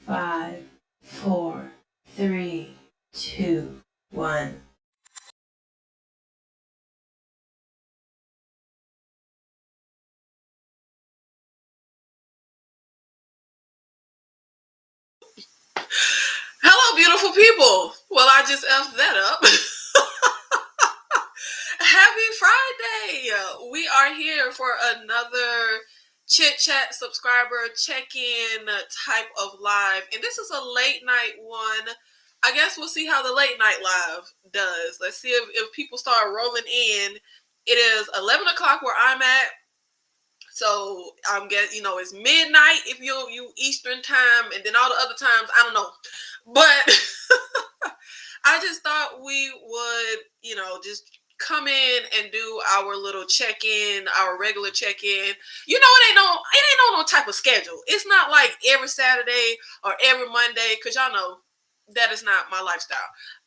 5, 4, 3, 2, 1. Hello, beautiful people. Well, I just effed that up. Happy Friday. We are here for another chit chat subscriber check-in type of live. And this is a late night one. I guess we'll see how the late night live does. Let's see if people start rolling in. It is 11 o'clock where I'm at. So I'm guessing, it's midnight if you Eastern time, and then all the other times, I don't know. But I just thought we would, just come in and do our little check-in, our regular check-in. It ain't no type of schedule. It's not like every Saturday or every Monday, because y'all know that is not my lifestyle.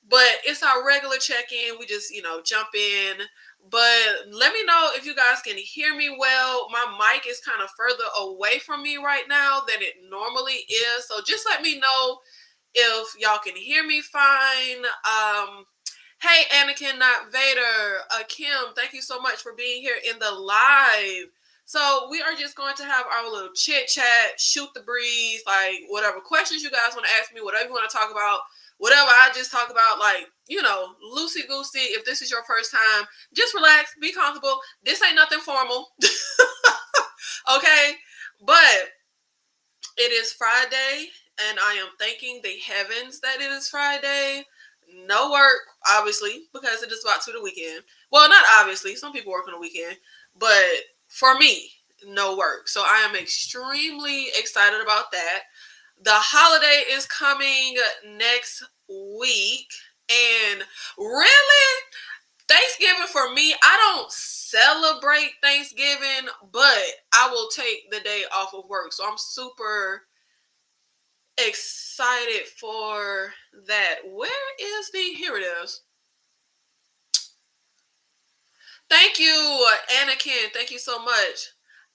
But it's our regular check-in. We just, jump in. But let me know if you guys can hear me well. My mic is kind of further away from me right now than it normally is. So just let me know if y'all can hear me fine. Hey, Anakin, not Vader. Kim, thank you so much for being here in the live. So we are just going to have our little chit chat, shoot the breeze, like whatever questions you guys want to ask me, whatever you want to talk about, whatever I just talk about, like, loosey goosey. If this is your first time, just relax, be comfortable. This ain't nothing formal. Okay? But it is Friday, and I am thanking the heavens that it is Friday. No work, obviously, because it is about to the weekend. Well, not obviously. Some people work on the weekend. But for me, no work. So I am extremely excited about that. The holiday is coming next week. And really, Thanksgiving for me, I don't celebrate Thanksgiving, but I will take the day off of work. So I'm super excited for that. Where is here it is. Thank you, Anakin. Thank you so much.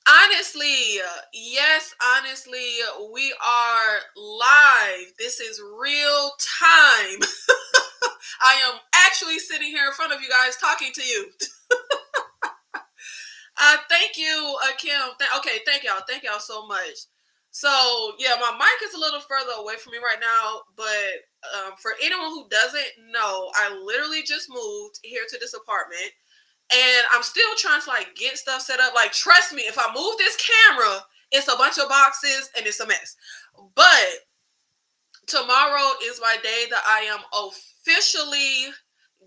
Honestly, yes, honestly, we are live. This is real time. I am actually sitting here in front of you guys talking to you. Thank you, Kim. Okay, thank y'all. Thank y'all so much. So, yeah, my mic is a little further away from me right now, but for anyone who doesn't know, I literally just moved here to this apartment, and I'm still trying to, get stuff set up. Like, trust me, if I move this camera, it's a bunch of boxes, and it's a mess. But tomorrow is my day that I am officially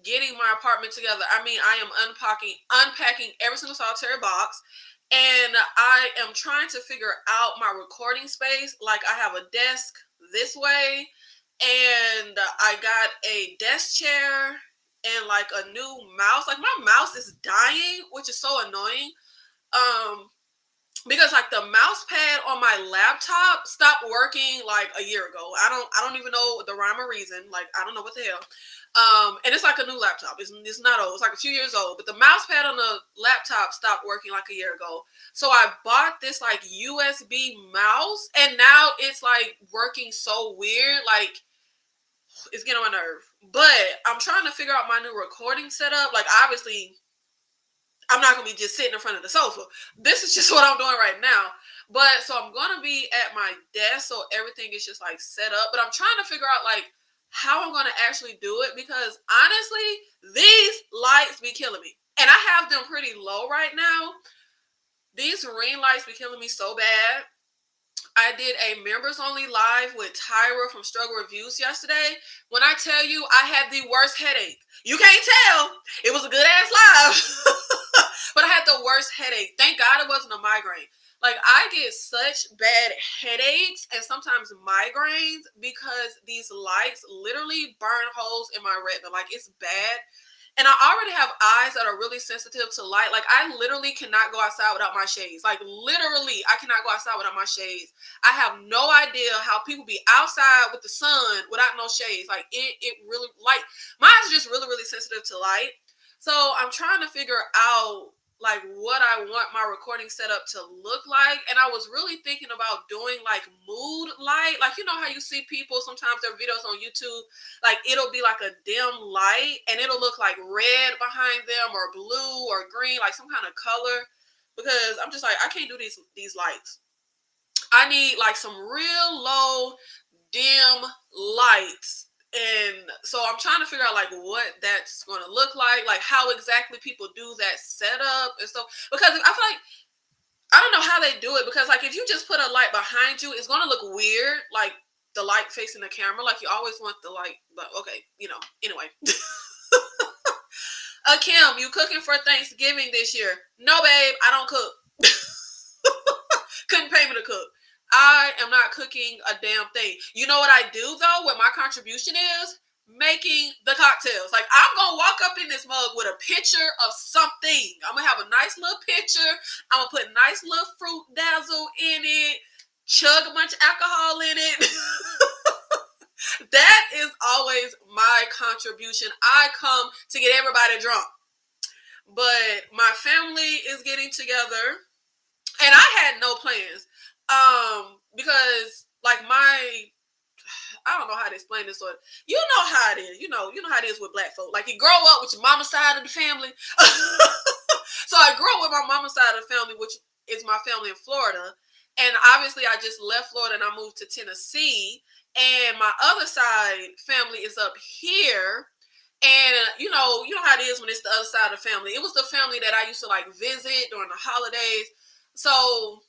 getting my apartment together. I mean, I am unpacking every single solitary box, and I am trying to figure out my recording space. Like, I have a desk this way, and I got a desk chair and a new mouse. Like, my mouse is dying, which is so annoying. Because the mouse pad on my laptop stopped working a year ago. I don't even know the rhyme or reason. I don't know what the hell. And it's a new laptop. It's not old. It's a few years old. But the mouse pad on the laptop stopped working a year ago. So I bought this USB mouse, and now it's working so weird. It's getting on my nerve. But I'm trying to figure out my new recording setup. Obviously, I'm not going to be just sitting in front of the sofa. This is just what I'm doing right now. But so I'm going to be at my desk, so everything is just set up. But I'm trying to figure out how I'm going to actually do it, because honestly, these lights be killing me. And I have them pretty low right now. These ring lights be killing me so bad. I did a members only live with Tyrone from Struggle Reviews yesterday. When I tell you I had the worst headache, you can't tell. It was a good ass live. But I had the worst headache. Thank God it wasn't a migraine. I get such bad headaches and sometimes migraines because these lights literally burn holes in my retina. It's bad. And I already have eyes that are really sensitive to light. I literally cannot go outside without my shades. Literally, I cannot go outside without my shades. I have no idea how people be outside with the sun without no shades. It really, my eyes are just really, really sensitive to light. So I'm trying to figure out like what I want my recording setup to look like, and I was really thinking about doing like mood light. Like, you know how you see people sometimes their videos on YouTube, like it'll be like a dim light and it'll look like red behind them or blue or green, like some kind of color. Because I'm just like, I can't do these lights. I need like some real low dim lights. And so I'm trying to figure out like what that's going to look like how exactly people do that setup and stuff. Because I feel like I don't know how they do it. Because like if you just put a light behind you, it's going to look weird. Like the light facing the camera. Like you always want the light. But okay, you know. Anyway. Kim, you cooking for Thanksgiving this year? No, babe, I don't cook. Couldn't pay me to cook. I am not cooking a damn thing. You know what I do though? What my contribution is? Making the cocktails. Like I'm gonna walk up in this mug with a picture of something. I'm gonna have a nice little picture. I'm gonna put nice little fruit dazzle in it. Chug a bunch of alcohol in it. That is always my contribution. I come to get everybody drunk. But my family is getting together. And I had no plans. Because like I don't know how to explain this, or you know how it is. You know how it is with black folk. Like you grow up with your mama's side of the family. So I grew up with my mama's side of the family, which is my family in Florida. And obviously I just left Florida and I moved to Tennessee. And my other side family is up here. And you know how it is when it's the other side of the family. It was the family that I used to like visit during the holidays. So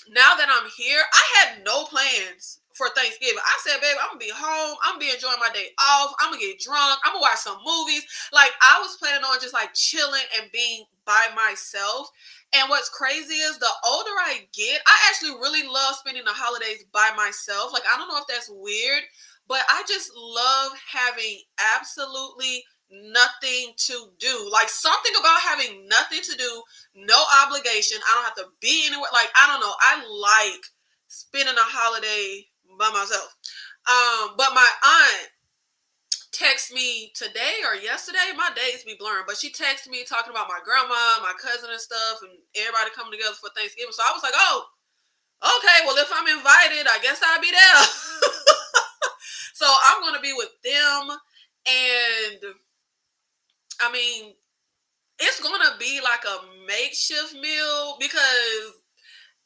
now that I'm here, I had no plans for Thanksgiving. I said, babe, I'm gonna be home. I'm gonna be enjoying my day off. I'm gonna get drunk. I'm gonna watch some movies. Like I was planning on just like chilling and being by myself. And what's crazy is the older I get, I actually really love spending the holidays by myself. Like I don't know if that's weird, but I just love having absolutely nothing to do. Like something about having nothing to do, no obligation. I don't have to be anywhere. Like I don't know. I like spending a holiday by myself. But my aunt texted me today or yesterday. My days be blurring, but she texted me talking about my grandma, my cousin and stuff, and everybody coming together for Thanksgiving. So I was like, oh, okay, well if I'm invited, I guess I'll be there. So I'm gonna be with them, and I mean, it's gonna be like a makeshift meal because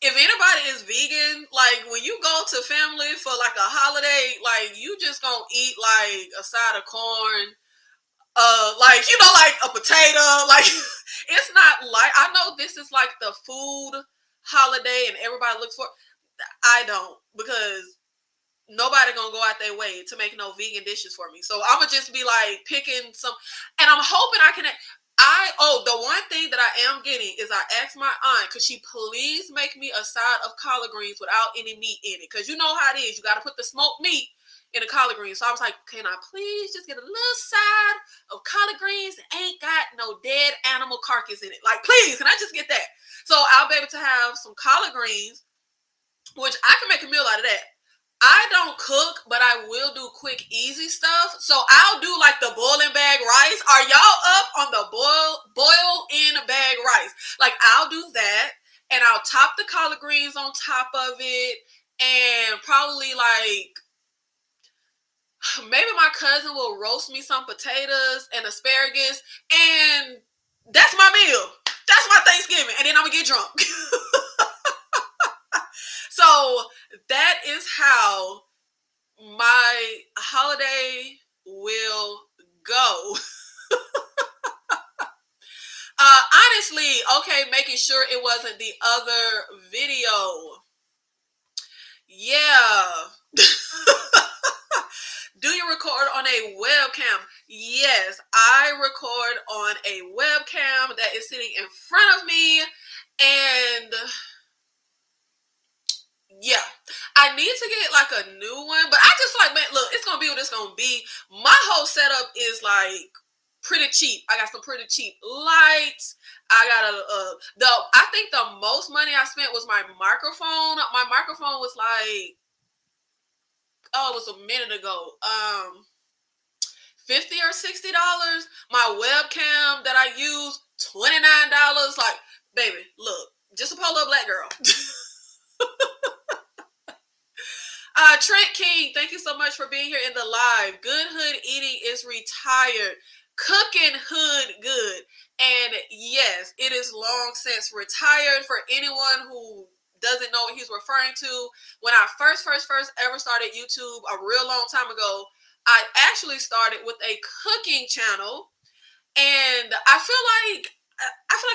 if anybody is vegan, like when you go to family for like a holiday, like you just gonna eat like a side of corn, like like a potato. Like it's not like, I know this is like the food holiday and everybody looks for. I don't, because nobody gonna go out their way to make no vegan dishes for me. So I'm gonna just be like picking some, and I'm hoping I can. The one thing that I am getting is I asked my aunt, could she please make me a side of collard greens without any meat in it? Because you know how it is, you got to put the smoked meat in the collard greens. So I was like, can I please just get a little side of collard greens that ain't got no dead animal carcass in it? Like, please, can I just get that? So I'll be able to have some collard greens, which I can make a meal out of that. I don't cook, but I will do quick, easy stuff. So I'll do like the boiling bag rice. Are y'all up on the boil in bag rice? Like I'll do that, and I'll top the collard greens on top of it, and probably like maybe my cousin will roast me some potatoes and asparagus, and that's my meal. That's my Thanksgiving, and then I'm gonna get drunk. So that is how my holiday will go. Honestly, okay, making sure it wasn't the other video. Yeah. Do you record on a webcam? Yes, I record on a webcam that is sitting in front of me, and yeah, I need to get like a new one, but I just like, man, look, it's gonna be what it's gonna be. My whole setup is like pretty cheap. I got some pretty cheap lights. I got I think the most money I spent was my microphone. My microphone was like, oh, it was a minute ago. $50 or $60. My webcam that I use, $29. Like Baby, look, just a polo black girl. Trent King, thank you so much for being here in the live. Good Hood Eating is retired. Cooking Hood Good. And yes, it is long since retired. For anyone who doesn't know what he's referring to, when I first ever started YouTube a real long time ago, I actually started with a cooking channel. And I feel like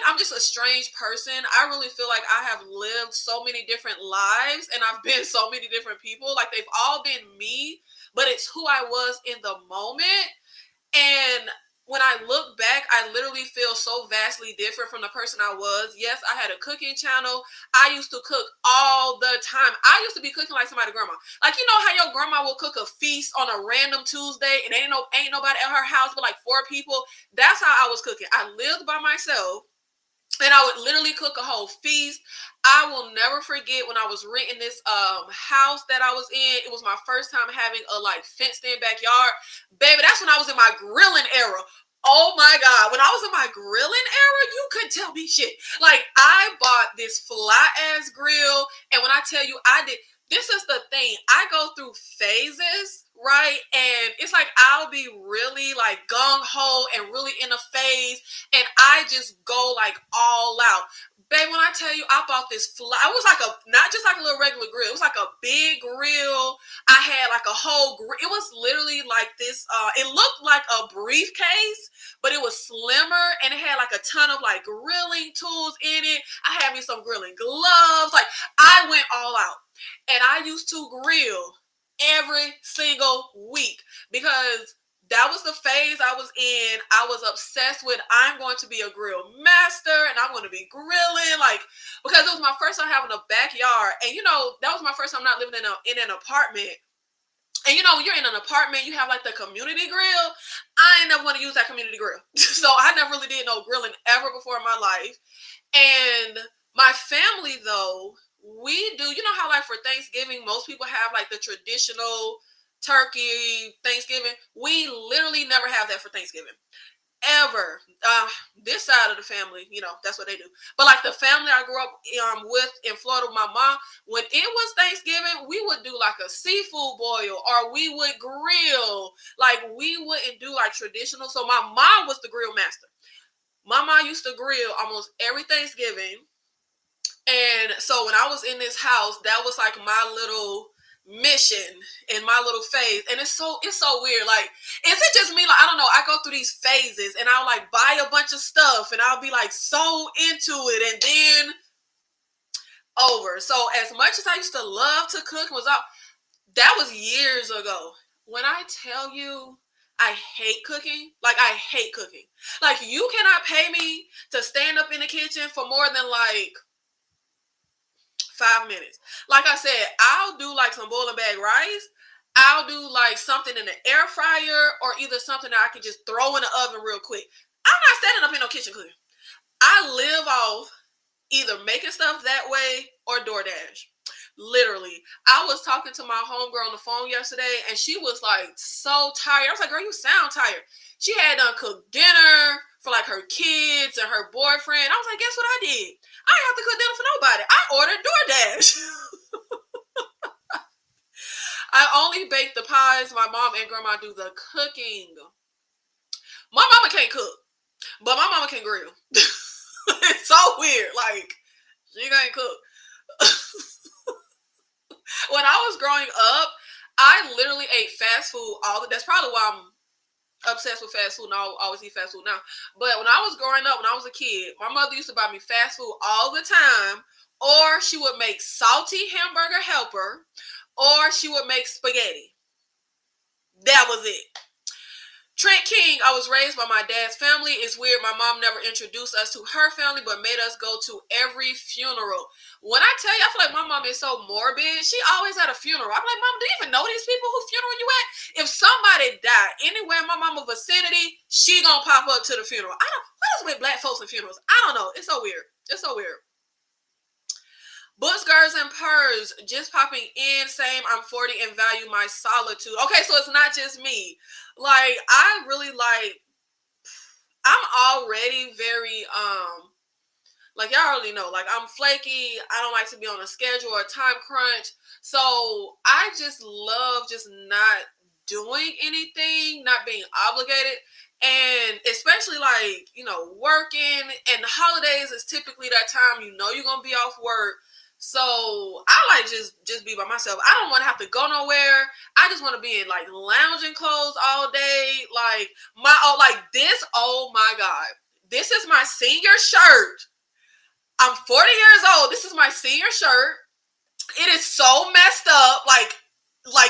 I'm just a strange person. I really feel like I have lived so many different lives and I've been so many different people. Like they've all been me, but it's who I was in the moment. And when I look back, I literally feel so vastly different from the person I was. Yes, I had a cooking channel. I used to cook all the time. I used to be cooking like somebody's grandma. Like, you know how your grandma will cook a feast on a random Tuesday and ain't nobody at her house but like 4 people? That's how I was cooking. I lived by myself. And I would literally cook a whole feast. I will never forget when I was renting this house that I was in. It was my first time having a like fenced in backyard. Baby, that's when I was in my grilling era. Oh my God. When I was in my grilling era, you couldn't tell me shit. Like I bought this flat ass grill. And when I tell you this is the thing. I go through phases, right? And it's like I'll be really like gung-ho and really in a phase. And I just go like all out. Babe, when I tell you I bought this it was like not just like a little regular grill. It was like a big grill. I had like a whole it was literally like this. It looked like a briefcase, but it was slimmer and it had like a ton of like grilling tools in it. I had me some grilling gloves. Like I went all out. And I used to grill every single week because that was the phase I was in. I was obsessed with I'm going to be a grill master and I'm going to be grilling, like, because it was my first time having a backyard. And you know, that was my first time not living in an apartment. And you know, when you're in an apartment, you have like the community grill. I ain't never want to use that community grill. So I never really did no grilling ever before in my life. And my family though, we do, you know how like for Thanksgiving, most people have like the traditional turkey Thanksgiving. We literally never have that for Thanksgiving. Ever. This side of the family, you know, that's what they do. But like the family I grew up with in Florida with my mom, when it was Thanksgiving, we would do like a seafood boil or we would grill. Like we wouldn't do like traditional. So my mom was the grill master. My mom used to grill almost every Thanksgiving. And so when I was in this house, that was like my little mission in my little phase. And it's so weird. Like, is it just me? Like, I don't know. I go through these phases and I'll like buy a bunch of stuff and I'll be like so into it and then over. So as much as I used to love to cook that was years ago. When I tell you I hate cooking, like I hate cooking. Like you cannot pay me to stand up in the kitchen for more than like 5 minutes. Like I said, I'll do like some boiling bag rice. I'll do like something in the air fryer or either something that I can just throw in the oven real quick. I'm not standing up in no kitchen cooking. I live off either making stuff that way or DoorDash. Literally. I was talking to my homegirl on the phone yesterday and she was like so tired. I was like, girl, you sound tired. She had done cooked dinner for like her kids and her boyfriend. I was like, guess what I did? I didn't have to cook dinner for nobody. I ordered DoorDash. I only bake the pies. My mom and grandma do the cooking. My mama can't cook, but my mama can grill. It's so weird. Like, she can't cook. When I was growing up, I literally ate fast food that's probably why I'm obsessed with fast food and I always eat fast food now. But when I was growing up, when I was a kid, my mother used to buy me fast food all the time, or she would make salty hamburger helper, or she would make spaghetti. That was it. Trent King, I was raised by my dad's family. It's weird. My mom never introduced us to her family, but made us go to every funeral. When I tell you, I feel like my mom is so morbid. She always had a funeral. I'm like, Mom, do you even know these people who funeral you at? If somebody died anywhere in my mama's vicinity, she gonna pop up to the funeral. What is with black folks and funerals? I don't know. It's so weird. It's so weird. Books, girls, and purrs, just popping in, same, I'm 40 and value my solitude. Okay, so it's not just me. Like, I'm already very, Like, y'all already know, like, I'm flaky. I don't like to be on a schedule or a time crunch. So I just love just not doing anything, not being obligated. And especially, like, you know, working, and the holidays is typically that time, you know, you're going to be off work. So I like just be by myself. I don't want to have to go nowhere. I just want to be in like lounging clothes all day. Like like this. Oh my God. This is my senior shirt. I'm 40 years old. This is my senior shirt. It is so messed up. Like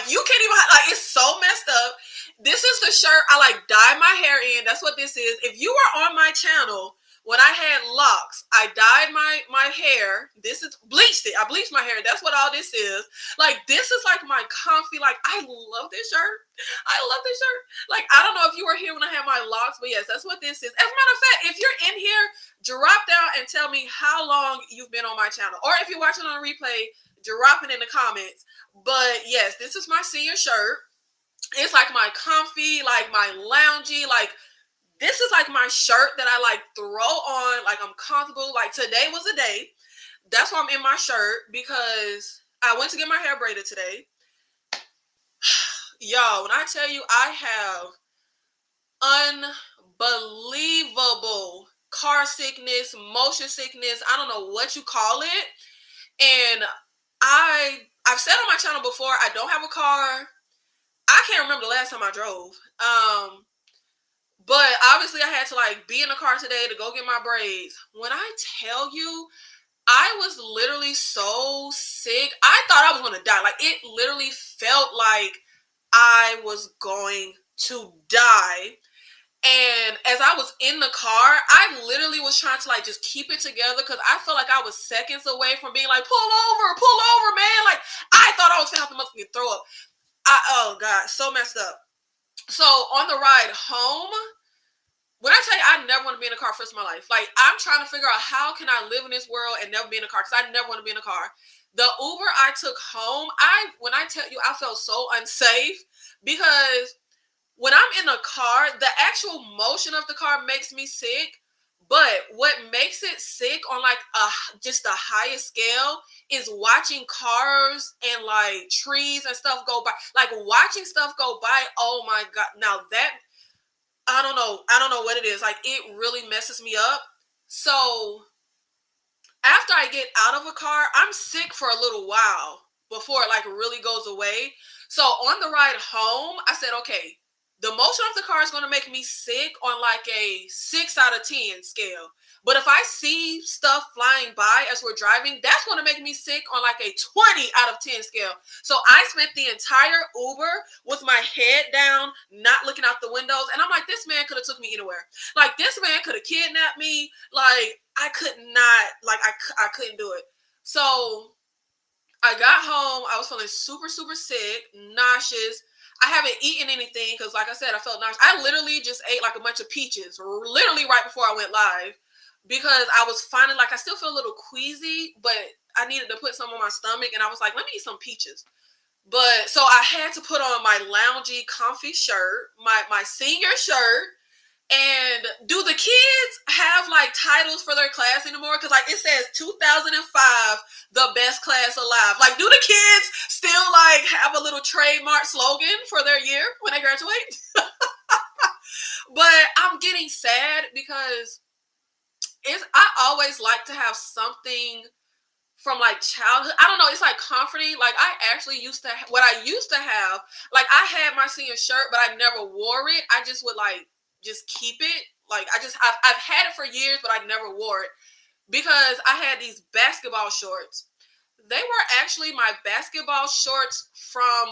you can't even, like, it's so messed up. This is the shirt I like dyed my hair in. That's what this is. If you were on my channel when I had locks, I dyed my hair. This is bleached it. I bleached my hair. That's what all this is. Like, this is like my comfy, like, I love this shirt. I love this shirt. Like, I don't know if you were here when I had my locks, but yes, that's what this is. As a matter of fact, if you're in here, drop down and tell me how long you've been on my channel. Or if you're watching on a replay, drop it in the comments. But yes, this is my senior shirt. It's like my comfy, like my loungy, like this is like my shirt that I like throw on, like I'm comfortable. Like today was a day. That's why I'm in my shirt, because I went to get my hair braided today. Y'all, when I tell you I have unbelievable car sickness, motion sickness, I don't know what you call it. And I've said on my channel before, I don't have a car. I can't remember the last time I drove. But obviously I had to like be in the car today to go get my braids. When I tell you, I was literally so sick. I thought I was going to die. Like, it literally felt like I was going to die. And as I was in the car, I literally was trying to like just keep it together, because I felt like I was seconds away from being like, pull over, man. Like, I thought I was going to have to must throw up. Oh God, so messed up. So on the ride home, when I tell you I never want to be in a car for the rest of my life, like, I'm trying to figure out how can I live in this world and never be in a car, because I never want to be in a car. The Uber I took home, when I tell you I felt so unsafe, because when I'm in a car, the actual motion of the car makes me sick. But what makes it sick on like just the highest scale is watching cars and like trees and stuff go by. Like, watching stuff go by. Oh my God. Now that, I don't know what it is. Like, it really messes me up. So after I get out of a car, I'm sick for a little while before it like really goes away. So on the ride home, I said, okay, the motion of the car is going to make me sick on like a 6 out of 10 scale. But if I see stuff flying by as we're driving, that's going to make me sick on like a 20 out of 10 scale. So I spent the entire Uber with my head down, not looking out the windows. And I'm like, this man could have took me anywhere. Like, this man could have kidnapped me. Like, I could not, like, I couldn't do it. So I got home. I was feeling super, super sick, nauseous. I haven't eaten anything because, like I said, I felt nauseous. I literally just ate like a bunch of peaches, literally right before I went live, because I was finding like I still feel a little queasy, but I needed to put some on my stomach, and I was like, let me eat some peaches. But so I had to put on my loungy, comfy shirt, my senior shirt. And do the kids have like titles for their class anymore? Because like it says 2005, the best class alive. Like, do the kids still like have a little trademark slogan for their year when they graduate? But I'm getting sad because I always like to have something from like childhood. I don't know, it's like comforting. Like, I actually used to what I used to have, like, I had my senior shirt, but I never wore it. I just would like just keep it. Like, I've had it for years, but I never wore it because I had these basketball shorts. They were actually my basketball shorts from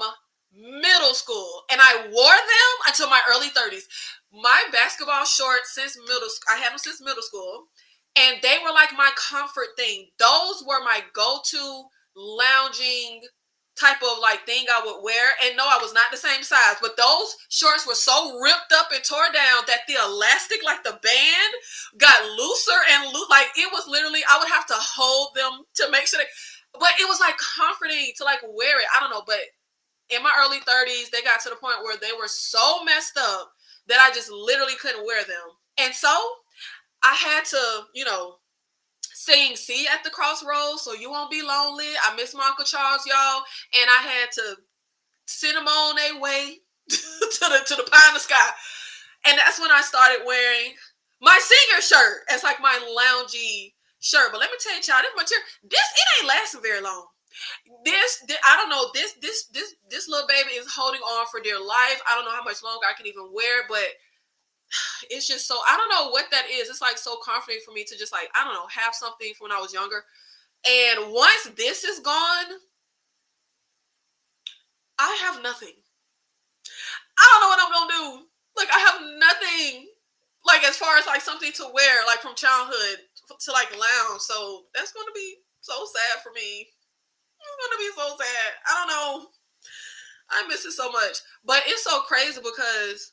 middle school, and I wore them until my early 30s. My basketball shorts since middle school, I had them since middle school, and they were like my comfort thing. Those were my go-to lounging type of like thing I would wear. And no, I was not the same size, but those shorts were so ripped up and tore down that the elastic, like the band, got looser and like it was literally, I would have to hold them to make sure but it was like comforting to like wear it. I don't know, but in my early 30s, they got to the point where they were so messed up that I just literally couldn't wear them. And so I had to, sing "See at the Crossroads" so you won't be lonely. I miss my Uncle Charles, y'all, and I had to send them on their way to the pie in the sky. And that's when I started wearing my senior shirt as like my loungy shirt. But let me tell you, child, this material, it ain't lasting very long. This I don't know. This little baby is holding on for dear life. I don't know how much longer I can even wear, but it's just so, I don't know what that is. It's like so comforting for me to just like, I don't know, have something from when I was younger. And once this is gone, I have nothing. I don't know what I'm gonna do. Like, I have nothing, like, as far as like something to wear, like from childhood to like lounge. So that's gonna be so sad for me. It's gonna be so sad. I don't know. I miss it so much. But it's so crazy because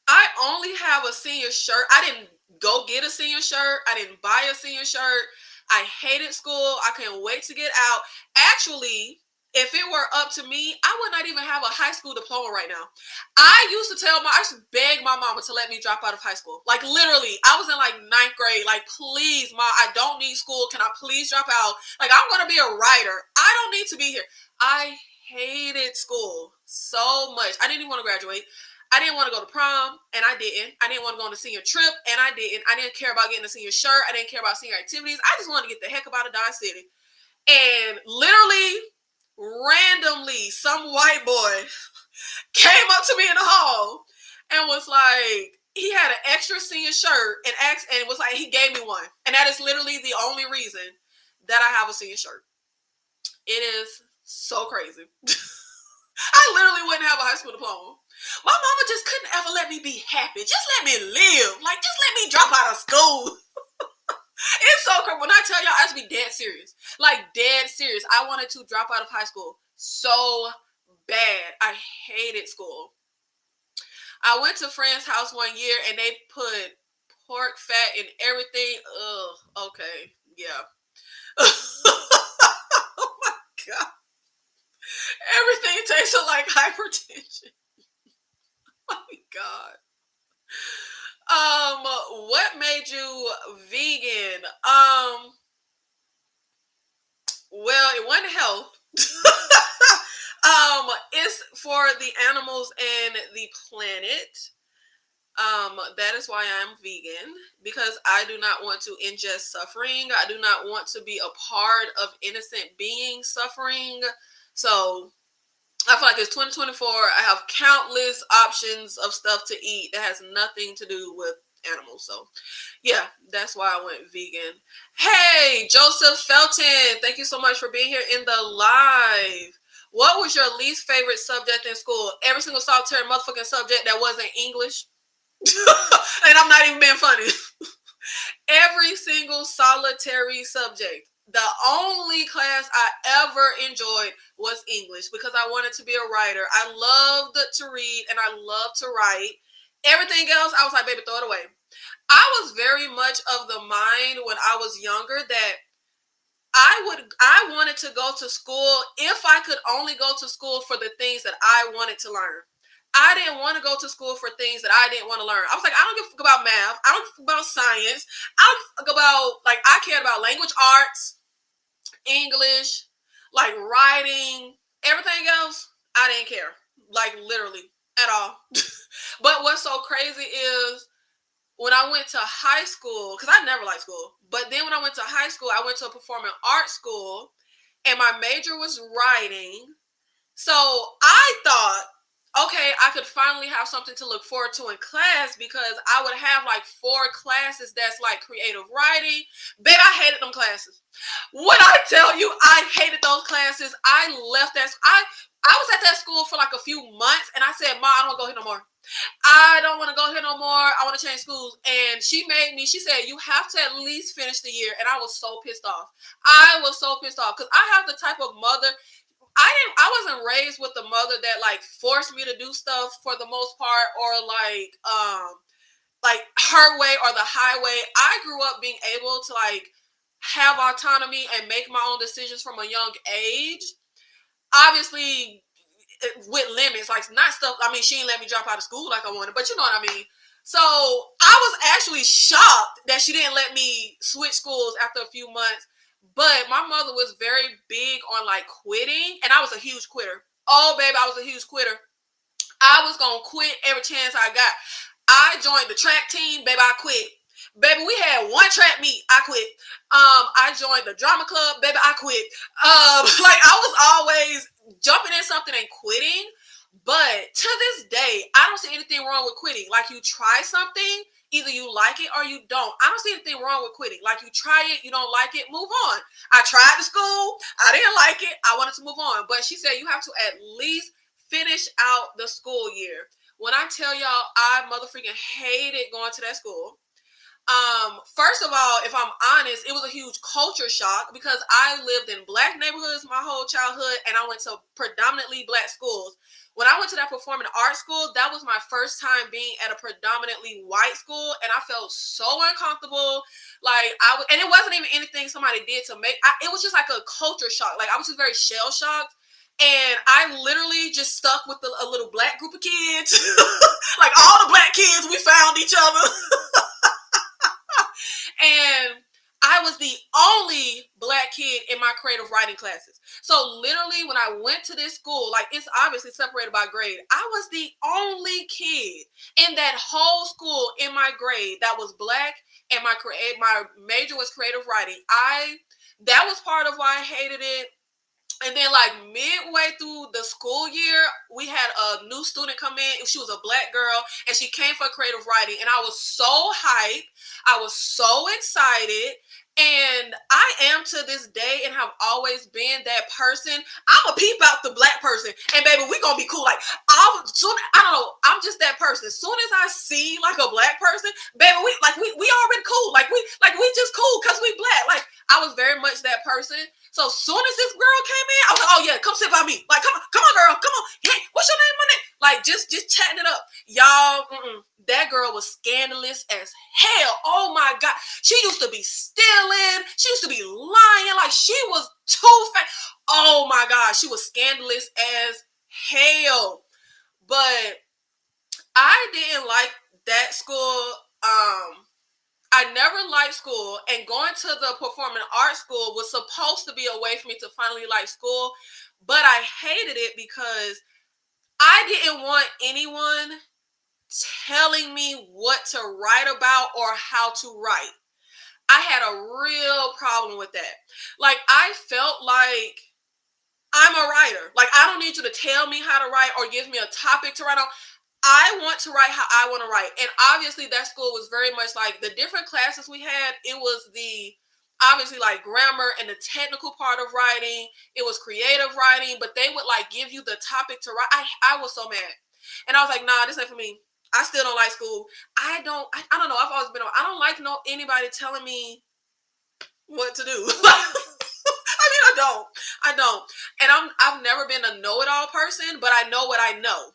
I only have a senior shirt. I didn't go get a senior shirt. I didn't buy a senior shirt. I hated school. I couldn't wait to get out. Actually, if it were up to me, I would not even have a high school diploma right now. I used to beg my mama to let me drop out of high school. Like, literally, I was in like 9th grade. Like, please, Ma, I don't need school. Can I please drop out? Like, I'm going to be a writer. I don't need to be here. I hated school so much. I didn't even want to graduate. I didn't want to go to prom, and I didn't. I didn't want to go on a senior trip, and I didn't. I didn't care about getting a senior shirt. I didn't care about senior activities. I just wanted to get the heck up out of Dodge City. And literally, randomly, some white boy came up to me in the hall and was like, he had an extra senior shirt and asked, and was like, he gave me one. And that is literally the only reason that I have a senior shirt. It is so crazy. I literally wouldn't have a high school diploma. My mama just couldn't ever let me be happy. Just let me live. Like, just let me drop out of school. It's so crazy. When I tell y'all, I used to be dead serious. Like, dead serious. I wanted to drop out of high school so bad. I hated school. I went to a friend's house one year, and they put pork fat in everything. Ugh, okay. Yeah. Oh, my God. Everything tasted like hypertension. Oh my God. What made you vegan? Well, it wasn't health. It's for the animals and the planet. That is why I'm vegan, because I do not want to ingest suffering. I do not want to be a part of innocent beings suffering. So I feel like it's 2024. I have countless options of stuff to eat that has nothing to do with animals. So yeah, that's why I went vegan. Hey, Joseph Felton, thank you so much for being here in the live. What was your least favorite subject in school? Every single solitary motherfucking subject that wasn't English. And I'm not even being funny. Every single solitary subject. The only class I ever enjoyed was English, because I wanted to be a writer. I loved to read and I loved to write. Everything else, I was like, baby, throw it away. I was very much of the mind when I was younger that I wanted to go to school if I could only go to school for the things that I wanted to learn. I didn't want to go to school for things that I didn't want to learn. I was like, I don't give a fuck about math. I don't give a fuck about science. I don't give a fuck about, like, I cared about language arts, English, like writing, everything else. I didn't care, like, literally at all. But what's so crazy is when I went to high school, because I never liked school, but then when I went to high school, I went to a performing arts school, and my major was writing. So I thought, okay, I could finally have something to look forward to in class, because I would have like 4 classes that's like creative writing. Babe, I hated them classes. When I tell you I hated those classes, I left that. I was at that school for like a few months, and I said, Ma, I don't want to go here no more. I don't want to go here no more. I want to change schools. And she said, you have to at least finish the year. And I was so pissed off. I was so pissed off because I have the type of mother. I wasn't raised with a mother that like forced me to do stuff for the most part, or like her way or the highway. I grew up being able to like have autonomy and make my own decisions from a young age. Obviously with limits, like not stuff. I mean, she didn't let me drop out of school like I wanted, but you know what I mean. So I was actually shocked that she didn't let me switch schools after a few months. But my mother was very big on like quitting, and I was a huge quitter. Oh, baby, I was a huge quitter. I was gonna quit every chance I got. I joined the track team, baby. I quit. Baby, we had one track meet. I quit. I joined the drama club, baby. I quit. Like I was always jumping in something and quitting. But to this day, I don't see anything wrong with quitting. Like you try something, either you like it or you don't. I don't see anything wrong with quitting. Like you try it, you don't like it, move on. I tried the school, I didn't like it, I wanted to move on. But she said you have to at least finish out the school year. When I tell y'all, I motherfucking hated going to that school. First of all, if I'm honest, it was a huge culture shock because I lived in black neighborhoods my whole childhood and I went to predominantly black schools. When I went to that performing arts school, that was my first time being at a predominantly white school, and I felt so uncomfortable. Like and it wasn't even anything somebody did to make. It was just like a culture shock. Like I was just very shell shocked, and I literally just stuck with a little black group of kids. Like all the black kids, we found each other. And I was the only black kid in my creative writing classes. So literally when I went to this school, like it's obviously separated by grade, I was the only kid in that whole school in my grade that was black, and my major was creative writing. That was part of why I hated it. And then like midway through the school year, we had a new student come in. She was a black girl and she came for creative writing. And I was so hyped. I was so excited. And I am to this day and have always been that person. I'm a peep out the black person. And baby, we gonna be cool. Like I don't know, I'm just that person. As soon as I see like a black person, baby, we already cool. Like we just cool because we black. Like I was very much that person. So as soon as this girl came in, I was like, oh yeah, come sit by me. Like, come on, girl, come on. Hey, what's your name, my name? Like, just chatting it up. Y'all, that girl was scandalous as hell. Oh my God. She used to be stealing. She used to be lying. Like, she was too fat. Oh my God. She was scandalous as hell. But I didn't like that school. I never liked school, and going to the performing arts school was supposed to be a way for me to finally like school, but I hated it because I didn't want anyone telling me what to write about or how to write. I had a real problem with that. Like, I felt like I'm a writer. Like, I don't need you to tell me how to write or give me a topic to write on. I want to write how I want to write. And obviously that school was very much like the different classes we had. It was obviously like grammar and the technical part of writing. It was creative writing, but they would like give you the topic to write. I was so mad. And I was like, nah, this ain't for me. I still don't like school. I don't know. I've always been, I don't like anybody telling me what to do. I don't. And I've never been a know-it-all person, but I know what I know.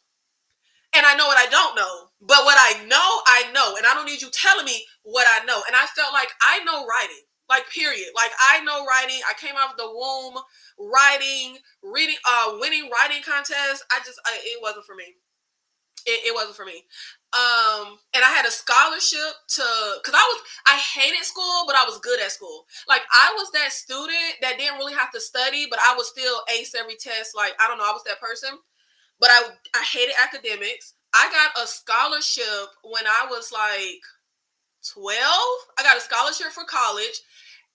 And I know what I don't know. But what I know. And I don't need you telling me what I know. And I felt like I know writing. Like, period. Like, I know writing. I came out of the womb writing, reading, winning writing contests. It wasn't for me. It wasn't for me. And I had a scholarship because I hated school, but I was good at school. Like, I was that student that didn't really have to study, but I would still ace every test. Like, I don't know, I was that person. But I hated academics. I got a scholarship when I was like 12. I got a scholarship for college.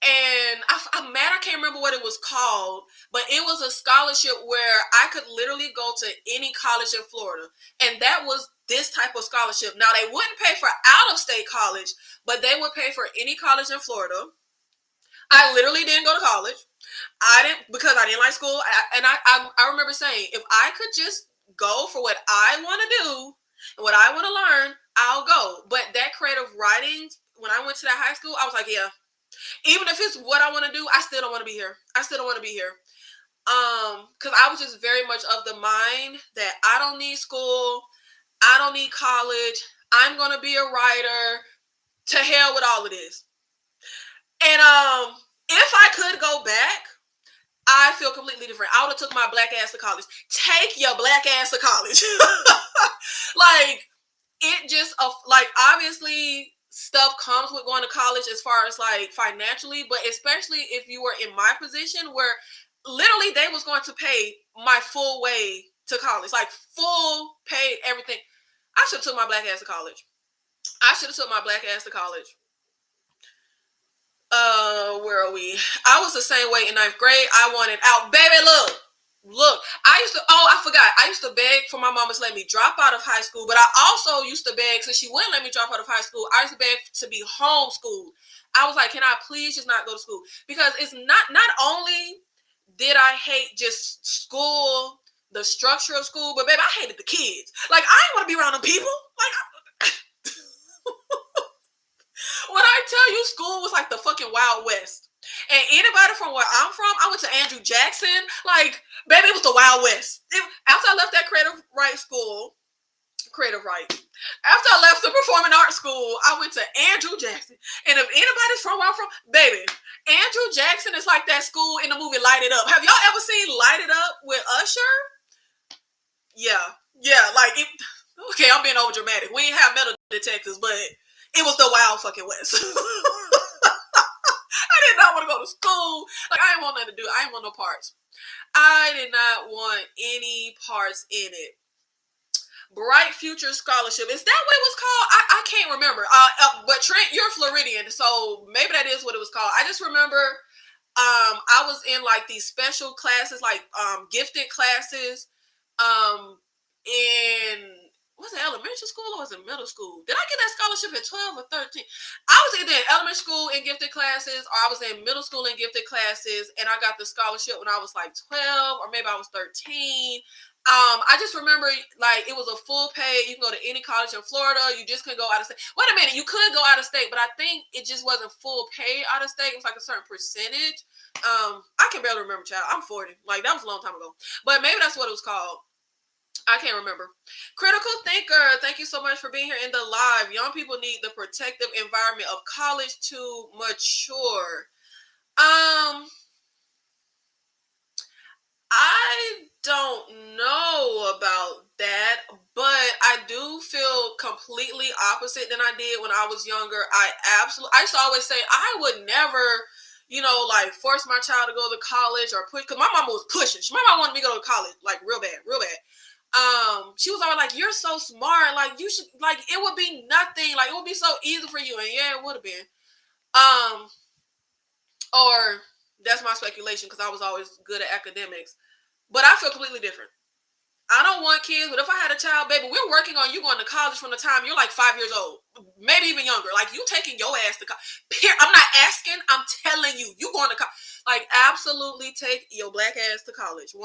And I'm mad I can't remember what it was called. But it was a scholarship where I could literally go to any college in Florida. And that was this type of scholarship. Now, they wouldn't pay for out-of-state college, but they would pay for any college in Florida. I literally didn't go to college. Because I didn't like school. I remember saying, if I could just go for what I want to do and what I want to learn, I'll go. But that creative writing, when I went to that high school, I was like, yeah, even if it's what I want to do, I still don't want to be here. Because I was just very much of the mind that I don't need school. I don't need college. I'm going to be a writer. To hell with all of this. And if I could go back, I feel completely different. I would have took my black ass to college. Take your black ass to college. Like, it just like obviously stuff comes with going to college as far as like financially, but especially if you were in my position where literally they was going to pay my full way to college, like full paid everything. I should have took my black ass to college. Where are we? I was the same way in ninth grade. I wanted out, baby. Look. I forgot. I used to beg for my mama to let me drop out of high school, but I also used to beg, since she wouldn't let me drop out of high school, I used to beg to be homeschooled. I was like, can I please just not go to school? Because it's not only did I hate just school, the structure of school, but baby, I hated the kids. Like, I didn't want to be around them people. Like, when I tell you school was like the fucking Wild West. And anybody from where I'm from, I went to Andrew Jackson. Like, baby, it was the Wild West. After I left that creative right. After I left the performing arts school, I went to Andrew Jackson. And if anybody's from where I'm from, baby, Andrew Jackson is like that school in the movie Light It Up. Have y'all ever seen Light It Up with Usher? Yeah, like it. Okay, I'm being over dramatic. We ain't have metal detectors, but it was the Wild fucking West. I did not want to go to school. Like, I didn't want nothing to do. I didn't want no parts. I did not want any parts in it. Bright Future Scholarship. Is that what it was called? I can't remember. But Trent, you're Floridian, so maybe that is what it was called. I just remember I was in like these special classes, like gifted classes in, was it elementary school or was it middle school? Did I get that scholarship at 12 or 13? I was either in elementary school in gifted classes or I was in middle school in gifted classes, and I got the scholarship when I was like 12 or maybe I was 13. I just remember like it was a full pay. You can go to any college in Florida. You just couldn't go out of state. Wait a minute, you could go out of state, but I think it just wasn't full pay out of state. It was like a certain percentage. I can barely remember, child. I'm 40. Like, that was a long time ago. But maybe that's what it was called. I can't remember. Critical Thinker, thank you so much for being here in the live. Young people need the protective environment of college to mature. I don't know about that, but I do feel completely opposite than I did when I was younger. I used to always say I would never, like force my child to go to college or push, because my mama was pushing. My mama wanted me to go to college, like real bad. She was always like, you're so smart, like you should, like it would be nothing, like it would be so easy for you. And yeah, it would have been. Or that's my speculation, because I was always good at academics. But I feel completely different. I don't want kids, but if I had a child, baby, we're working on you going to college from the time you're like 5 years old, maybe even younger. Like, you taking your ass to college. I'm not asking, I'm telling you, you going to college. Like, absolutely take your black ass to college, 100%.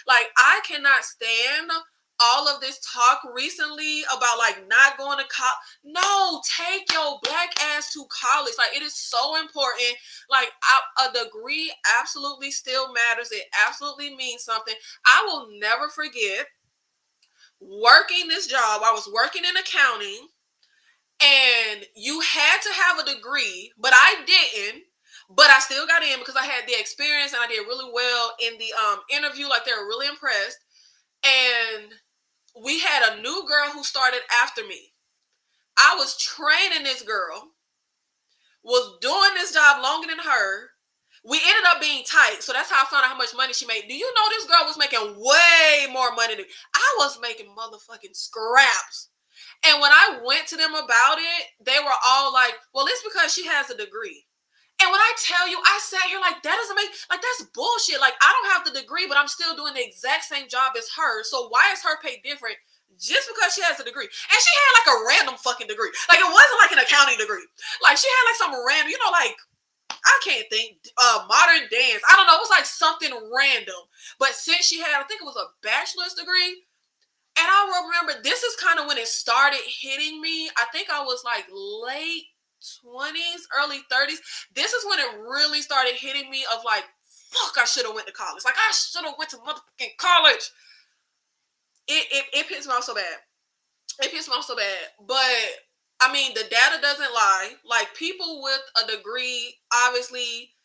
Like, I cannot stand all of this talk recently about like not going to college. No, take your black ass to college. Like, it is so important. Like, a degree absolutely still matters. It absolutely means something. I will never forget working this job. I was working in accounting, and you had to have a degree, but I didn't. But I still got in because I had the experience and I did really well in the interview. Like, they were really impressed. And we had a new girl who started after me. I was training this girl, was doing this job longer than her. We ended up being tight, so that's how I found out how much money she made. Do you know this girl was making way more money than me? I was making motherfucking scraps. And when I went to them about it, they were all like, well, it's because she has a degree. And when I tell you, I sat here like, that doesn't make, like, that's bullshit. Like, I don't have the degree, but I'm still doing the exact same job as her. So why is her pay different just because she has a degree? And she had like a random fucking degree. Like, it wasn't like an accounting degree. Like, she had like some random, like, I can't think, modern dance. I don't know. It was like something random. But since she had, I think it was a bachelor's degree. And I remember this is kind of when it started hitting me. I think I was like late 20s, early 30s. This is when it really started hitting me of like, fuck, I should have went to college. Like, I should have went to motherfucking college. It pissed me off so bad. But I mean, the data doesn't lie. Like, people with a degree, obviously,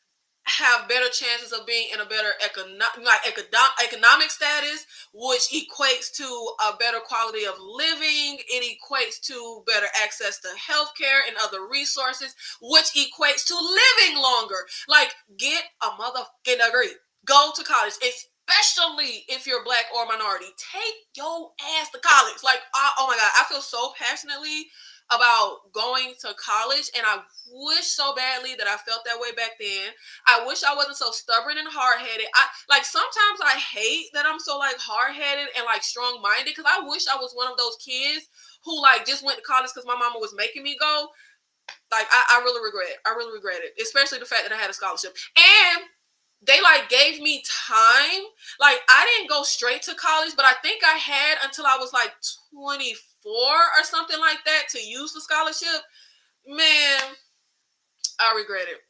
have better chances of being in a better economic status, which equates to a better quality of living. It equates to better access to healthcare and other resources, which equates to living longer. Like, get a motherfucking degree. Go to college, especially if you're Black or minority. Take your ass to college. Like, oh my God, I feel so passionately about going to college, and I wish so badly that I felt that way back then. I wish I wasn't so stubborn and hard-headed. Sometimes I hate that I'm so like hard-headed and like strong-minded, because I wish I was one of those kids who like just went to college because my mama was making me go. Like, I really regret it. I really regret it, especially the fact that I had a scholarship. And they like gave me time. Like, I didn't go straight to college, but I think I had until I was like 24 or something like that to use the scholarship. Man, I regret it.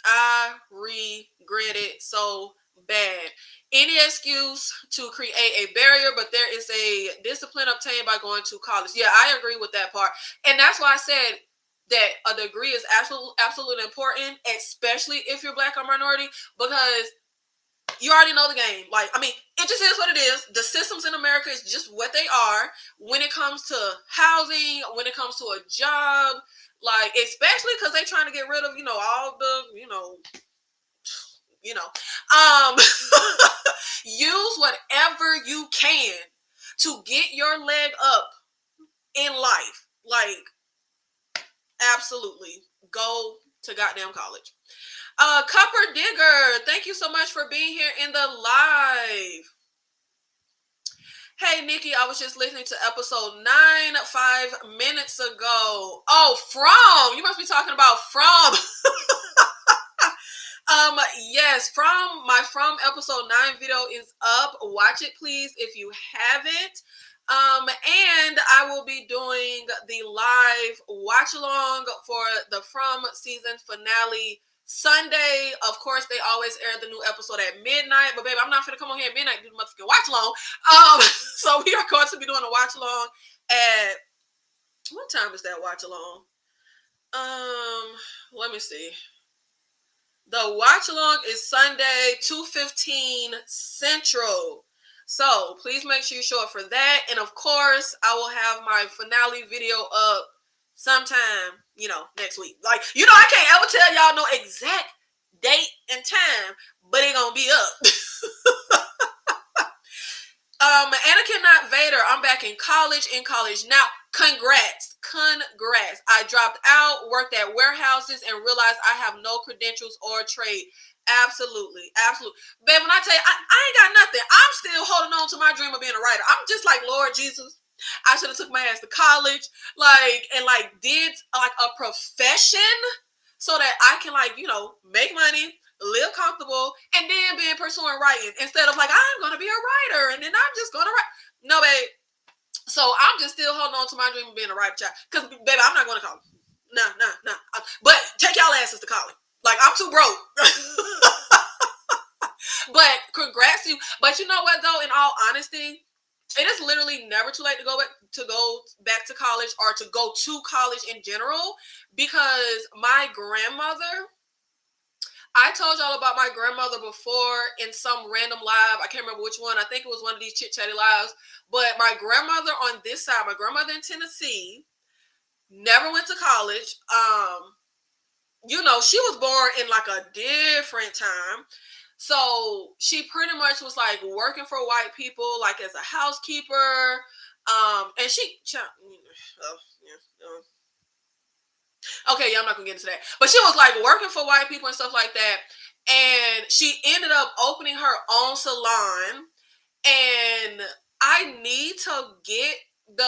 I regret it so bad. Any excuse to create a barrier, but there is a discipline obtained by going to college. Yeah, I agree with that part. And that's why I said that a degree is absolutely important, especially if you're Black or minority, because you already know the game. Like, I mean, it just is what it is. The systems in America is just what they are when it comes to housing, when it comes to a job, like, especially because they're trying to get rid of, all the, use whatever you can to get your leg up in life. Like, absolutely. Go to goddamn college. Cupper Digger, thank you so much for being here in the live. Hey, Nikki, I was just listening to episode 9 5 minutes ago. Oh, From. You must be talking about From. Yes, From episode 9 video is up. Watch it, please, if you haven't. And I will be doing the live watch along for the From season finale Sunday. Of course, they always air the new episode at midnight, but baby, I'm not gonna come on here at midnight and do the motherfucking watch along. So we are going to be doing a watch along at, what time is that watch along? Let me see. The watch along is Sunday, 2:15 Central. So please make sure you show up for that. And of course, I will have my finale video up sometime, next week. Like, I can't ever tell y'all no exact date and time, but it gonna be up. Anakin Not Vader, I'm back in college now. Congrats. I dropped out, worked at warehouses, and realized I have no credentials or trade. Absolutely. Babe, when I tell you, I ain't got nothing. I'm still holding on to my dream of being a writer. I'm just like, Lord Jesus, I should have took my ass to college, did like a profession so that I can make money, live comfortable, and then be pursuing writing instead of like, I'm gonna be a writer and then I'm just gonna write. No, babe. So I'm just still holding on to my dream of being a writer child. Because, baby, I'm not going to college. No. But take y'all asses to college. Like, I'm too broke. But congrats to you. But you know what, though? In all honesty, it is literally never too late to go back to college, or to go to college in general. Because my grandmother, I told y'all about my grandmother before in some random live. I can't remember which one. I think it was one of these chit-chatty lives. But my grandmother on this side, my grandmother in Tennessee, never went to college. She was born in like a different time. So she pretty much was like working for white people, like as a housekeeper. And okay, yeah, I'm not gonna get into that. But she was like working for white people and stuff like that. And she ended up opening her own salon. And I need to get the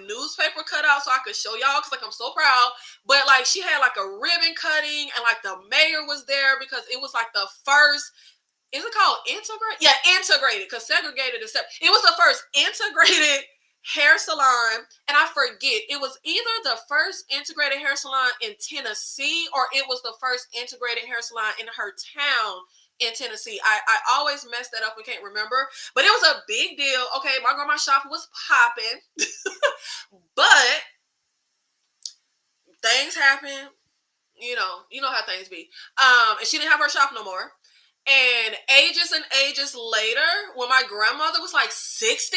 newspaper cut out so I could show y'all, because I'm so proud. But she had like a ribbon cutting, and the mayor was there because it was like the first, is it called integrated? Yeah, integrated, because segregated is separate. It was the first integrated hair salon, and I forget, it was either the first integrated hair salon in Tennessee, or it was the first integrated hair salon in her town in Tennessee. I always mess that up and can't remember, but it was a big deal. Okay, my grandma's shop was popping. But things happen. you know how things be. And she didn't have her shop no more. And ages later, when my grandmother was like 60,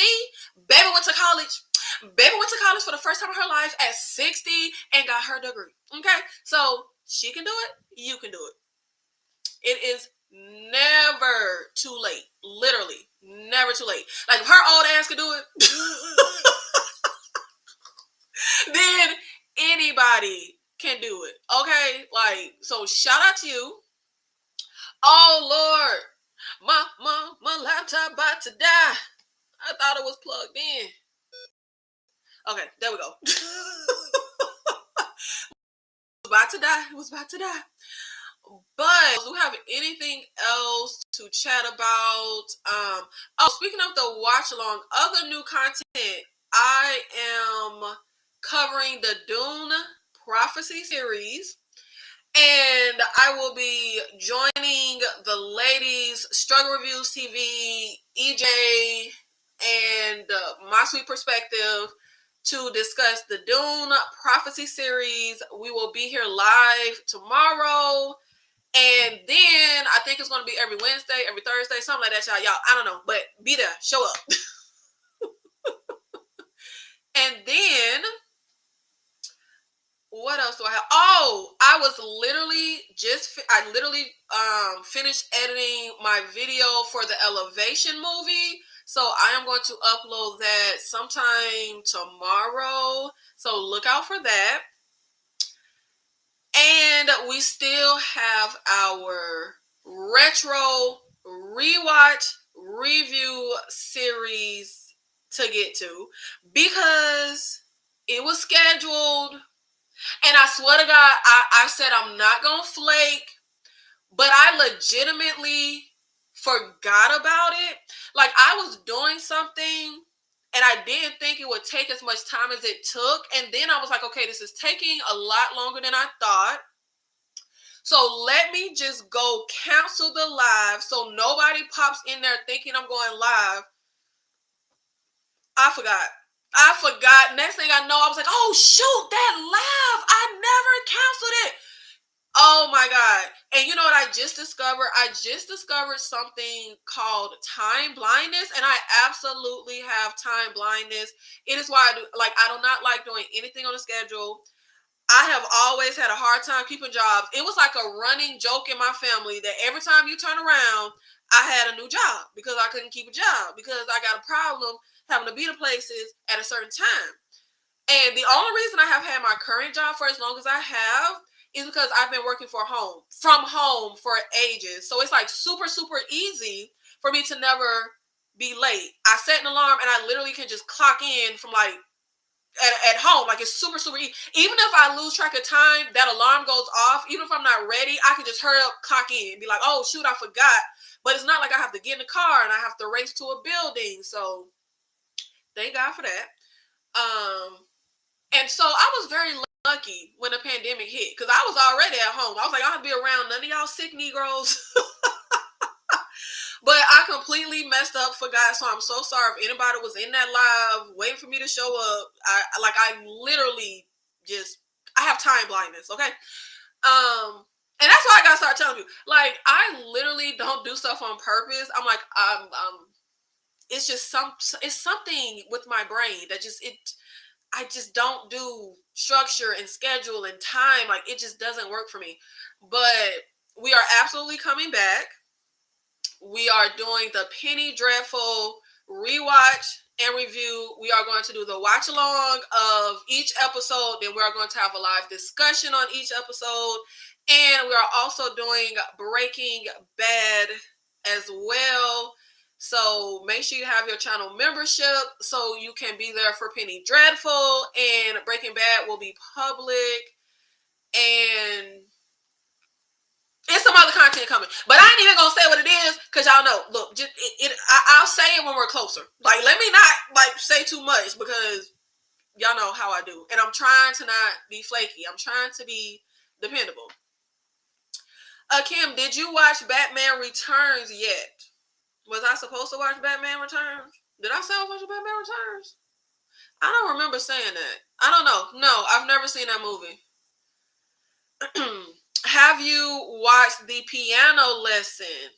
baby went to college. Baby went to college for the first time in her life at 60 and got her degree. Okay? So she can do it. You can do it. It is never too late. Literally, never too late. Like, if her old ass could do it, then anybody can do it. Okay? Like, so shout out to you. Oh, Lord. My laptop about to die. I thought it was plugged in. Okay, there we go. It was about to die. But do we have anything else to chat about? Speaking of the watch along, other new content, I am covering the Dune Prophecy series. And I will be joining the ladies, Struggle Reviews TV, EJ, and My Sweet Perspective to discuss the Dune Prophecy series. We will be here live tomorrow. And then I think it's going to be every Wednesday, every Thursday, something like that, y'all. I don't know, but be there. Show up. And then what else do I have? Oh, I literally finished editing my video for the Elevation movie. So I am going to upload that sometime tomorrow. So look out for that. And we still have our retro rewatch review series to get to because it was scheduled. And I swear to God, I said I'm not going to flake, but I legitimately forgot about it. Like, I was doing something and I didn't think it would take as much time as it took. And then I was like, okay, this is taking a lot longer than I thought. So let me just go cancel the live so nobody pops in there thinking I'm going live. I forgot. Next thing I know, I was like, oh, shoot, that live. I never canceled it. Oh, my God. And you know what I just discovered? I just discovered something called time blindness, and I absolutely have time blindness. It is why I do not like doing anything on a schedule. I have always had a hard time keeping jobs. It was like a running joke in my family that every time you turn around, I had a new job because I couldn't keep a job because I got a problem having to be to places at a certain time. And the only reason I have had my current job for as long as I have is because I've been working from home for ages. So it's like super, super easy for me to never be late. I set an alarm and I literally can just clock in from like at home. Like, it's super, super easy. Even if I lose track of time, that alarm goes off. Even if I'm not ready, I can just hurry up, clock in, and be like, oh, shoot, I forgot. But it's not like I have to get in the car and I have to race to a building. So thank God for that. And so I was very lucky when the pandemic hit because I was already at home. I was like, I don't have to be around none of y'all sick Negroes. But I completely messed up, forgot. So I'm so sorry if anybody was in that live waiting for me to show up. I literally I have time blindness. Okay. And that's why I gotta start telling you. Like, I literally don't do stuff on purpose. I'm like, it's just it's something with my brain that I just don't do structure and schedule and time. Like, it just doesn't work for me. But we are absolutely coming back. We are doing the Penny Dreadful rewatch and review. We are going to do the watch along of each episode. Then we are going to have a live discussion on each episode. And we are also doing Breaking Bad as well. So make sure you have your channel membership so you can be there for Penny Dreadful. And Breaking Bad will be public. And it's some other content coming, but I ain't even gonna say what it is because y'all know. Look, I'll say it when we're closer. Like, let me not say too much because y'all know how I do, and I'm trying to not be flaky. I'm trying to be dependable. Kim, did you watch Batman Returns yet? Was I supposed to watch Batman Returns? Did I say I was watching Batman Returns? I don't remember saying that. I don't know. No, I've never seen that movie. Have you watched The Piano Lesson?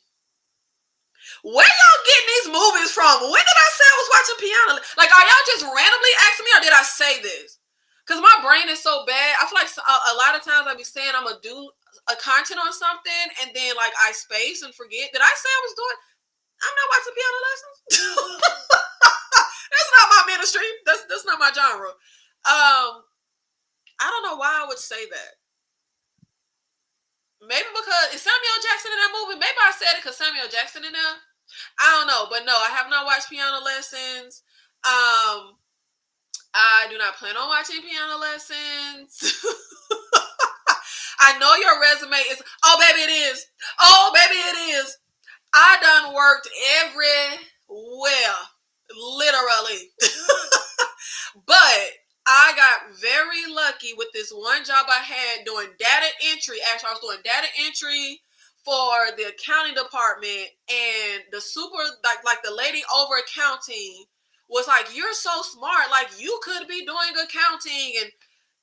Where y'all getting these movies from? When did I say I was watching Piano? Like, are y'all just randomly asking me, or did I say this? Because my brain is so bad. I feel like a lot of times I be saying I'm gonna do a content on something, and then like I space and forget. Did I say I was doing? I'm not watching piano lessons. That's not my ministry. That's not my genre. I don't know why I would say that. Maybe because is Samuel Jackson in that movie? Maybe I said it because Samuel Jackson in there. I don't know, but no, I have not watched Piano Lessons. I do not plan on watching Piano Lessons. I know your resume is, oh baby it is. Oh baby it is. I done worked everywhere, literally. But I got very lucky with this one job I had doing data entry. Actually, I was doing data entry for the accounting department, and the like the lady over accounting was like, "You're so smart, like you could be doing accounting," and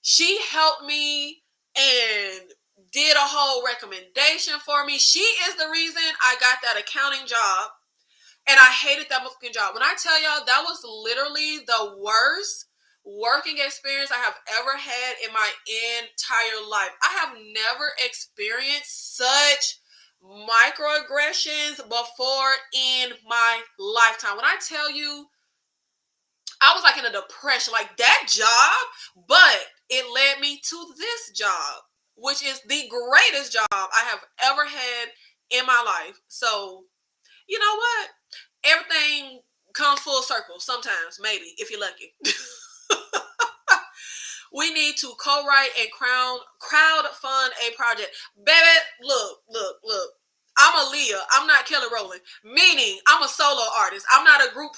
she helped me and did a whole recommendation for me. She is the reason I got that accounting job, and I hated that motherfucking job. When I tell y'all, that was literally the worst working experience I have ever had in my entire life. I have never experienced such microaggressions before in my lifetime. When I tell you, I was like in a depression, like that job, but it led me to this job, which is the greatest job I have ever had in my life. So, you know what? Everything comes full circle sometimes, maybe, if you're lucky. We need to co-write and crowd fund a project. Baby, look. I'm a Leah. I'm not Kelly Rowland. Meaning, I'm a solo artist. I am not a group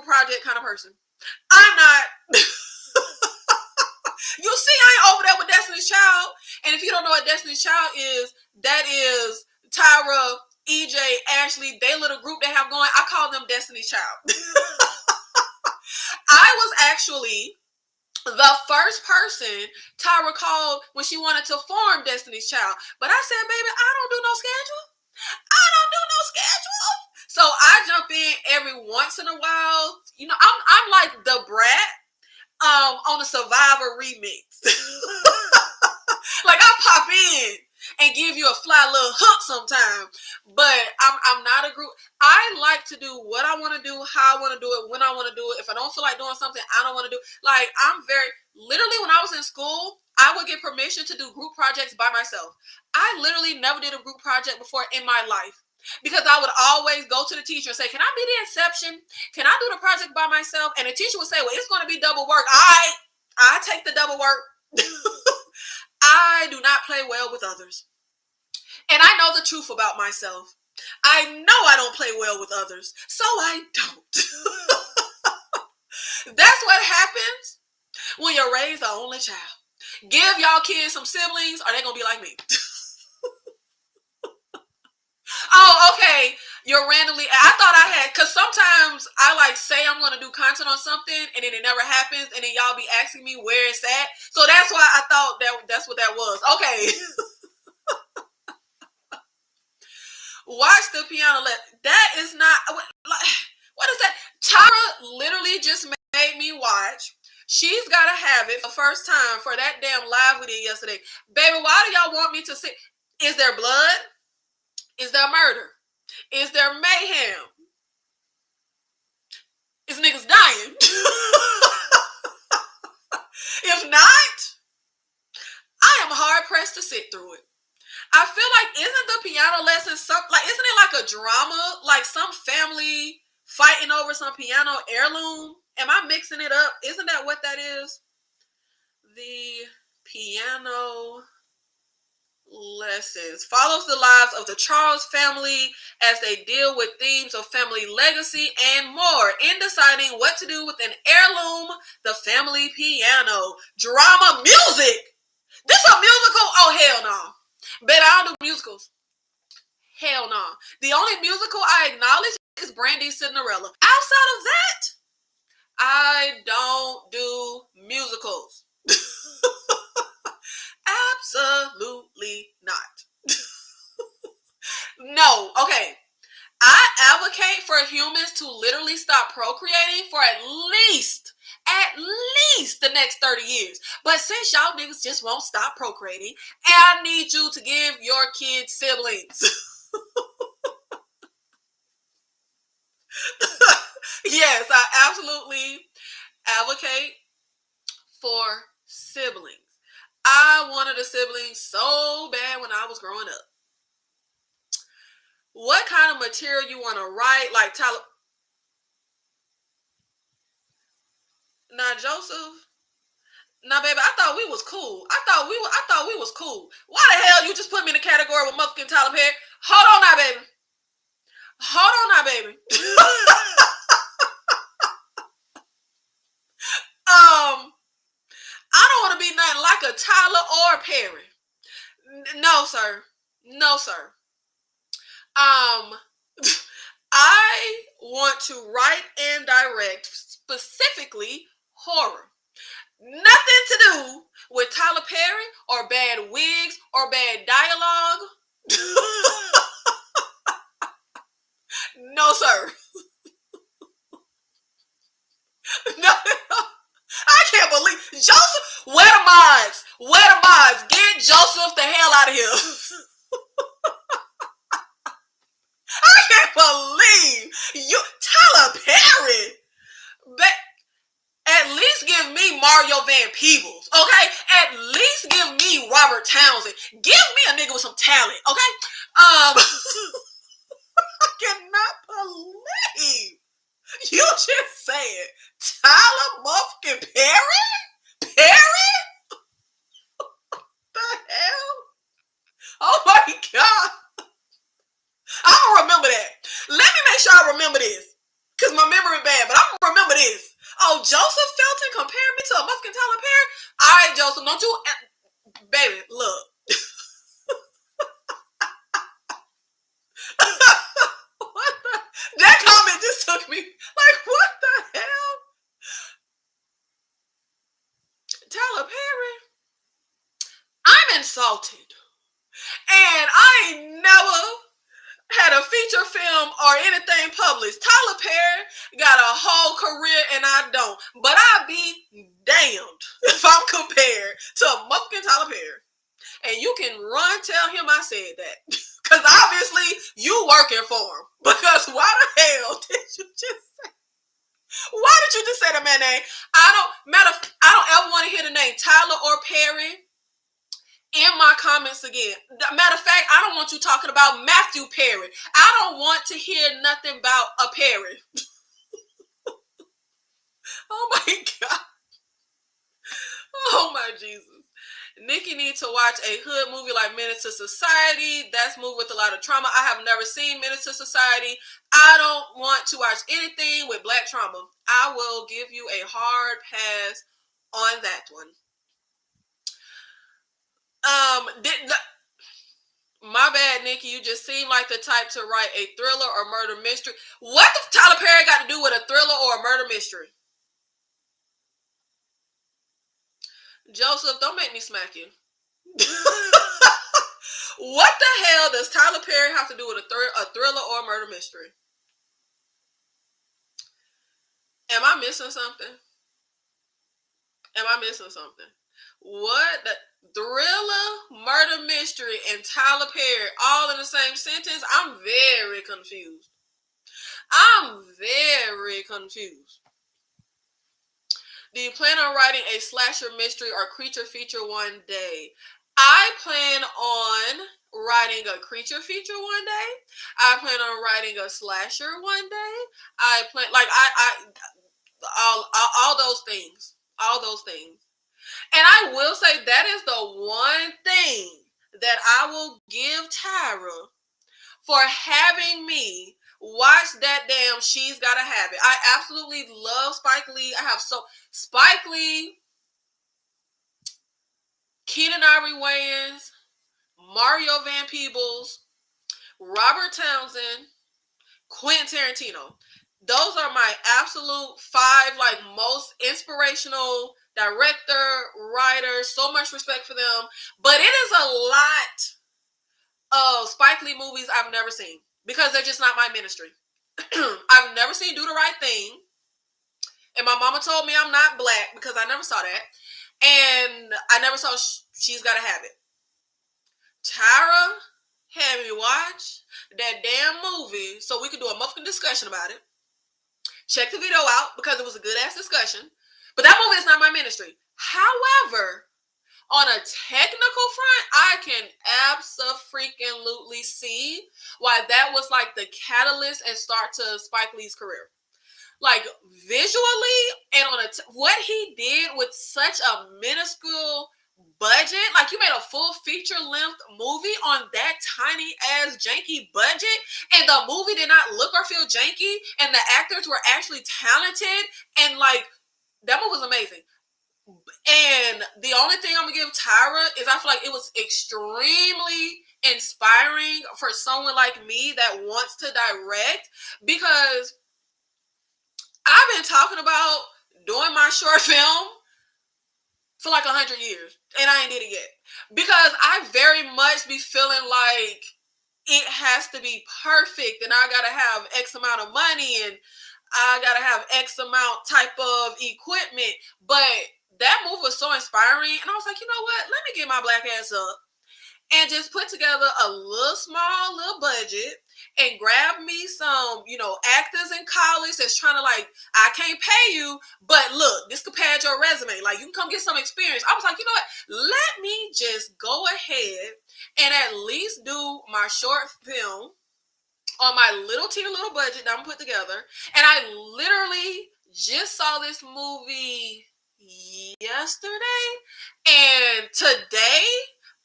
project kind of person. I'm not. You see, I ain't over there with Destiny's Child. And if you don't know what Destiny's Child is, that is Tyra, EJ, Ashley, they little group they have going. I call them Destiny's Child. I was actually the first person Tyra called when she wanted to form Destiny's Child. But I said, baby, I don't do no schedule. So I jump in every once in a while. You know, I'm like the brat on a Survivor remix. Like I pop in and give you a fly little hook sometime, but I'm not a group. I like to do what I want to do, how I want to do it, when I want to do it. If I don't feel like doing something, I don't want to do. Like I'm very literally when I was in school, I would get permission to do group projects by myself. I literally never did a group project before in my life. Because I would always go to the teacher and say, can I be the exception? Can I do the project by myself? And the teacher would say, well, it's going to be double work. I take the double work. I do not play well with others. And I know the truth about myself. I know I don't play well with others. So I don't. That's what happens when you raise the only child. Give y'all kids some siblings or they're going to be like me. Oh, okay. You're randomly. I thought I had, because sometimes I like say I'm going to do content on something and then it never happens. And then y'all be asking me where it's at. So that's why I thought that's what that was. Okay. Watch the piano. That is not, what is that? Tara literally just made me watch. She's got to have it for the first time for that damn live we did yesterday. Baby, why do y'all want me to see? Is there blood? Is there murder? Is there mayhem? Is niggas dying? If not, I am hard pressed to sit through it. I feel like isn't the piano lesson isn't it like a drama? Like some family fighting over some piano heirloom? Am I mixing it up? Isn't that what that is? The piano lessons follows the lives of the Charles family as they deal with themes of family legacy and more in deciding what to do with an heirloom, the family piano. Drama music. This a musical? Oh hell no. Baby, I don't do musicals. Hell no. The only musical I acknowledge is Brandy's Cinderella. Outside of that, I don't do musicals. Absolutely not. No, okay. I advocate for humans to literally stop procreating for at least the next 30 years. But since y'all niggas just won't stop procreating, I need you to give your kids siblings. Yes, I absolutely advocate for siblings. I wanted a sibling so bad when I was growing up. What kind of material you want to write? Like Tyler. Now, Joseph. Now, baby, I thought we was cool. I thought we was cool. Why the hell you just put me in the category with motherfucking Tyler Perry? Hold on now, baby. Hold on now, baby. I don't want to be nothing like a Tyler or Perry. No, sir. No, sir. I want to write and direct specifically horror. Nothing to do with Tyler Perry or bad wigs or bad dialogue. No, sir. No, I can't believe Joseph. Where the mods? Where the mods? Get Joseph the hell out of here. I can't believe you, Tyler Perry. At least give me Mario Van Peebles, okay? At least give me Robert Townsend. Give me a nigga with some talent, okay? I cannot believe you just said Tyler motherfucking Perry? Perry? The hell? Oh my God. I don't remember that. Let me make sure I remember this. Because my memory bad, but I don't remember this. Oh, Joseph Felton compared me to a motherfucking Tyler Perry? All right, Joseph, don't you... Baby, look. What the... That comment just took me... Like, what the hell? Tyler Perry? I'm insulted. And I ain't never had a feature film or anything published. Tyler Perry got a whole career and I don't. But I be damned if I'm compared to a motherfucking Tyler Perry. And you can run tell him I said that. Because obviously you working for him. Because why the hell did you just say? Why did you just say the man name? I don't ever want to hear the name Tyler or Perry in my comments again. Matter of fact, I don't want you talking about Matthew Perry. I don't want to hear nothing about a Perry. Oh my God. Oh my Jesus. Nikki needs to watch a hood movie like Menace to Society. That's a movie with a lot of trauma. I have never seen Menace to Society. I don't want to watch anything with black trauma. I will give you a hard pass on that one. My bad, Nikki. You just seem like the type to write a thriller or murder mystery. What the Tyler Perry got to do with a thriller or a murder mystery? Joseph, don't make me smack you. What the hell does Tyler Perry have to do with a thriller or a murder mystery? Am I missing something? Am I missing something? What? The thriller, murder mystery, and Tyler Perry all in the same sentence? I'm very confused. I'm very confused. Do you plan on writing a slasher mystery or creature feature one day? I plan on writing a creature feature one day. I plan on writing a slasher one day. I plan all those things. All those things. And I will say that is the one thing that I will give Tyra for having me watch that damn She's Gotta Have It. I absolutely love Spike Lee. Spike Lee, Keenen Ivory Wayans, Mario Van Peebles, Robert Townsend, Quentin Tarantino. Those are my absolute 5 most inspirational director, writer, so much respect for them. But it is a lot of Spike Lee movies I've never seen because they're just not my ministry. I've never seen Do the Right Thing. And my mama told me I'm not black because I never saw that. And I never saw She's Gotta Have It. Tyra had me watch that damn movie so we could do a muffin discussion about it. Check the video out because it was a good ass discussion. But that movie is not my ministry. However, on a technical front, I can absolutely see why that was like the catalyst and start to Spike Lee's career. Like visually and on what he did with such a minuscule budget, like you made a full feature length movie on that tiny ass janky budget, and the movie did not look or feel janky, and the actors were actually talented, and like that movie was amazing. And the only thing I'm gonna give Tyra is I feel like it was extremely inspiring for someone like me that wants to direct, because I've been talking about doing my short film for like 100 years and I ain't did it yet, because I very much be feeling like it has to be perfect and I gotta have X amount of money and I gotta have X amount type of equipment. But that move was so inspiring, and I was like, you know what? Let me get my black ass up and just put together a little budget and grab me some, actors in college that's trying to like, I can't pay you, but look, this could pad your resume. Like, you can come get some experience. I was like, you know what? Let me just go ahead and at least do my short film on my little budget that I'm put together. And I literally just saw this movie yesterday, and today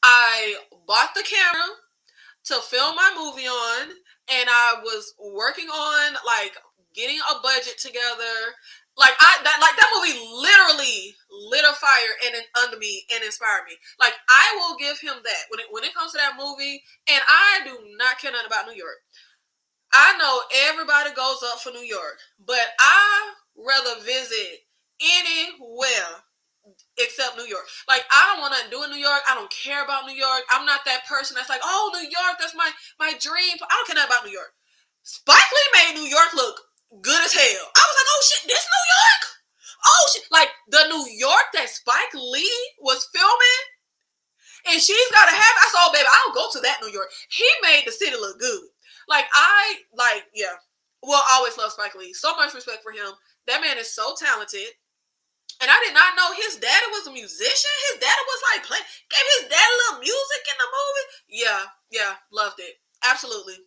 I bought the camera to film my movie on, and I was working on like getting a budget together. Like that movie literally lit a fire under me and inspired me. Like, I will give him that when it comes to that movie. And I do not care nothing about New York. I know everybody goes up for New York, but I rather visit anywhere except New York. Like, I don't want to do in New York. I don't care about New York. I'm not that person that's like, oh, New York, that's my dream. I don't care nothing about New York. Spike Lee made New York look good as hell. I was like, oh shit, this New York? Oh shit. Like, the New York that Spike Lee was filming and She's Gotta Have It, I said, oh baby, I'll go to that New York. He made the city look good. Yeah. Well, I always love Spike Lee. So much respect for him. That man is so talented. And I did not know his daddy was a musician. His daddy was like gave his daddy a little music in the movie. Yeah, loved it. Absolutely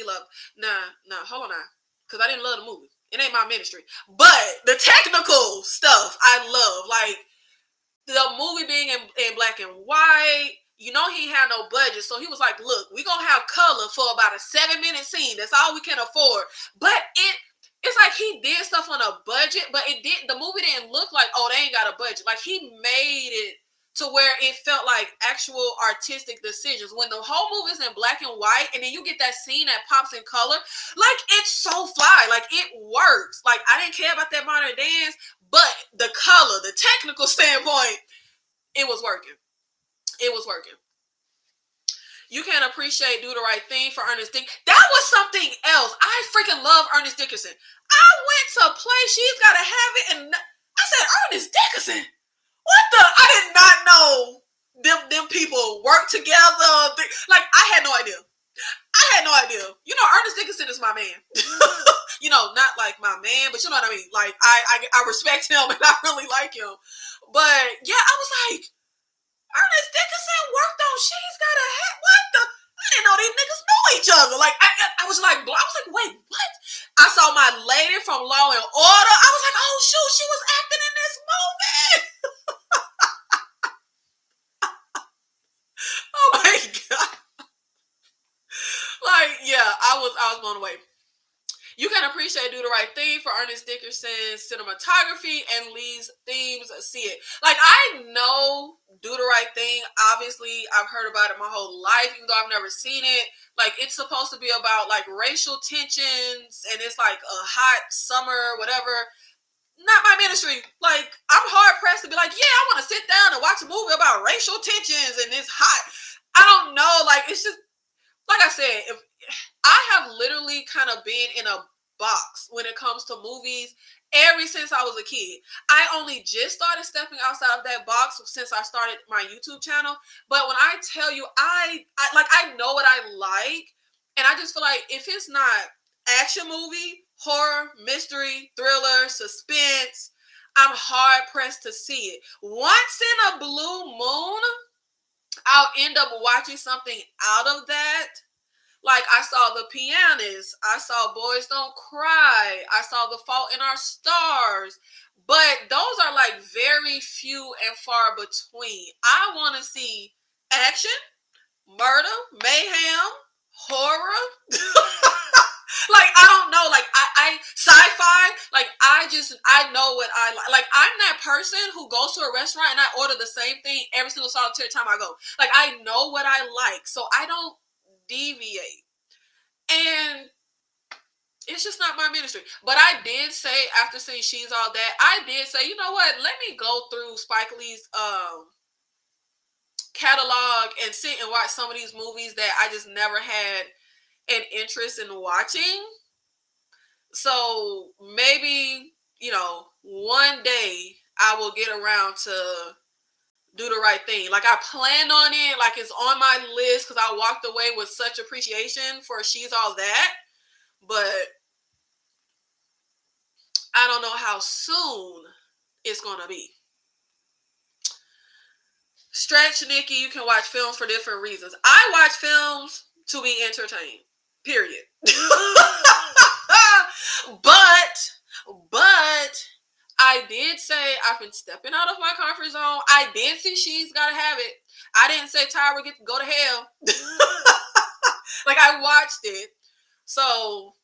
loved. Nah, hold on now. Because I didn't love the movie. It ain't my ministry. But the technical stuff I love. Like, the movie being in black and white. He had no budget, so he was like, look, we're going to have color for about a 7-minute scene. That's all we can afford. But it's like he did stuff on a budget, but the movie didn't look like, oh, they ain't got a budget. Like, he made it to where it felt like actual artistic decisions. When the whole movie is in black and white, and then you get that scene that pops in color, like, it's so fly. Like, it works. Like, I didn't care about that modern dance, but the color, the technical standpoint, it was working. It was working. You can't appreciate Do the Right Thing for Ernest Dickerson. That was something else. I freaking love Ernest Dickerson. I went to play She's Gotta Have It, and I said, Ernest Dickerson? What the? I did not know them people work together. Like, I had no idea. Ernest Dickerson is my man. Not like my man, but you know what I mean? Like, I respect him and I really like him. But yeah, I was like, Ernest Dickerson worked on She's Gotta Have. What the? I didn't know these niggas knew each other. Like, I was like, wait, what? I saw my lady from Law and Order. I was like, oh shoot, she was acting in this movie. Oh my god. Like, yeah, I was blown away. You can appreciate Do the Right Thing for Ernest Dickerson's cinematography and Lee's themes. See it. Like, I know Do the Right Thing. Obviously, I've heard about it my whole life, even though I've never seen it. Like, it's supposed to be about, like, racial tensions, and it's, like, a hot summer, whatever. not my ministry. Like, I'm hard pressed to be like, yeah, I want to sit down and watch a movie about racial tensions and it's hot. I don't know. Like, it's just, like I said, if I have literally kind of been in a box when it comes to movies ever since I was a kid. I only just started stepping outside of that box since I started my YouTube channel. But when I tell you, I know what I like, and I just feel like if it's not action movie, horror, mystery, thriller, suspense, I'm hard pressed to see it. Once in a blue moon, I'll end up watching something out of that. Like, I saw The Pianist, I saw Boys Don't Cry, I saw The Fault in Our Stars, but those are like very few and far between. I want to see action, murder, mayhem, horror. Like, I don't know, like, I sci-fi, like, I know what I like. Like, I'm that person who goes to a restaurant and I order the same thing every single solitary time I go. Like, I know what I like, so I don't deviate. And it's just not my ministry. But I did say, after seeing She's All That, I did say, you know what, let me go through Spike Lee's catalog and sit and watch some of these movies that I just never had an interest in watching. So maybe, one day I will get around to do the right thing. Like, I plan on it, like, it's on my list because I walked away with such appreciation for She's All That. But I don't know how soon it's going to be. Stretch Nikki, you can watch films for different reasons. I watch films to be entertained. Period. But I did say I've been stepping out of my comfort zone. I did see She's Gotta Have It. I didn't say Tyra get to go to hell. Like, I watched it. So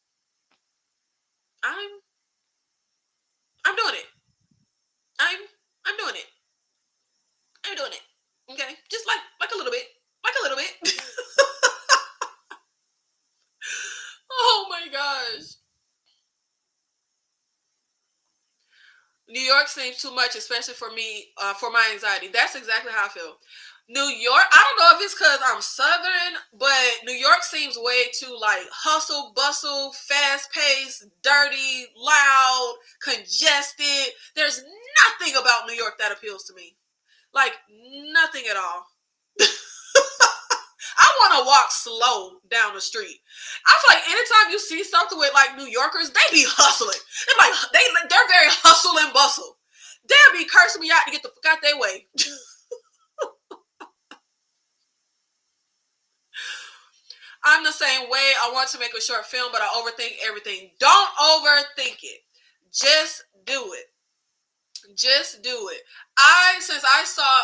I'm doing it. I'm doing it. I'm doing it. Okay? Just like a little bit. Like a little bit. Oh my gosh. New York seems too much, especially for me, for my anxiety. That's exactly how I feel. New York, I don't know if it's because I'm Southern, but New York seems way too, like, hustle, bustle, fast-paced, dirty, loud, congested. There's nothing about New York that appeals to me. Like, nothing at all. I want to walk slow down the street. I feel like anytime you see something with, like, New Yorkers, they be hustling. They're very hustle and bustle. They'll be cursing me out to get the fuck out their way. I'm the same way. I want to make a short film, but I overthink everything. Don't overthink it. Just do it. Just do it. Since I saw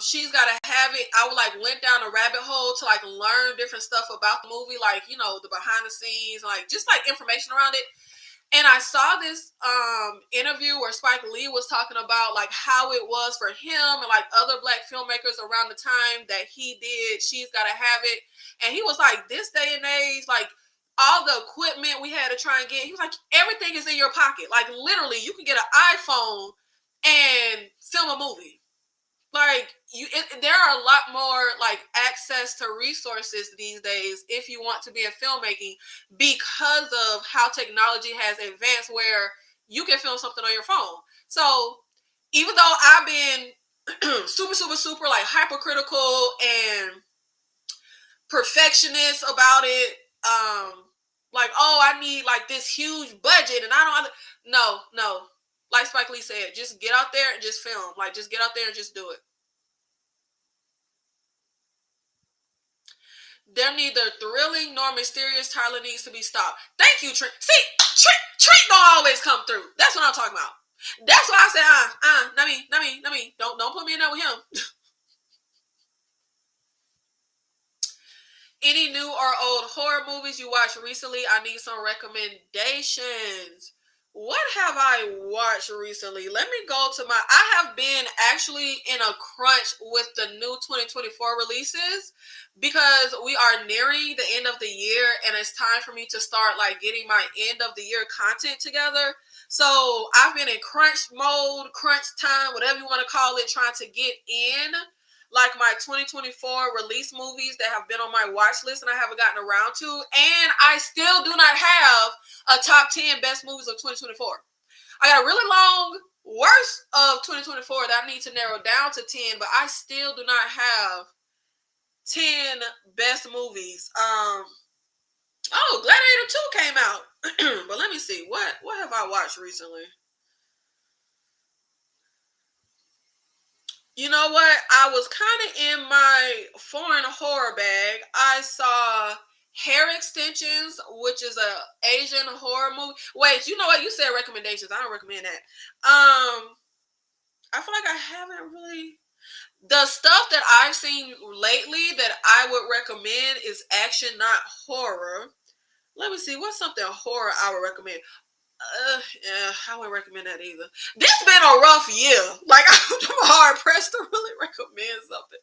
She's Gotta Have It, I went down a rabbit hole to learn different stuff about the movie, the behind the scenes, just information around it. And I saw this interview where Spike Lee was talking about how it was for him and other black filmmakers around the time that he did She's Gotta Have It. And he was like, this day and age, all the equipment we had to try and get, he was like, everything is in your pocket. Literally, you can get an iPhone and film a movie. There are a lot more access to resources these days if you want to be in filmmaking, because of how technology has advanced, where you can film something on your phone. So even though I've been super hypercritical and perfectionist about it, I need this huge budget, and no. Like Spike Lee said, just get out there and just film. Just get out there and just do it. They're neither thrilling nor mysterious. Tyler needs to be stopped. Thank you, Trent. See, Trent don't always come through. That's what I'm talking about. That's why I said, not me. Don't put me in there with him. Any new or old horror movies you watched recently? I need some recommendations. What have I watched recently? Let me go to I have been actually in a crunch with the new 2024 releases, because we are nearing the end of the year and it's time for me to start getting my end of the year content together. So I've been in crunch mode, crunch time, whatever you want to call it, trying to get in like my 2024 release movies that have been on my watch list and I haven't gotten around to. And I still do not have a top 10 best movies of 2024. I got a really long worst of 2024 that I need to narrow down to 10, but I still do not have 10 best movies. Oh, Gladiator 2 came out. But let me see. What have I watched recently? You know what? I was kind of in my foreign horror bag. I saw Hair Extensions, which is a Asian horror movie. Wait, you know what? You said recommendations. I don't recommend that. I feel like I haven't really. The stuff that I've seen lately that I would recommend is action, not horror. Let me see. What's something horror I would recommend? Yeah, I wouldn't recommend that either. This been a rough year. Like, I'm hard pressed to really recommend something.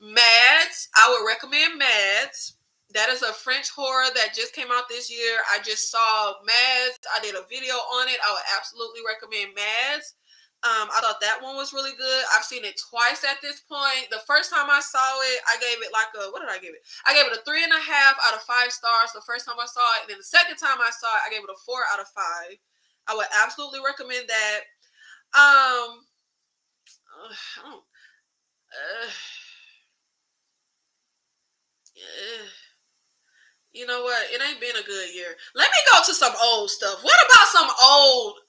Mads, I would recommend Mads. That is a French horror that just came out this year. I just saw Mads. I did a video on it. I would absolutely recommend Mads. I thought that one was really good. I've seen it twice at this point. The first time I saw it, I gave it like what did I give it? I gave it a 3.5 out of 5 stars the first time I saw it. And then the second time I saw it, I gave it a 4 out of 5. I would absolutely recommend that. You know what? It ain't been a good year. Let me go to some old stuff. What about some old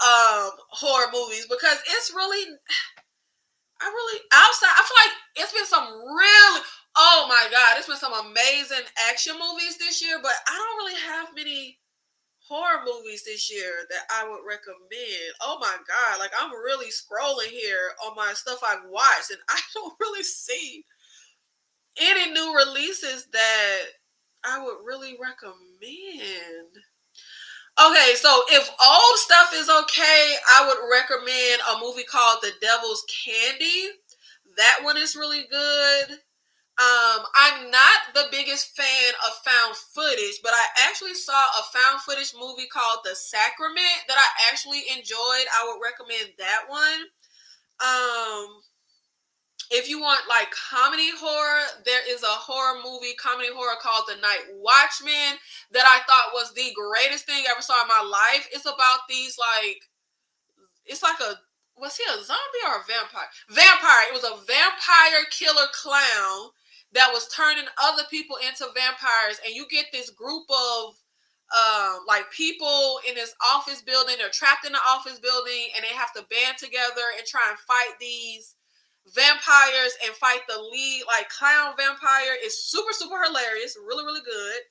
horror movies? Because it's really, outside. I feel like it's been some really, oh my God, it's been some amazing action movies this year. But I don't really have many horror movies this year that I would recommend. Oh my God, like I'm really scrolling here on my stuff I've watched, and I don't really see any new releases that I would really recommend. Okay, so if old stuff is okay, I would recommend a movie called The Devil's Candy. That one is really good. I'm not the biggest fan of found footage, but I actually saw a found footage movie called The Sacrament that I actually enjoyed. I would recommend that one. If you want like comedy horror, there is a comedy horror called The Night Watchman that I thought was the greatest thing I ever saw in my life. It's about these it's like was he a zombie or a vampire? Vampire. It was a vampire killer clown that was turning other people into vampires, and you get this group of like people in this office building. They're trapped in the office building, and they have to band together and try and fight these vampires and fight the lead like clown vampire. Is super hilarious, really good.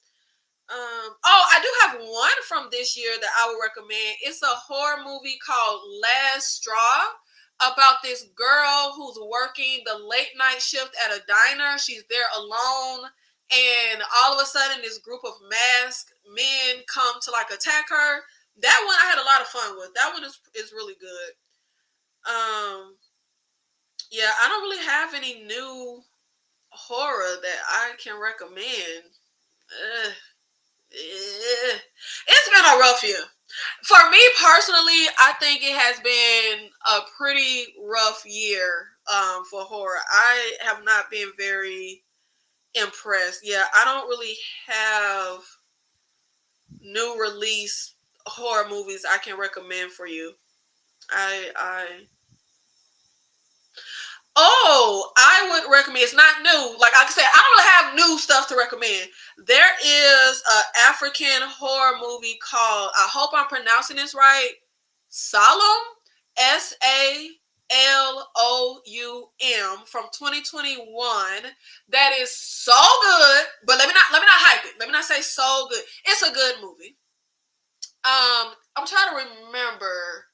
I do have one from this year that I would recommend. It's a horror movie called Last Straw about this girl who's working the late night shift at a diner. She's there alone, and all of a sudden this group of masked men come to like attack her. That one I had a lot of fun with. That one is really good. Yeah, I don't really have any new horror that I can recommend. It's been a rough year. For me personally, I think it has been a pretty rough year for horror. I have not been very impressed. Yeah, I don't really have new release horror movies I can recommend for you. I would recommend. It's not new. Like I said, I don't really have new stuff to recommend. There is an African horror movie called, I hope I'm pronouncing this right, Salom, SALOUM, from 2021. That is so good. But let me not hype it. Let me not say so good. It's a good movie. I'm trying to remember.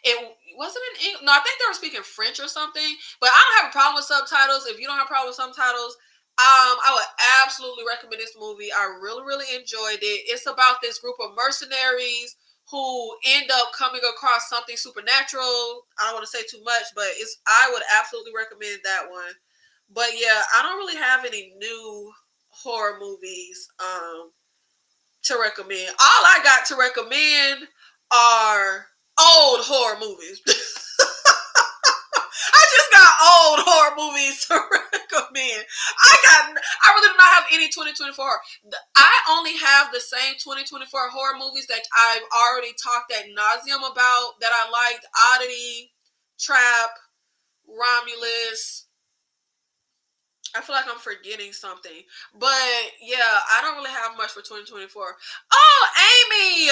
It wasn't in English. No, I think they were speaking French or something. But I don't have a problem with subtitles. If you don't have a problem with subtitles, I would absolutely recommend this movie. I really enjoyed it. It's about this group of mercenaries who end up coming across something supernatural. I don't want to say too much, but I would absolutely recommend that one. But yeah, I don't really have any new horror movies to recommend. All I got to recommend are old horror movies. I just got old horror movies to recommend. I really do not have any 2024 horror. I only have the same 2024 horror movies that I've already talked ad nauseum about that I liked. Oddity, Trap, Romulus. I feel like I'm forgetting something. But yeah, I don't really have much for 2024. Oh, Amy!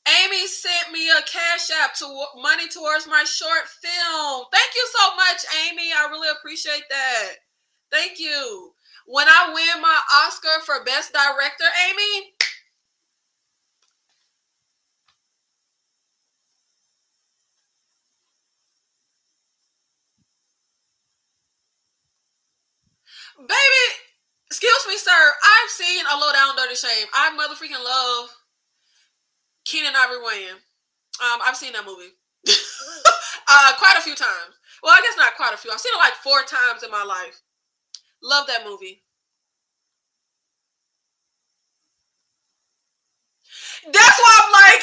Amy sent me a cash app to money towards my short film. Thank you so much, Amy. I really appreciate that. Thank you. When I win my Oscar for Best Director, Amy, baby, excuse me, sir. I've seen A Low Down Dirty Shame. I motherfucking love Keenan Ivory Wayans. I've seen that movie quite a few times. Well, I guess not quite a few. I've seen it like 4 times in my life. Love that movie. That's why I'm like,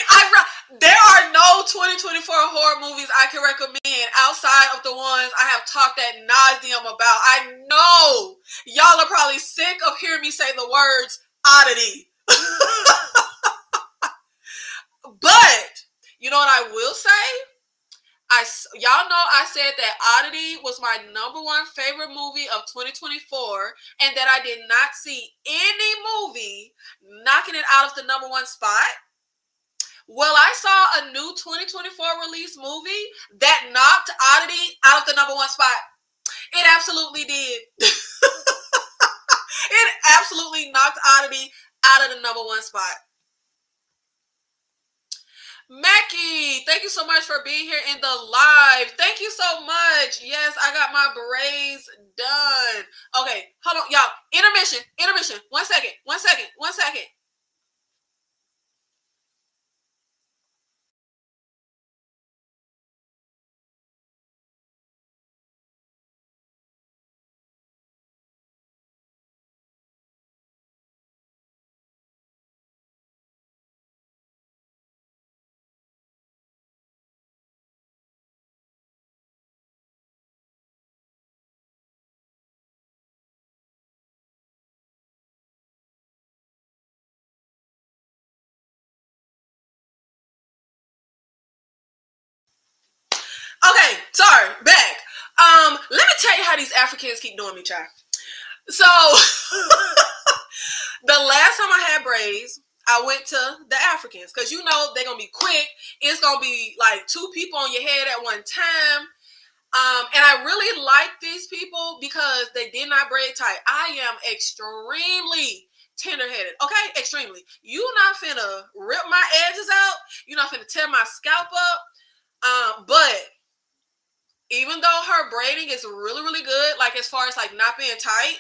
there are no 2024 horror movies I can recommend outside of the ones I have talked ad nauseum about. I know y'all are probably sick of hearing me say the words oddity. But you know what I will say? Y'all know I said that Oddity was my #1 favorite movie of 2024, and that I did not see any movie knocking it out of the #1 spot. Well, I saw a new 2024 release movie that knocked Oddity out of the #1 spot. It absolutely did. It absolutely knocked Oddity out of the #1 spot. Mackie, thank you so much for being here in the live. Thank you so much. Yes, I got my braids done. Okay, hold on, y'all. Intermission. 1 second. Okay, sorry, back. Let me tell you how these Africans keep doing me, child. So, the last time I had braids, I went to the Africans, because you know they're gonna be quick. It's gonna be like 2 people on your head at one time. And I really like these people because they did not braid tight. I am extremely tender-headed, okay? Extremely. You not finna rip my edges out. You're not finna tear my scalp up. But even though her braiding is really, really good, like as far as like not being tight,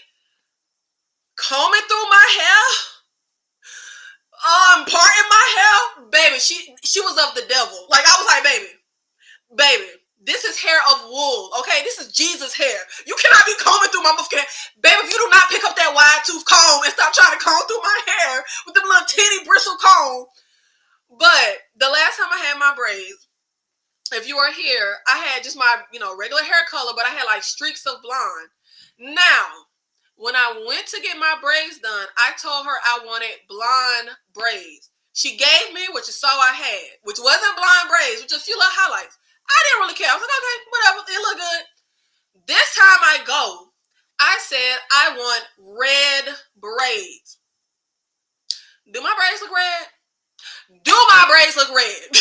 combing through my hair, parting my hair, baby, she was of the devil. Like I was like, baby, this is hair of wool, okay? This is Jesus hair. You cannot be combing through my motherfucking hair. Baby, if you do not pick up that wide tooth comb and stop trying to comb through my hair with them little teeny bristle comb. But the last time I had my braids, if you were here, I had just my, regular hair color, but I had like streaks of blonde. Now, when I went to get my braids done, I told her I wanted blonde braids. She gave me what you saw I had, which wasn't blonde braids, which just a few little highlights. I didn't really care. I was like, okay, whatever. It look good. This time I go, I said I want red braids. Do my braids look red? Do my braids look red?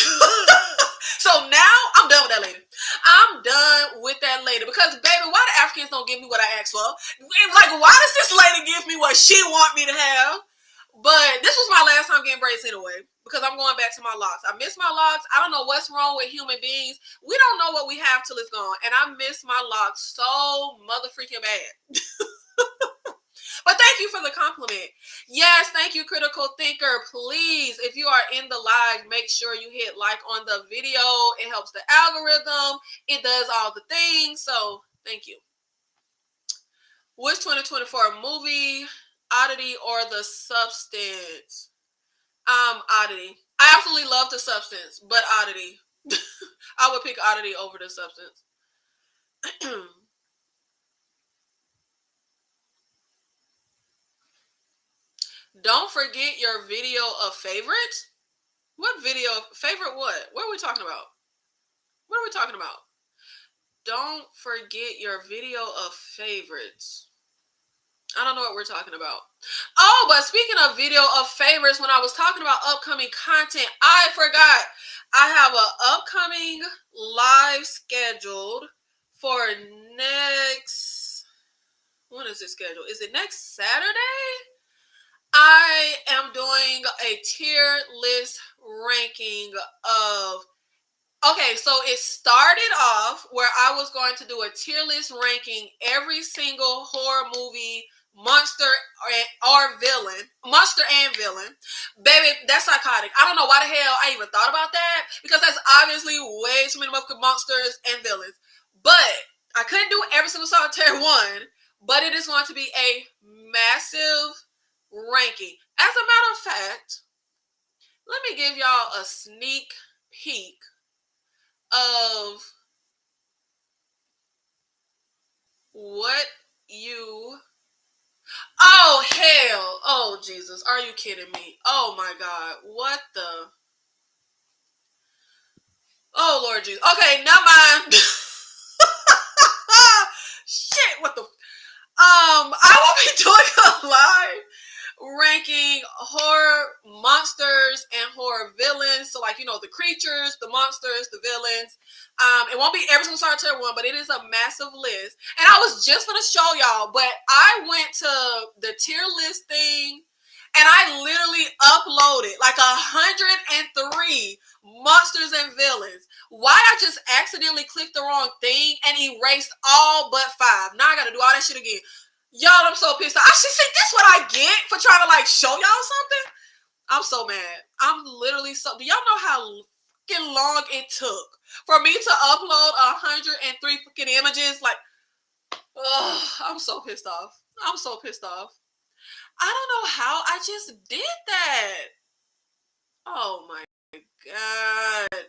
So now I'm done with that lady. I'm done with that lady because, baby, why the Africans don't give me what I asked for? Like, why does this lady give me what she want me to have? But this was my last time getting braids anyway because I'm going back to my locks. I miss my locks. I don't know what's wrong with human beings. We don't know what we have till it's gone. And I miss my locks so mother-freaking bad. But thank you for the compliment. Yes, thank you, Critical Thinker. Please, if you are in the live, make sure you hit like on the video. It helps the algorithm. It does all the things. So thank you. Which 2024 movie, Oddity or The Substance? Oddity. I absolutely love The Substance, but Oddity. I would pick oddity over the substance. Don't forget your video of favorites. What video? Favorite what? What are we talking about? What are we talking about? Don't forget your video of favorites. I don't know what we're talking about. Oh, but speaking of video of favorites, when I was talking about upcoming content, I forgot. I have an upcoming live scheduled for next. When is it scheduled? Is it next Saturday? I am doing a tier list ranking of. Okay, so it started off where I was going to do a tier list ranking every single horror movie, monster or villain, monster and villain. Baby, that's psychotic. I don't know why the hell I even thought about that, because that's obviously way too many monsters and villains. But I couldn't do every single solitary one, but it is going to be a massive ranking. As a matter of fact, let me give y'all a sneak peek of what you. Oh hell, oh Jesus, are you kidding me? Oh my God, what the. Oh Lord Jesus. Okay, never mind. Shit, what the. I will be doing a live ranking horror monsters and horror villains. So, like, you know, the creatures, the monsters, the villains. It won't be every single solitary one, but it is a massive list. And I was just gonna show y'all, but I went to the tier list thing and I literally uploaded like 103 monsters and villains. Why I just accidentally clicked the wrong thing and erased all but 5. Now I gotta do all that shit again. Y'all, I'm so pissed off. I should see this what I get for trying to like show y'all something. I'm so mad. I'm literally so. Do y'all know how fucking long it took for me to upload 103 fucking images? Like, I'm so pissed off. I'm so pissed off. I don't know how I just did that. Oh my God.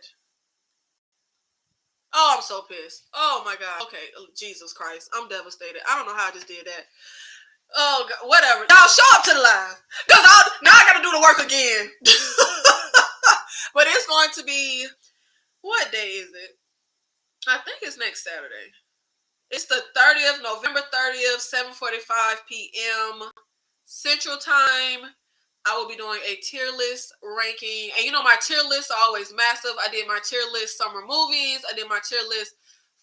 Oh, I'm so pissed. Oh my God. Okay, Jesus Christ. I'm devastated. I don't know how I just did that. Oh, God, whatever. Y'all show up to the live. Because now I got to do the work again. But it's going to be, what day is it? I think it's next Saturday. It's the 30th, November 30th, 7:45 p.m. Central Time. I will be doing a tier list ranking. And you know, my tier lists are always massive. I did my tier list summer movies. I did my tier list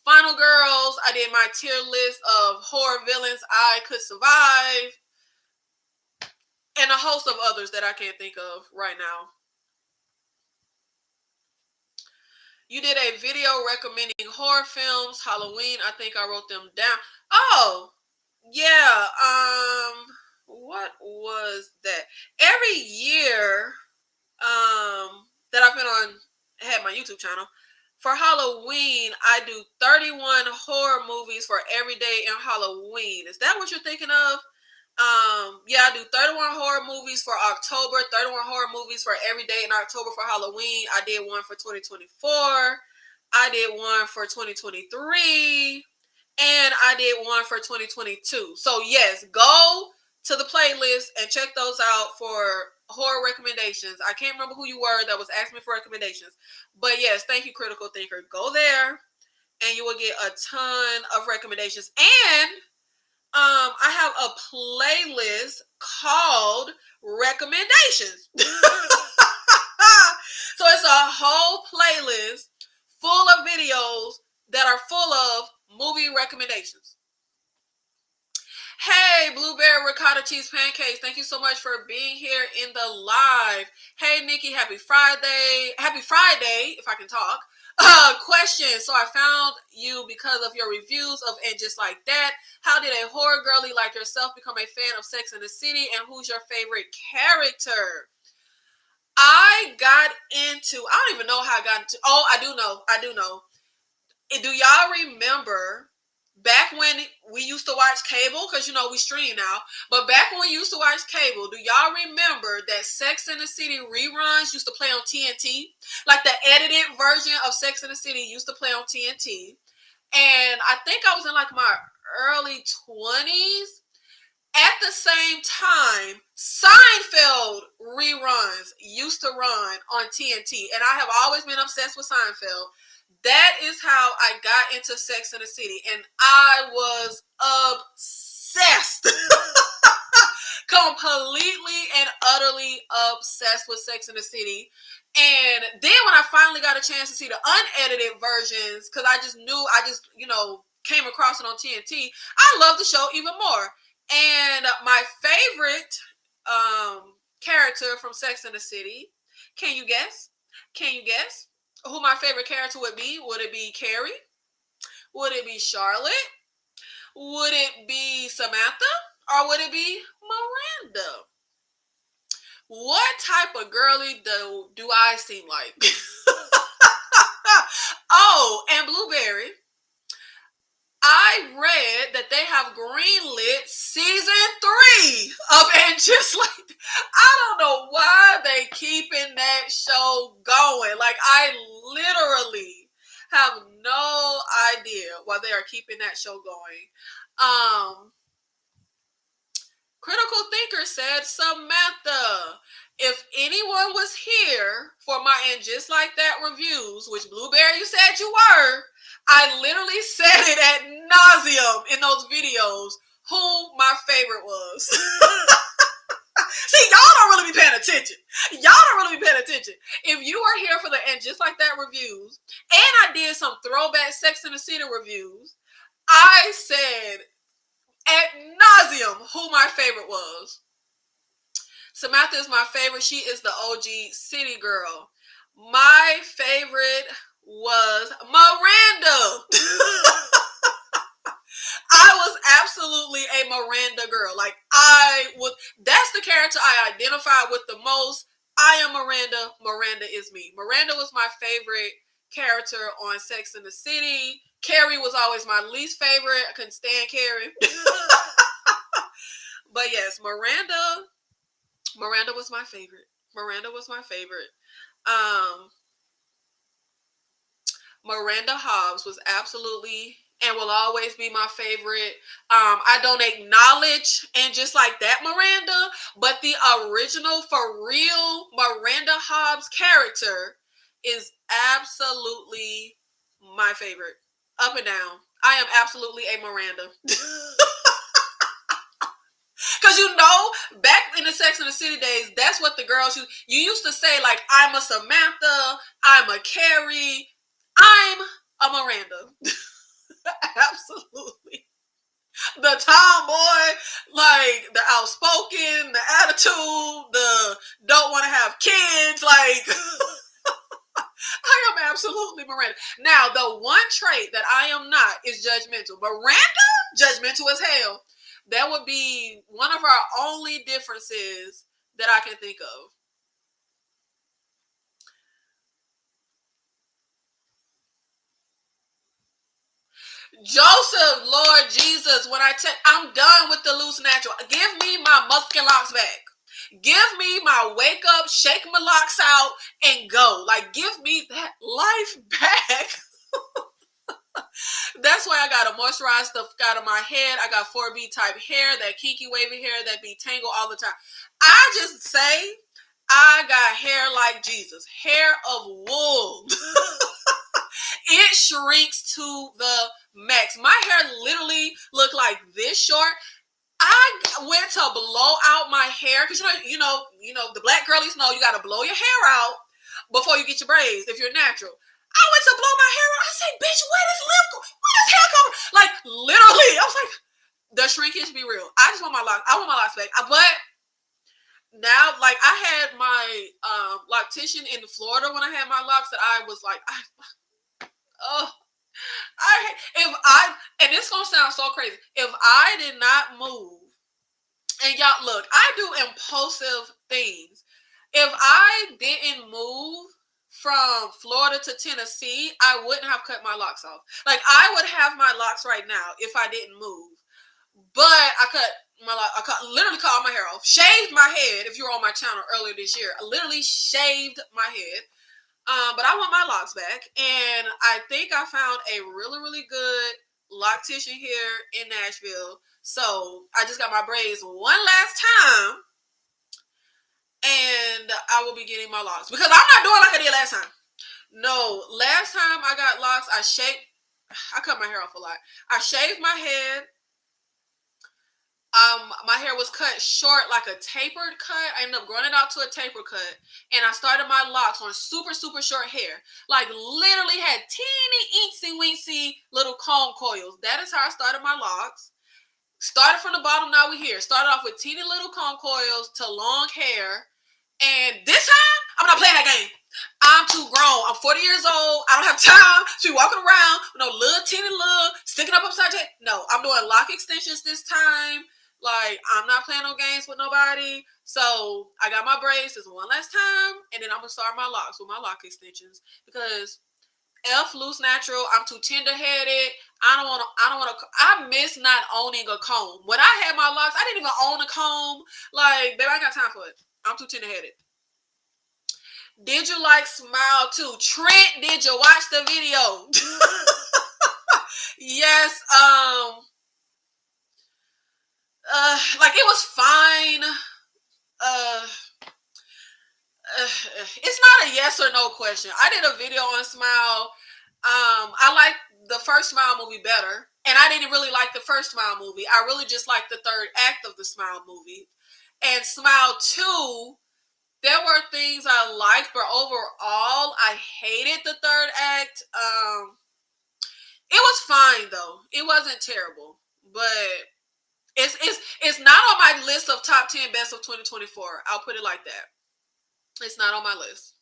Final Girls. I did my tier list of horror villains I could survive. And a host of others that I can't think of right now. You did a video recommending horror films, Halloween. I think I wrote them down. Oh, yeah. What was that? Every year, that I've been on, had my YouTube channel. For Halloween, I do 31 horror movies for every day in Halloween. Is that what you're thinking of? Yeah, I do 31 horror movies for October, 31 horror movies for every day in October for Halloween. I did one for 2024. I did one for 2023. And I did one for 2022. So yes, go to the playlist and check those out for horror recommendations. I can't remember who you were that was asking me for recommendations. But yes, thank you, Critical Thinker. Go there and you will get a ton of recommendations. And I have a playlist called Recommendations. So it's a whole playlist full of videos that are full of movie recommendations. Hey, Blueberry Ricotta Cheese Pancakes. Thank you so much for being here in the live. Hey, Nikki. Happy Friday. Happy Friday, if I can talk. Question. So I found you because of your reviews of And Just Like That. How did a horror girly like yourself become a fan of Sex and the City? And who's your favorite character? I don't even know how I got into. Oh, I do know. Do y'all remember back when we used to watch cable, because you know we stream now, but back when we used to watch cable, do y'all remember that Sex and the City reruns used to play on TNT? Like the edited version of Sex and the City used to play on TNT. And I think I was in like my early 20s. At the same time, Seinfeld reruns used to run on TNT, and I have always been obsessed with Seinfeld. That is how I got into Sex and the City, and I was obsessed. Completely and utterly obsessed with Sex and the City. And then when I finally got a chance to see the unedited versions, because I just came across it on TNT, I love the show even more. And my favorite character from Sex and the City, can you guess? Can you guess who my favorite character would be? Would it be Carrie? Would it be Charlotte? Would it be Samantha? Or would it be Miranda? What type of girly do I seem like? Oh, and Blueberry. I read that they have greenlit season 3 of And Just Like, I don't know why they keeping that show going. Like, I literally have no idea why they are keeping that show going. Critical Thinker said, Samantha, if anyone was here for my And Just Like That reviews, which Blueberry, you said you were, I literally said it ad nauseum in those videos who my favorite was. See, y'all don't really be paying attention. Y'all don't really be paying attention. If you are here for the And Just Like That reviews, and I did some throwback Sex and the City reviews, I said ad nauseum who my favorite was. Samantha is my favorite. She is the OG city girl. My favorite was Miranda. I was absolutely a Miranda girl. Like, that's the character I identified with the most. I am Miranda. Miranda is me. Miranda was my favorite character on Sex and the City. Carrie was always my least favorite. I couldn't stand Carrie. But yes, Miranda was my favorite. Miranda was my favorite. Miranda Hobbs was absolutely and will always be my favorite. I don't acknowledge And Just Like That Miranda, but the original, for real, Miranda Hobbs character is absolutely my favorite. Up and down. I am absolutely a Miranda. Because you know, back in the Sex and the City days, that's what the girls you used to say, like, I'm a Samantha, I'm a Carrie, I'm a Miranda. Absolutely. The tomboy, like the outspoken, the attitude, the don't want to have kids, like I am absolutely Miranda. Now, the one trait that I am not is judgmental. Miranda, judgmental as hell. That would be one of our only differences that I can think of. Joseph, Lord Jesus, when I'm done with the loose natural. Give me my musky locks back. Give me my wake up, shake my locks out, and go. Like, give me that life back. That's why I got to moisturize stuff out of my head. I got 4B type hair, that kinky wavy hair that be tangled all the time. I just say I got hair like Jesus. Hair of wool. It shrinks to the max. My hair literally looked like this short. I went to blow out my hair because you know the black girlies know you got to blow your hair out before you get your braids if you're natural. I went to blow my hair out. I said, "Bitch, where does hair come?" Like, literally, I was like, the shrinkage be real. I just want my locks. I want my locks back. But now, like, I had my loctician in Florida when I had my locks that I was like, and this gonna sound so crazy. If I did not move, and y'all look, I do impulsive things. If I didn't move from Florida to Tennessee, I wouldn't have cut my locks off. Like, I would have my locks right now if I didn't move. But I literally cut all my hair off. Shaved my head. If you were on my channel earlier this year, I literally shaved my head. But I want my locks back. And I think I found a really, really good loctician here in Nashville. So I just got my braids one last time. And I will be getting my locks. Because I'm not doing like I did last time. No, last time I got locks, I cut my hair off a lot. I shaved my head. My hair was cut short, like a tapered cut. I ended up growing it out to a taper cut. And I started my locks on super, super short hair. Like, literally had teeny, eensy, weensy little comb coils. That is how I started my locks. Started from the bottom, now we're here. Started off with teeny little comb coils to long hair. And this time, I'm not playing that game. I'm too grown. I'm 40 years old. I don't have time to be walking around with no little teeny little sticking up upside your head. No, I'm doing lock extensions this time. Like, I'm not playing no games with nobody. So I got my braids this one last time, and then I'm gonna start my locks with my lock extensions because F loose natural. I'm too tender headed. I miss not owning a comb. When I had my locks, I didn't even own a comb. Like, baby, I ain't got time for it. I'm too tender headed. Did you like Smile too? Trent, did you watch the video? Yes. Like, it was fine. It's not a yes or no question. I did a video on Smile. I like the first Smile movie better, and I didn't really like the first Smile movie. I really just liked the third act of the Smile movie. And Smile 2, there were things I liked, but overall, I hated the third act. It was fine though. It wasn't terrible, but it's not on my list of top 10 best of 2024. I'll put it like that. It's not on my list.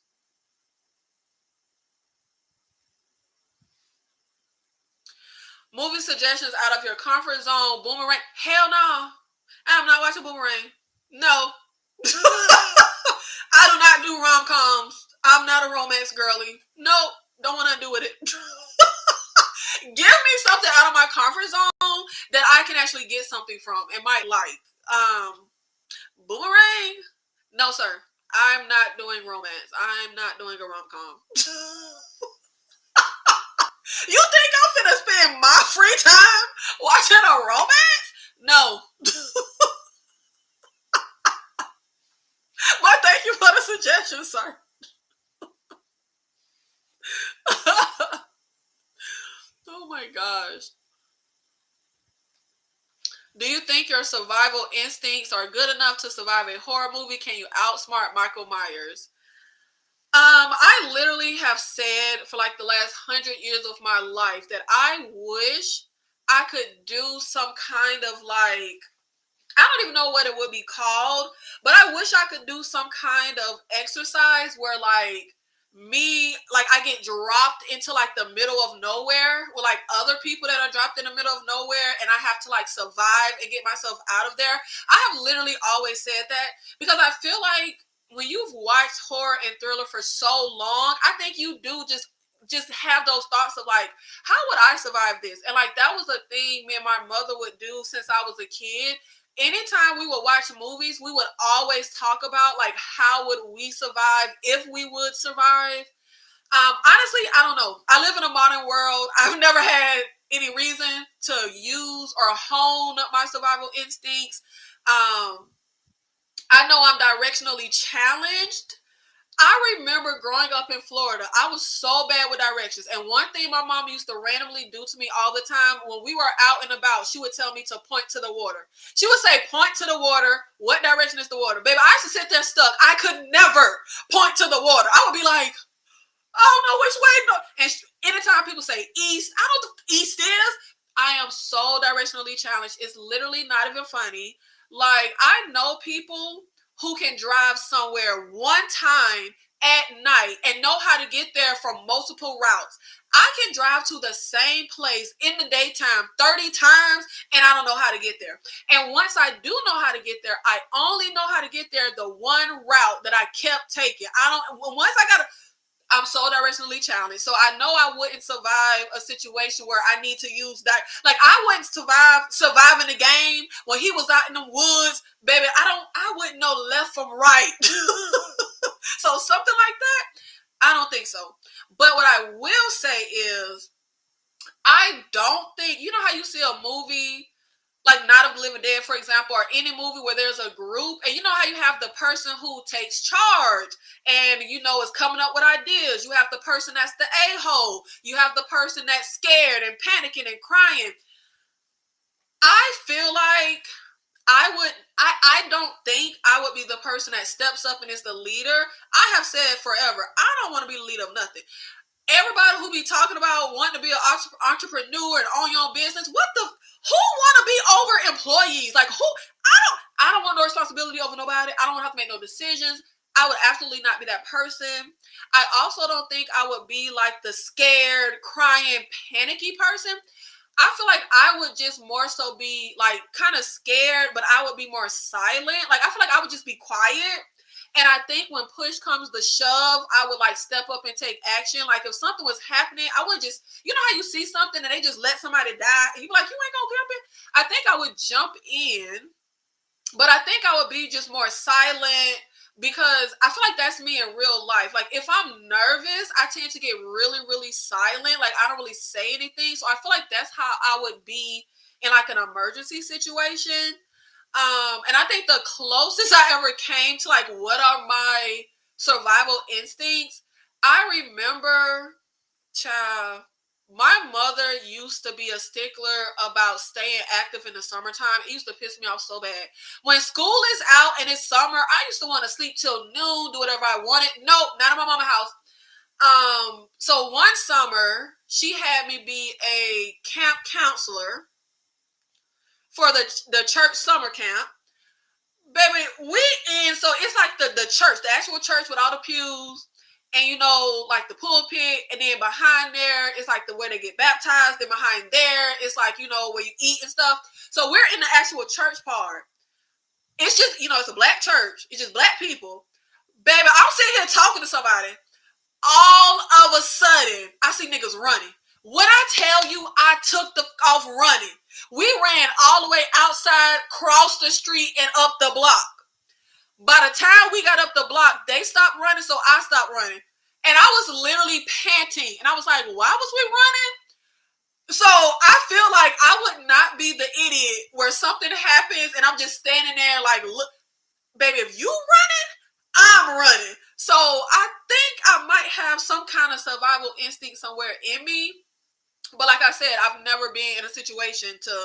Movie suggestions out of your comfort zone. Boomerang. Hell no. I'm not watching Boomerang. No. I do not do rom-coms. I'm not a romance girly. Nope. Don't want to do with it. Give me something out of my comfort zone that I can actually get something from and might like. Boomerang? No, sir. I'm not doing romance. I'm not doing a rom-com. You think I'm finna spend my free time watching a romance? No. But thank you for the suggestion, sir. Oh my gosh. Do you think your survival instincts are good enough to survive a horror movie? Can you outsmart Michael Myers? I literally have said for like the last 100 years of my life that I wish I could do some kind of like, I don't even know what it would be called, but I wish I could do some kind of exercise where like I get dropped into like the middle of nowhere with like other people that are dropped in the middle of nowhere, and I have to like survive and get myself out of there. I have literally always said that because I feel like when you've watched horror and thriller for so long, I think you do just have those thoughts of like, how would I survive this? And like, that was a thing me and my mother would do since I was a kid. Anytime we would watch movies, we would always talk about like, how would we survive if we would survive? Honestly, I don't know. I live in a modern world. I've never had any reason to use or hone my survival instincts. I know I'm directionally challenged. I remember growing up in Florida, I was so bad with directions. And one thing my mom used to randomly do to me all the time, when we were out and about, she would tell me to point to the water. She would say, point to the water. What direction is the water? Baby, I used to sit there stuck. I could never point to the water. I would be like, I don't know which way. No. And anytime people say east, I don't know what east is. I am so directionally challenged. It's literally not even funny. Like, I know people who can drive somewhere one time at night and know how to get there from multiple routes. I can drive to the same place in the daytime 30 times and I don't know how to get there. And once I do know how to get there, I only know how to get there the one route that I kept taking. Once I got I'm so directionally challenged. So I know I wouldn't survive a situation where I need to use that. Like I wouldn't survive in the game when he was out in the woods, baby. I wouldn't know left from right. So something like that, I don't think so. But what I will say is I don't think, you know how you see a movie like Night of the Living Dead, for example, or any movie where there's a group, and you know how you have the person who takes charge and is coming up with ideas. You have the person that's the a-hole. You have the person that's scared and panicking and crying. I feel like I don't think I would be the person that steps up and is the leader. I have said forever, I don't want to be the leader of nothing. Everybody who be talking about wanting to be an entrepreneur and own your own business, who want to be over employees? Like who? I don't want no responsibility over nobody. I don't want to have to make no decisions. I would absolutely not be that person. I also don't think I would be like the scared, crying, panicky person. I feel like I would just more so be like kind of scared, but I would be more silent. Like I feel like I would just be quiet. And I think when push comes to shove, I would like step up and take action. Like if something was happening, I would just, you know how you see something and they just let somebody die and you be like, you ain't gonna jump in. I think I would jump in, but I think I would be just more silent because I feel like that's me in real life. Like if I'm nervous, I tend to get really, really silent. Like I don't really say anything. So I feel like that's how I would be in like an emergency situation. And I think the closest I ever came to like what are my survival instincts, I remember, child, my mother used to be a stickler about staying active in the summertime. It used to piss me off so bad. When school is out and it's summer, I used to want to sleep till noon, do whatever I wanted. Nope, not in my mama's house. So one summer, she had me be a camp counselor for the church summer camp. Baby, so it's like the church, the actual church with all the pews and like the pulpit, and then behind there it's like the way they get baptized, then behind there it's like where you eat and stuff. So we're in the actual church part. It's just it's a black church, it's just black people. Baby, I'm sitting here talking to somebody, all of a sudden I see niggas running. When I tell you I took off running, we ran all the way outside, crossed the street, and up the block. By the time we got up the block, they stopped running, so I stopped running. And I was literally panting. And I was like, why was we running? So I feel like I would not be the idiot where something happens and I'm just standing there like, look, baby, if you running, I'm running. So I think I might have some kind of survival instinct somewhere in me. But like I said, I've never been in a situation to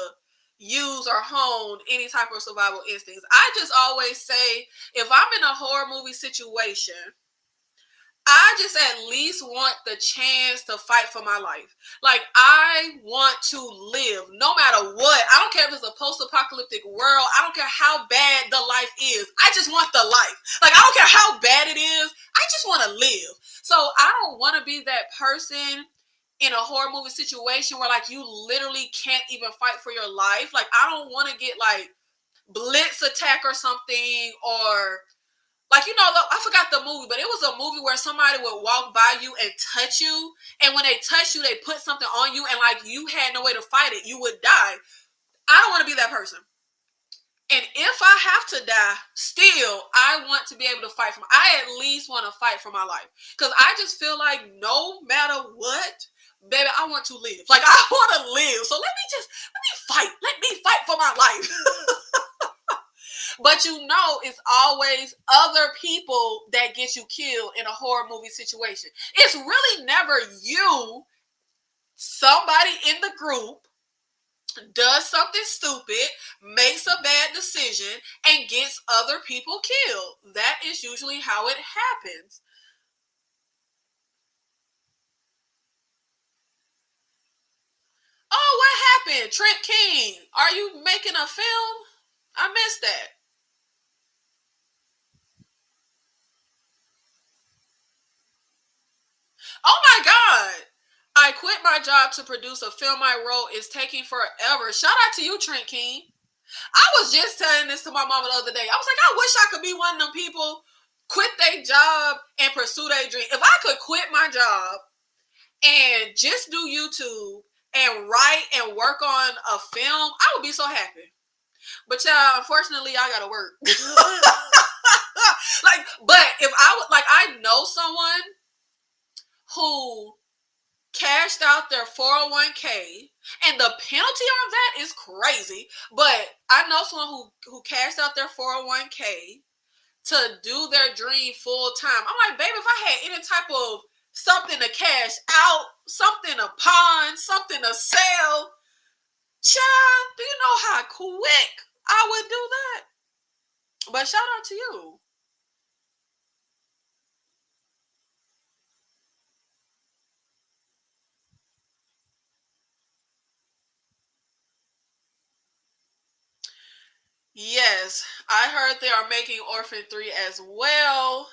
use or hone any type of survival instincts. I just always say, if I'm in a horror movie situation, I just at least want the chance to fight for my life. Like, I want to live no matter what. I don't care if it's a post-apocalyptic world. I don't care how bad the life is. I just want the life. Like, I don't care how bad it is. I just want to live. So I don't want to be that person in a horror movie situation where like you literally can't even fight for your life. Like I don't want to get like blitz attack or something, or like I forgot the movie, but it was a movie where somebody would walk by you and touch you, and when they touch you they put something on you and like you had no way to fight it, you would die. I don't want to be that person. And if I have to die, still, I want to be able to fight for I at least want to fight for my life. Because I just feel like no matter what, baby, I want to live. Like, I want to live. So let me fight. Let me fight for my life. But it's always other people that get you killed in a horror movie situation. It's really never you. Somebody in the group does something stupid, makes a bad decision, and gets other people killed. That is usually how it happens. Oh, what happened? Trent King, are you making a film? I missed that. Oh my God. I quit my job to produce a film I wrote. It's taking forever. Shout out to you, Trent King. I was just telling this to my mama the other day. I was like, I wish I could be one of them people quit their job and pursue their dream. If I could quit my job and just do YouTube and write and work on a film, I would be so happy. But y'all, unfortunately, I gotta work. But if I would, I know someone who cashed out their 401k, and the penalty on that is crazy. But I know someone who cashed out their 401k to do their dream full time. I'm like, baby, if I had any type of something to cash out, something to pawn, something to sell, child, do you know how quick I would do that? But shout out to you. Yes, I heard they are making Orphan 3 as well.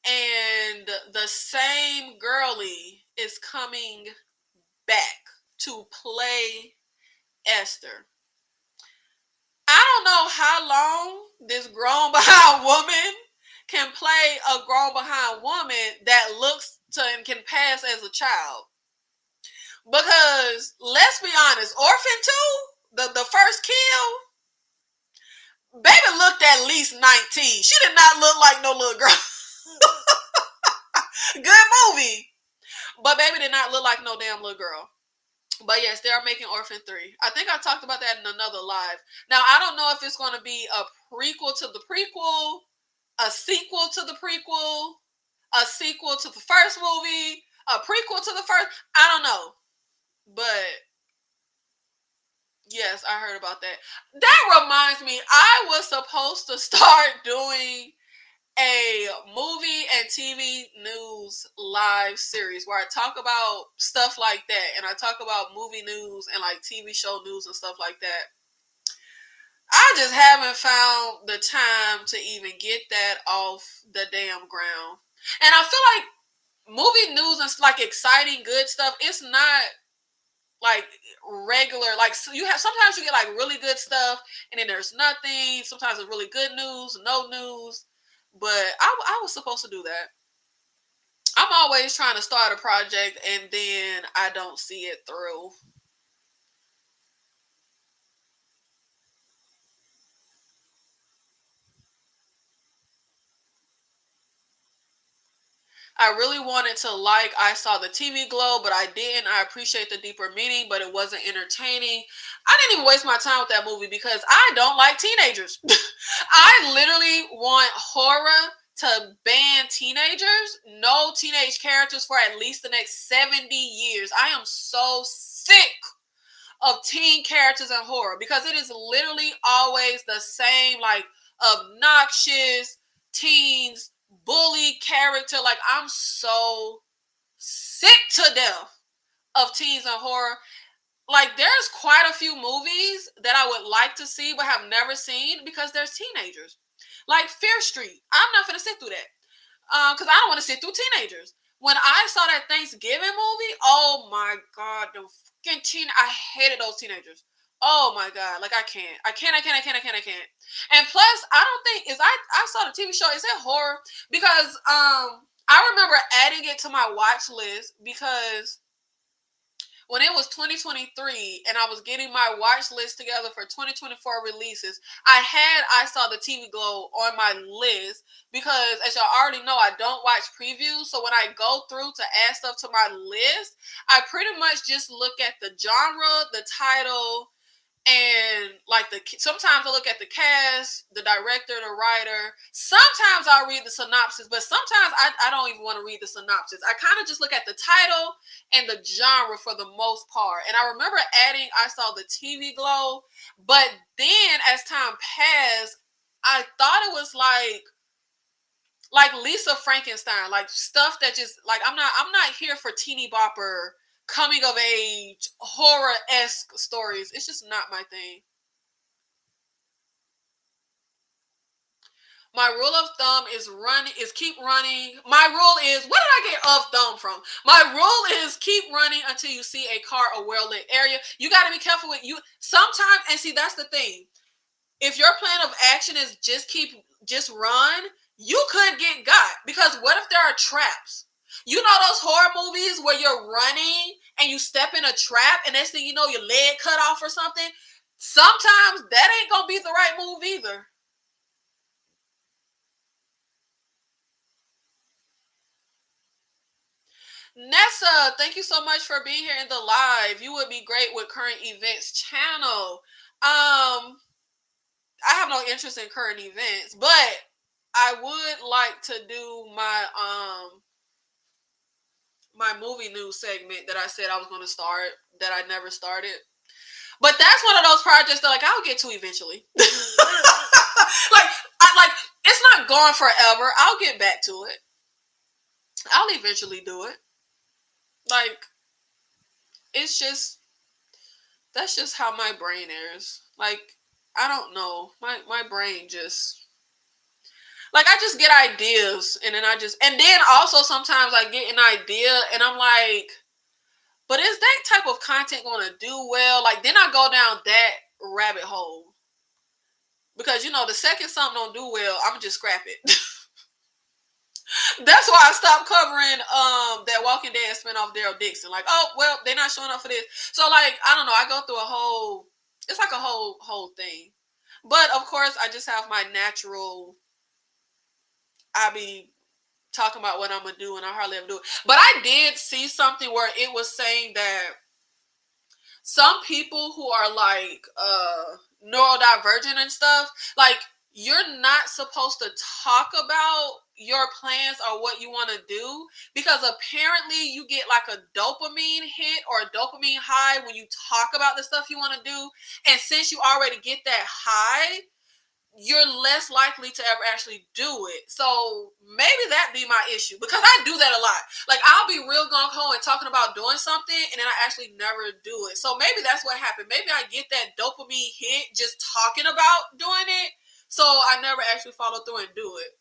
And the same girly is coming back to play Esther. I don't know how long this grown behind woman can play a grown behind woman that looks to and can pass as a child. Because let's be honest, Orphan 2, the first kill, baby looked at least 19. She did not look like no little girl. Good movie. But baby did not look like no damn little girl. But yes, they are making Orphan 3. I think I talked about that in another live. Now, I don't know if it's going to be a prequel to the prequel, a sequel to the prequel, a sequel to the first movie, a prequel to the first. I don't know. But yes, I heard about that. That reminds me, I was supposed to start doing a movie and TV news live series where I talk about stuff like that, and I talk about movie news and like TV show news and stuff like that. I just haven't found the time to even get that off the damn ground. And I feel like movie news and like exciting good stuff, it's not like regular, like you have sometimes you get like really good stuff and then there's nothing. Sometimes it's really good news, no news. But I was supposed to do that. I'm always trying to start a project and then I don't see it through. I really wanted to like I Saw the TV Glow, but I didn't. I appreciate the deeper meaning, but it wasn't entertaining. I didn't even waste my time with that movie because I don't like teenagers. I literally want horror to ban teenagers. No teenage characters for at least the next 70 years. I am so sick of teen characters in horror because it is literally always the same, like obnoxious teens bully character. Like, I'm so sick to death of teens in horror. Like, there's quite a few movies that I would like to see but have never seen because there's teenagers. Like Fear Street. I'm not gonna sit through that because I don't want to sit through teenagers. When I saw that Thanksgiving movie, oh my god, the fucking I hated those teenagers. Oh my god, like I can't. And plus, I don't think I saw the TV show. Is it horror? Because I remember adding it to my watch list because when it was 2023 and I was getting my watch list together for 2024 releases, I Saw the TV Glow on my list because, as y'all already know, I don't watch previews. So when I go through to add stuff to my list, I pretty much just look at the genre, the title, and like sometimes I look at the cast, the director, the writer. Sometimes I'll read the synopsis, but sometimes I don't even want to read the synopsis. I kind of just look at the title and the genre for the most part. And I remember adding I Saw the TV Glow, but then as time passed, I thought it was like Lisa Frankenstein, like stuff that just like I'm not here for teeny bopper coming of age horror-esque stories. It's just not my thing. My rule of thumb is keep running. My rule is, what did I get of thumb from? My rule is keep running until you see a car or well-lit area. You got to be careful with you. Sometimes, and see, that's the thing. If your plan of action is just run, you could get got. Because what if there are traps? You know those horror movies where you're running and you step in a trap and next thing you know your leg cut off or something? Sometimes that ain't gonna be the right move either. Nessa, thank you so much for being here in the live. You would be great with current events channel. I have no interest in current events, but I would like to do my movie news segment that I said I was going to start that I never started. But that's one of those projects that I'll get to eventually. like it's not gone forever. I'll get back to it. I'll eventually do it. Like that's just how my brain is. Like I don't know. My brain just I just get ideas and then also sometimes I get an idea and I'm like, but is that type of content going to do well? Like then I go down that rabbit hole. Because the second something don't do well, I'm just scrap it. That's why I stopped covering that Walking Dead spinoff Daryl Dixon. Like, oh well, they're not showing up for this. So I don't know, I go through it's like a whole thing. But of course I just have my natural, I be talking about what I'm gonna do and I hardly ever do it. But I did see something where it was saying that some people who are neurodivergent and stuff, you're not supposed to talk about your plans or what you want to do because apparently you get a dopamine hit or a dopamine high when you talk about the stuff you want to do. And since you already get that high, you're less likely to ever actually do it. So maybe that be my issue because I do that a lot. I'll be real gung-ho and talking about doing something and then I actually never do it. So maybe that's what happened. Maybe I get that dopamine hit just talking about doing it. So I never actually follow through and do it.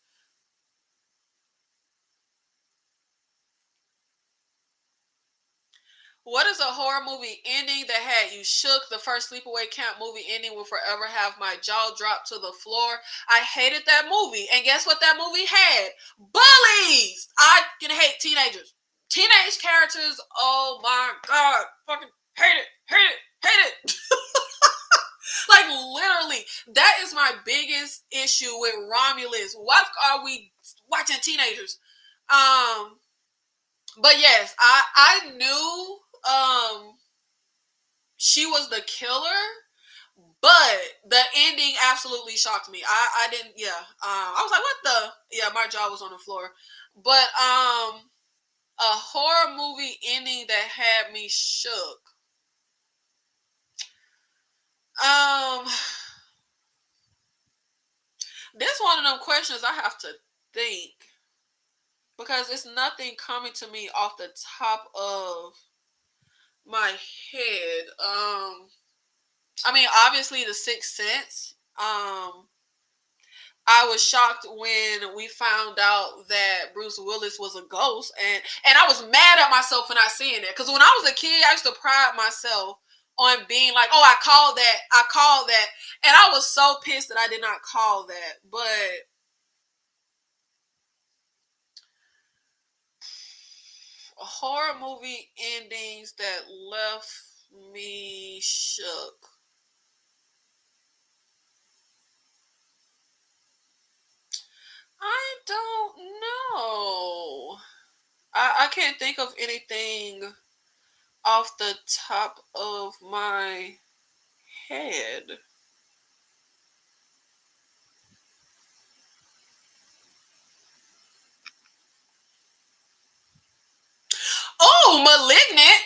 What is a horror movie ending that had you shook? The first sleepaway camp movie ending will forever have my jaw drop to the floor. I hated that movie. And guess what that movie had? Bullies! I can hate teenagers. Teenage characters, oh my God. Fucking hate it. Literally, that is my biggest issue with Romulus. What are we watching teenagers? But yes, I knew she was the killer, but the ending absolutely shocked me. I didn't, yeah. I was like, what the? Yeah, my jaw was on the floor. But a horror movie ending that had me shook. This one of them questions I have to think because it's nothing coming to me off the top of my head. I mean, obviously, The Sixth Sense. I was shocked when we found out that Bruce Willis was a ghost, and I was mad at myself for not seeing it. Because when I was a kid, I used to pride myself on being like, "Oh, I called that," and I was so pissed that I did not call that. But horror movie endings that left me shook. I don't know. I can't think of anything off the top of my head. Oh, Malignant.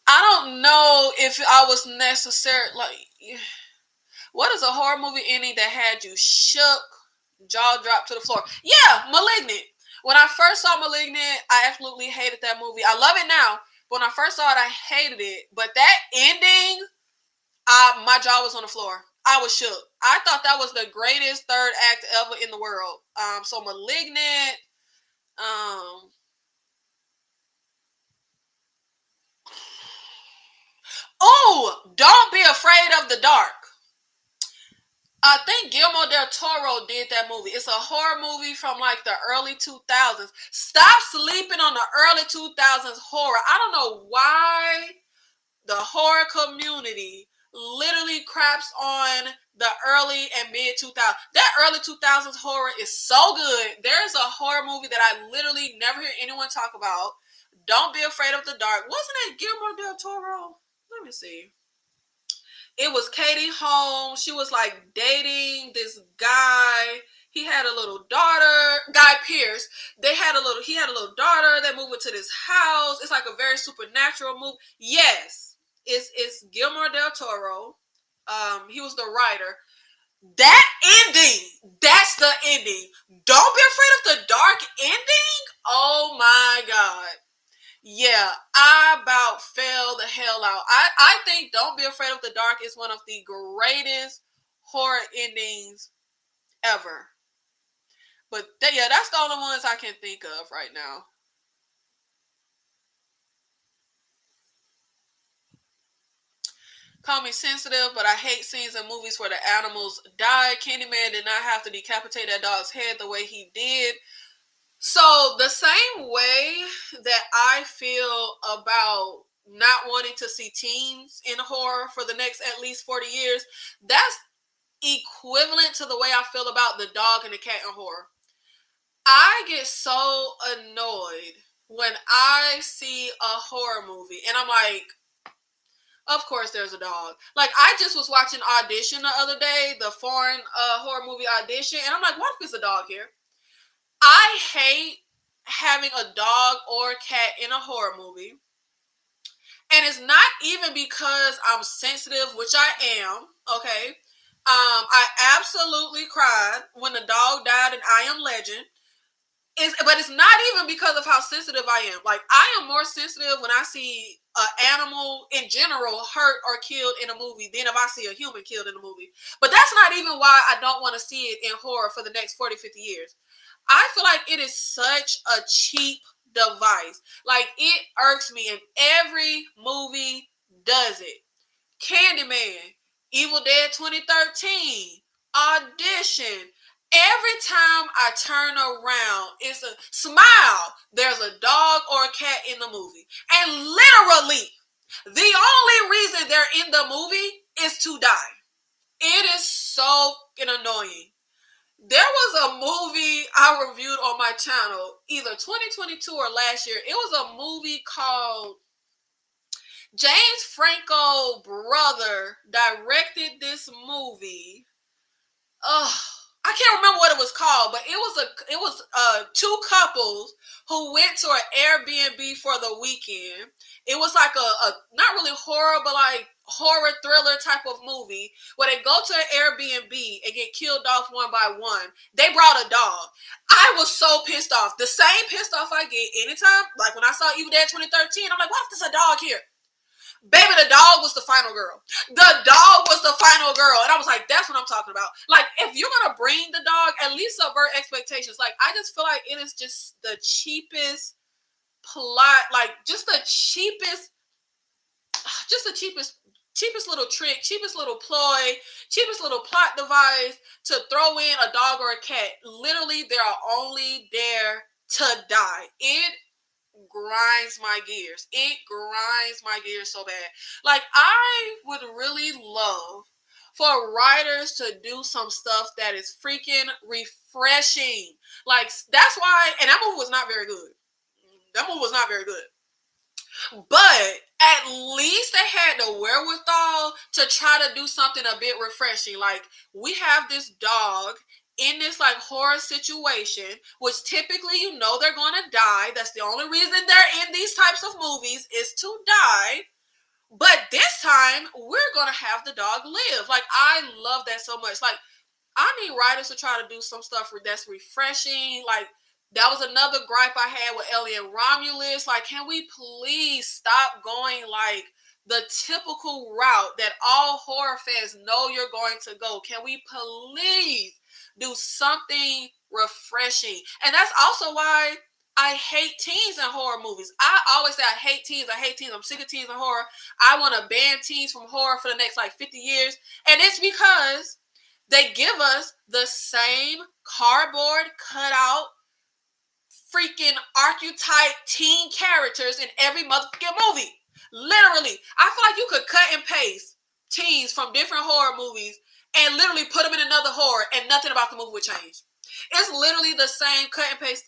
I don't know if I was necessary. What is a horror movie ending that had you shook, jaw dropped to the floor? Yeah, Malignant. When I first saw Malignant, I absolutely hated that movie. I love it now. But when I first saw it, I hated it. But that ending, my jaw was on the floor. I was shook. I thought that was the greatest third act ever in the world. So Malignant. Oh, Don't Be Afraid of the Dark. I think Guillermo del Toro did that movie. It's a horror movie from like the early 2000s. Stop sleeping on the early 2000s horror. I don't know why the horror community literally craps on the early and mid 2000s. That early 2000s horror is so good. There's a horror movie that I literally never hear anyone talk about. Don't Be Afraid of the Dark. Wasn't it Guillermo del Toro? Let me see. It was Katie Holmes. She was like dating this guy. He had a little daughter, Guy Pearce. He had a little daughter. They moved into this house. It's like a very supernatural movie. Yes, it's Guillermo del Toro. He was the writer. That ending, that's the ending. Don't Be Afraid of the Dark ending. Oh my God. Yeah, I about fell the hell out. I think Don't Be Afraid of the Dark is one of the greatest horror endings ever. But yeah, that's the only ones I can think of right now. Call me sensitive, but I hate scenes in movies where the animals die. Candyman did not have to decapitate that dog's head the way he did. So the same way that I feel about not wanting to see teens in horror for the next at least 40 years, that's equivalent to the way I feel about the dog and the cat in horror. I get so annoyed when I see a horror movie and I'm like, of course there's a dog. Like, I just was watching Audition the other day, the foreign horror movie Audition, and I'm like, what if there's a dog here? I hate having a dog or cat in a horror movie. And it's not even because I'm sensitive, which I am, okay? I absolutely cried when the dog died in I Am Legend. But it's not even because of how sensitive I am. Like, I am more sensitive when I see an animal in general hurt or killed in a movie than if I see a human killed in a movie. But that's not even why I don't want to see it in horror for the next 40, 50 years. I feel like it is such a cheap device. Like, it irks me, and every movie does it. Candyman, Evil Dead 2013, Audition. Every time I turn around, it's a smile. There's a dog or a cat in the movie. And literally, the only reason they're in the movie is to die. It is so annoying. There was a movie I reviewed on my channel, either 2022 or last year. It was a movie called James Franco brother directed this movie. I can't remember what it was called, but it was two couples who went to an Airbnb for the weekend. It was like a not really horror, but like horror thriller type of movie where they go to an Airbnb and get killed off one by one. They brought a dog. I was so pissed off. The same pissed off I get anytime, like when I saw Evil Dead 2013. I'm like, what if there's a dog here? Baby, the dog was the final girl. The dog was the final girl. And I was like, that's what I'm talking about. Like, if you're going to bring the dog, at least subvert expectations. Like, I just feel like it is just the cheapest plot. Like, just the cheapest little trick, cheapest little ploy, cheapest little plot device to throw in a dog or a cat. Literally, they are only there to die. It grinds my gears. It grinds my gears so bad. Like, I would really love for writers to do some stuff that is freaking refreshing. Like, that's why, and that movie was not very good. That movie was not very good. But at least they had the wherewithal to try to do something a bit refreshing. Like, we have this dog in this like horror situation, which typically they're going to die. That's the only reason they're in these types of movies, is to die. But this time we're going to have the dog live. Like, I love that so much. Like, I need writers to try to do some stuff that's refreshing. Like, that was another gripe I had with Ellie and Romulus. Like, can we please stop going like the typical route that all horror fans know you're going to go? Can we please do something refreshing? And that's also why I hate teens in horror movies. I always say I hate teens. I'm sick of teens in horror. I want to ban teens from horror for the next like 50 years. And it's because They give us the same cardboard cutout freaking archetype teen characters in every motherfucking movie. Literally. I feel like you could cut and paste teens from different horror movies and literally put them in another horror and nothing about the movie would change. It's literally the same cut and paste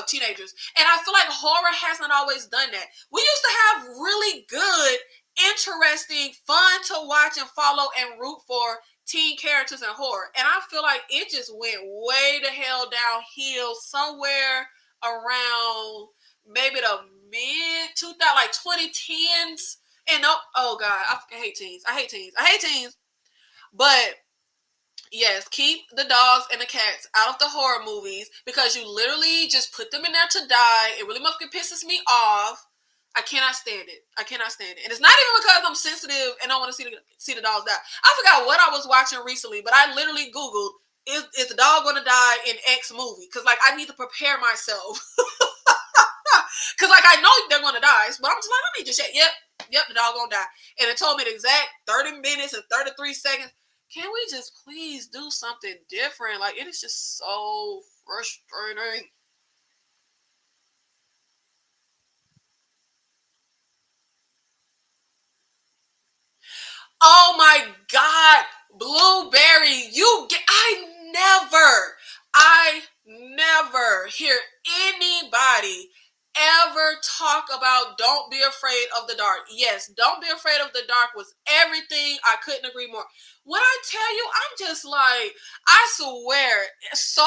teenagers. And I feel like horror hasn't always done that. We used to have really good, interesting, fun to watch and follow and root for teen characters in horror. And I feel like it just went way the hell downhill somewhere around maybe the mid 2000, like 2010s. And oh god, I hate teens. I hate teens. But yes, keep the dogs and the cats out of the horror movies because you literally just put them in there to die. It really fucking pisses me off. I cannot stand it. And it's not even because I'm sensitive and I want to see the dogs die. I forgot what I was watching recently, but I literally Googled, is the dog going to die in X movie? Because, like, I need to prepare myself. Because, like, I know they're going to die, but I'm just like, I need to check. Yep, the dog going to die. And it told me the exact 30 minutes and 33 seconds. Can we just please do something different? Like, it is just so frustrating. Oh my God, Blueberry, I never hear anybody ever talk about Don't Be Afraid of the Dark. Yes, Don't Be Afraid of the Dark was everything. I couldn't agree more. When I tell you, I'm just like, I swear, so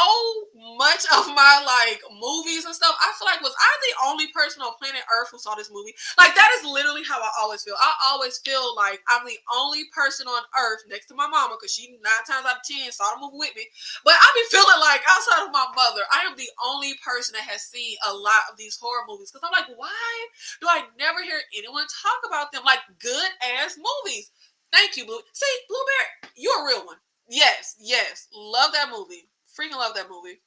much of my like movies and stuff, I feel like was I the only person on planet Earth who saw this movie? Like, that is literally how I always feel. I always feel like I'm the only person on Earth next to my mama, because she 9 times out of 10 saw the movie with me. But I be feeling like outside of my mother, I am the only person that has seen a lot of these horror movies. Because I'm like, why do I never hear anyone talk about them like good ass movies? Thank you, Blue. See, Blueberry, you're a real one. Yes. Love that movie. Freaking love that movie.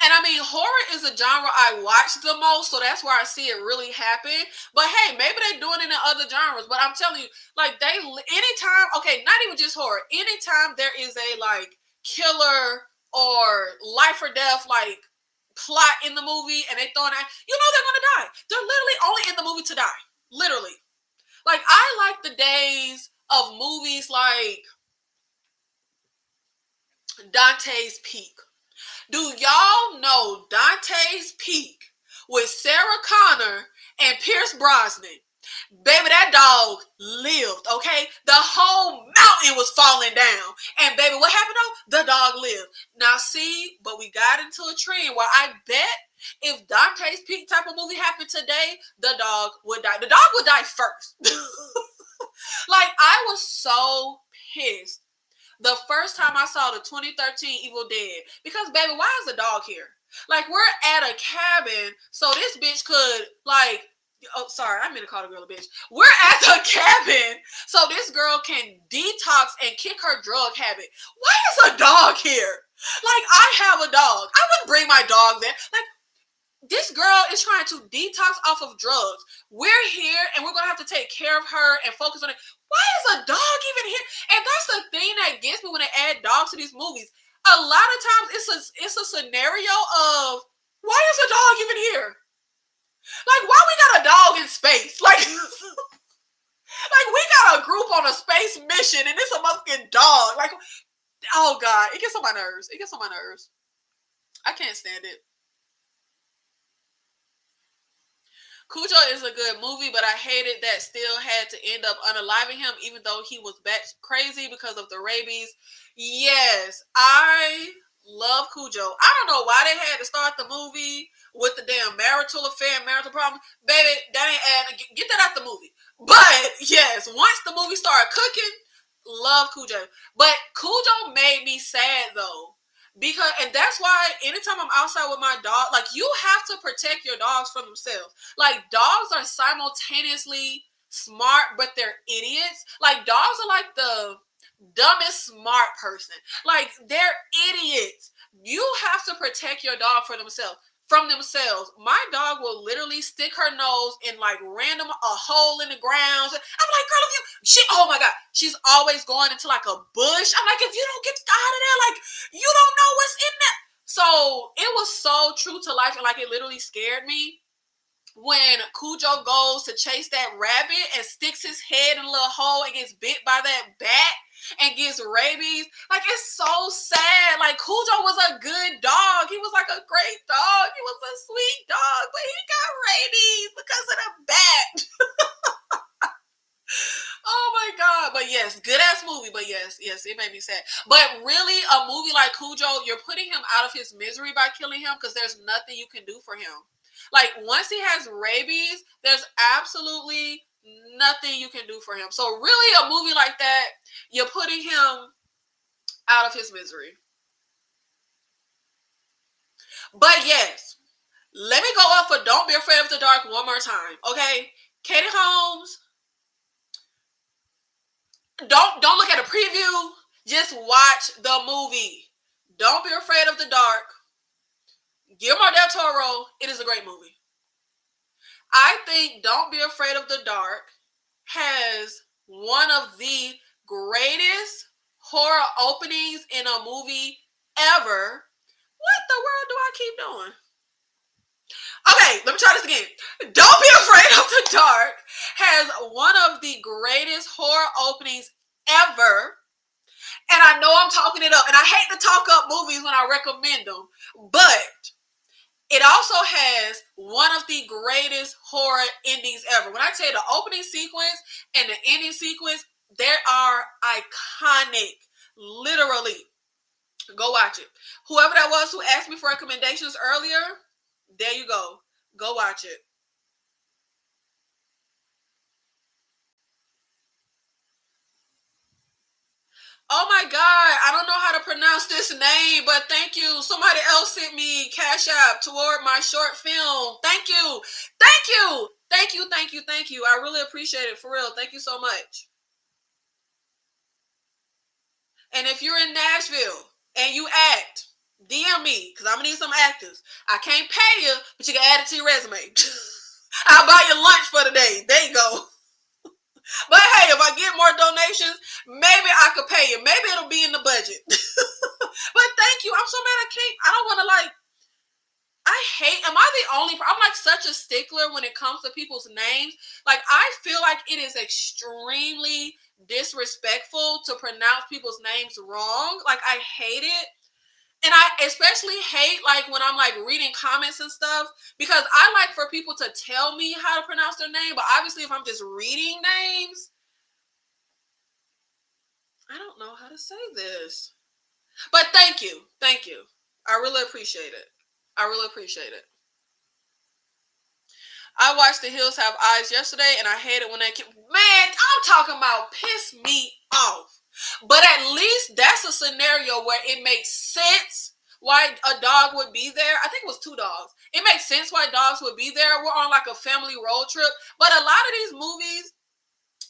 And I mean, horror is a genre I watch the most, so that's where I see it really happen. But hey, maybe they're doing it in other genres. But I'm telling you, like, anytime, okay, not even just horror, anytime there is a like killer or life or death like plot in the movie and they throw it out, they're gonna die. They're literally only in the movie to die. Literally. Like, I like the days of movies like Dante's Peak. Do y'all know Dante's Peak with Sarah Connor and Pierce Brosnan? Baby, that dog lived, okay? The whole mountain was falling down. And baby, what happened though? The dog lived. Now see, but we got into a trend where I bet if Dante's Peak type of movie happened today, the dog would die. The dog would die first. Like, I was so pissed the first time I saw the 2013 Evil Dead. Because, baby, why is the dog here? Like, we're at a cabin, so this bitch could, like, oh, sorry, I meant to call the girl a bitch. We're at the cabin, so this girl can detox and kick her drug habit. Why is a dog here? Like, I have a dog. I wouldn't bring my dog there. Like, this girl is trying to detox off of drugs. We're here and we're gonna have to take care of her and focus on it. Why is a dog even here? And that's the thing that gets me when they add dogs to these movies. A lot of times it's a scenario of, why is a dog even here? Like, why we got a dog in space? Like, like we got a group on a space mission and it's a motherfucking dog. Like, oh God, it gets on my nerves. I can't stand it. Cujo is a good movie, but I hated that still had to end up unaliving him, even though he was batch crazy because of the rabies. Yes, I love Cujo. I don't know why they had to start the movie with the damn marital affair, marital problem. Baby, that ain't adding. Get that out the movie. But yes, once the movie started cooking, love Cujo. But Cujo made me sad though. Because, and that's why anytime I'm outside with my dog, like, you have to protect your dogs from themselves. Like, dogs are simultaneously smart, but they're idiots. Like, dogs are like the dumbest smart person. Like, they're idiots. You have to protect your dog for themselves. from themselves. My dog will literally stick her nose in like random a hole in the ground. I'm like, girl, oh my God, she's always going into like a bush. I'm like, if you don't get out of there, like you don't know what's in there. So it was so true to life, and like it literally scared me when Cujo goes to chase that rabbit and sticks his head in a little hole and gets bit by that bat and gets rabies. Like, it's so sad. Like, Cujo was a good dog. He was like a great dog. He was a sweet dog, but he got rabies because of the bat. Oh my God. But yes, good ass movie. But yes, it made me sad. But really, a movie like Cujo, you're putting him out of his misery by killing him because there's nothing you can do for him. Like, once he has rabies, there's absolutely nothing you can do for him. So really, a movie like that, you're putting him out of his misery. But yes, let me go up for Don't Be Afraid of the Dark one more time, okay? Katie Holmes, don't look at a preview. Just watch the movie. Don't Be Afraid of the Dark. Guillermo del Toro. It is a great movie. I think Don't Be Afraid of the Dark has one of the greatest horror openings in a movie ever. What the world do I keep doing? Okay, let me try this again. Don't Be Afraid of the Dark has one of the greatest horror openings ever. And I know I'm talking it up, and I hate to talk up movies when I recommend them, but it also has one of the greatest horror endings ever. When I tell you the opening sequence and the ending sequence, they are iconic. Literally. Go watch it. Whoever that was who asked me for recommendations earlier, there you go. Go watch it. Oh my God, I don't know how to pronounce this name, but thank you. Somebody else sent me Cash App toward my short film. Thank you. Thank you. Thank you. Thank you. Thank you. I really appreciate it, for real. Thank you so much. And if you're in Nashville and you act, DM me, because I'm going to need some actors. I can't pay you, but you can add it to your resume. I'll buy you lunch for the day. There you go. But hey, if I get more donations, maybe I could pay you. Maybe it'll be in the budget. But thank you. I'm so mad I don't want to am I the only, I'm like such a stickler when it comes to people's names. Like, I feel like it is extremely disrespectful to pronounce people's names wrong. Like, I hate it. And I especially hate like when I'm like reading comments and stuff, because I like for people to tell me how to pronounce their name. But obviously if I'm just reading names, I don't know how to say this. But thank you. Thank you. I really appreciate it. I really appreciate it. I watched The Hills Have Eyes yesterday and I hate it when they keep, man, I'm talking about piss me off. But at least that's a scenario where it makes sense why a dog would be there. I think it was 2 dogs. It makes sense why dogs would be there. We're on like a family road trip. But a lot of these movies,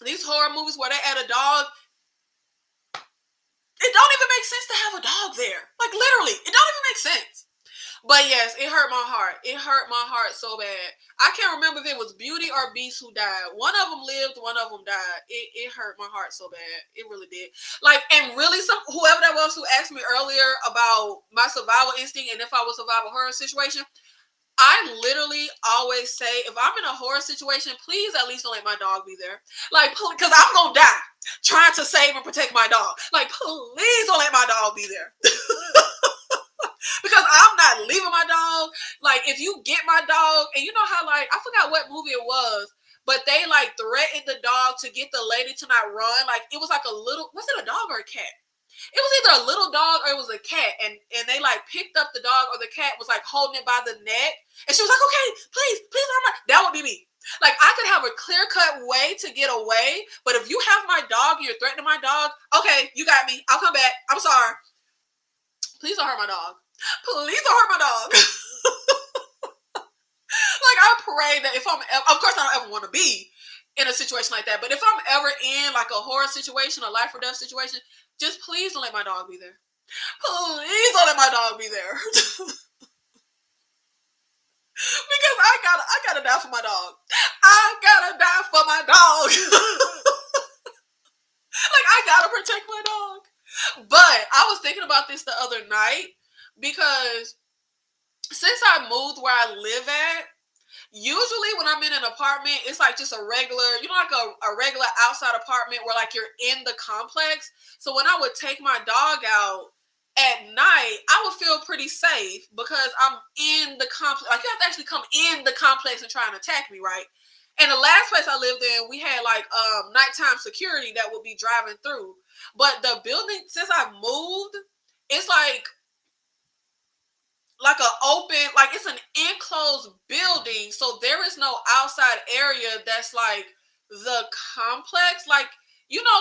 these horror movies where they add a dog, it don't even make sense to have a dog there. Like, literally, it don't even make sense. But yes, it hurt my heart. It hurt my heart so bad. I can't remember if it was Beauty or Beast who died. One of them lived, one of them died. It hurt my heart so bad. It really did. Like, and really, whoever that was who asked me earlier about my survival instinct and if I would survive a horror situation, I literally always say, if I'm in a horror situation, please at least don't let my dog be there. Like, because I'm going to die trying to save and protect my dog. Like, please don't let my dog be there. Because I'm not leaving my dog. Like, if you get my dog, and you know how, like, I forgot what movie it was, but they, like, threatened the dog to get the lady to not run. Like, it was like a little, was it a dog or a cat? It was either a little dog or it was a cat. And they, like, picked up the dog, or the cat was, like, holding it by the neck. And she was like, okay, please, that would be me. Like, I could have a clear-cut way to get away, but if you have my dog and you're threatening my dog, okay, you got me. I'll come back. I'm sorry. Please don't hurt my dog. Please don't hurt my dog. Like, I pray that if I'm, of course I don't ever want to be in a situation like that, but if I'm ever in like a horror situation, a life or death situation, just please don't let my dog be there. Please don't let my dog be there. Because I gotta die for my dog. I gotta die for my dog. Like, I gotta protect my dog. But I was thinking about this the other night because since I moved where I live at, usually when I'm in an apartment, it's like just a regular, like a regular outside apartment where like you're in the complex. So when I would take my dog out at night, I would feel pretty safe because I'm in the complex. Like, you have to actually come in the complex and try and attack me, right? And the last place I lived in, we had like nighttime security that would be driving through. But the building, since I moved, it's like an open, like it's an enclosed building, so there is no outside area that's like the complex, like,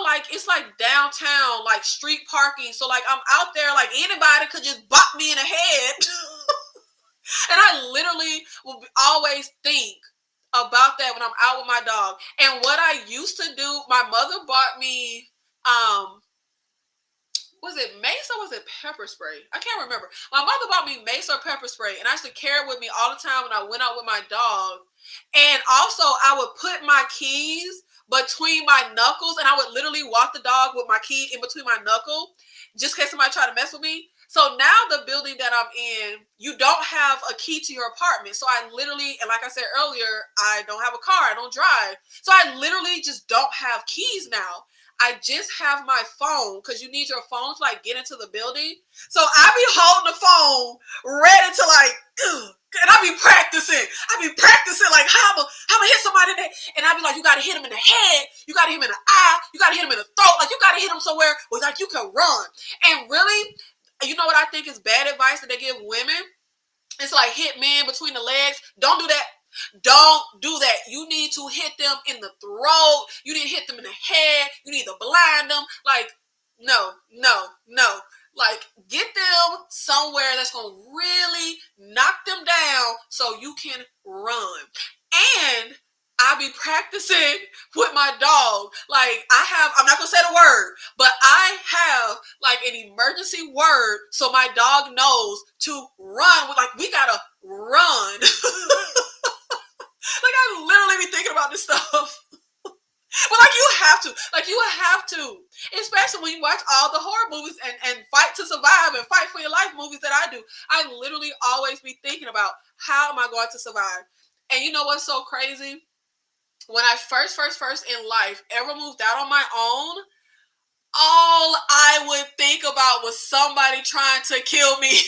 like it's like downtown, like street parking, so like I'm out there, like anybody could just bop me in the head. And I literally will always think about that when I'm out with my dog. And what I used to do, my mother bought me was it mace or was it pepper spray? I can't remember. My mother bought me mace or pepper spray, and I used to carry it with me all the time when I went out with my dog. And also, I would put my keys between my knuckles, and I would literally walk the dog with my key in between my knuckle, just in case somebody tried to mess with me. So now the building that I'm in, you don't have a key to your apartment. So I literally, and like I said earlier, I don't have a car, I don't drive. So I literally just don't have keys now. I just have my phone, because you need your phone to like get into the building. So I be holding the phone ready to like, and I be practicing. Like how I'm gonna hit somebody in the head. And I be like, you gotta hit him in the head, you gotta hit him in the eye, you gotta hit him in the throat, like you gotta hit him somewhere where like you can run. And really, you know what I think is bad advice that they give women? It's like hit men between the legs. Don't do that. Don't do that. You need to hit them in the throat. You need to hit them in the head. You need to blind them. Like, no. Like, get them somewhere that's going to really knock them down so you can run. And I be practicing with my dog. Like, I'm not going to say the word, but I have like an emergency word so my dog knows to run. Like, we got to run. Like, I literally be thinking about this stuff. But like you have to, especially when you watch all the horror movies and fight to survive and fight for your life movies that I do. I literally always be thinking about, how am I going to survive? And you know what's so crazy? When I first in life ever moved out on my own, all I would think about was somebody trying to kill me.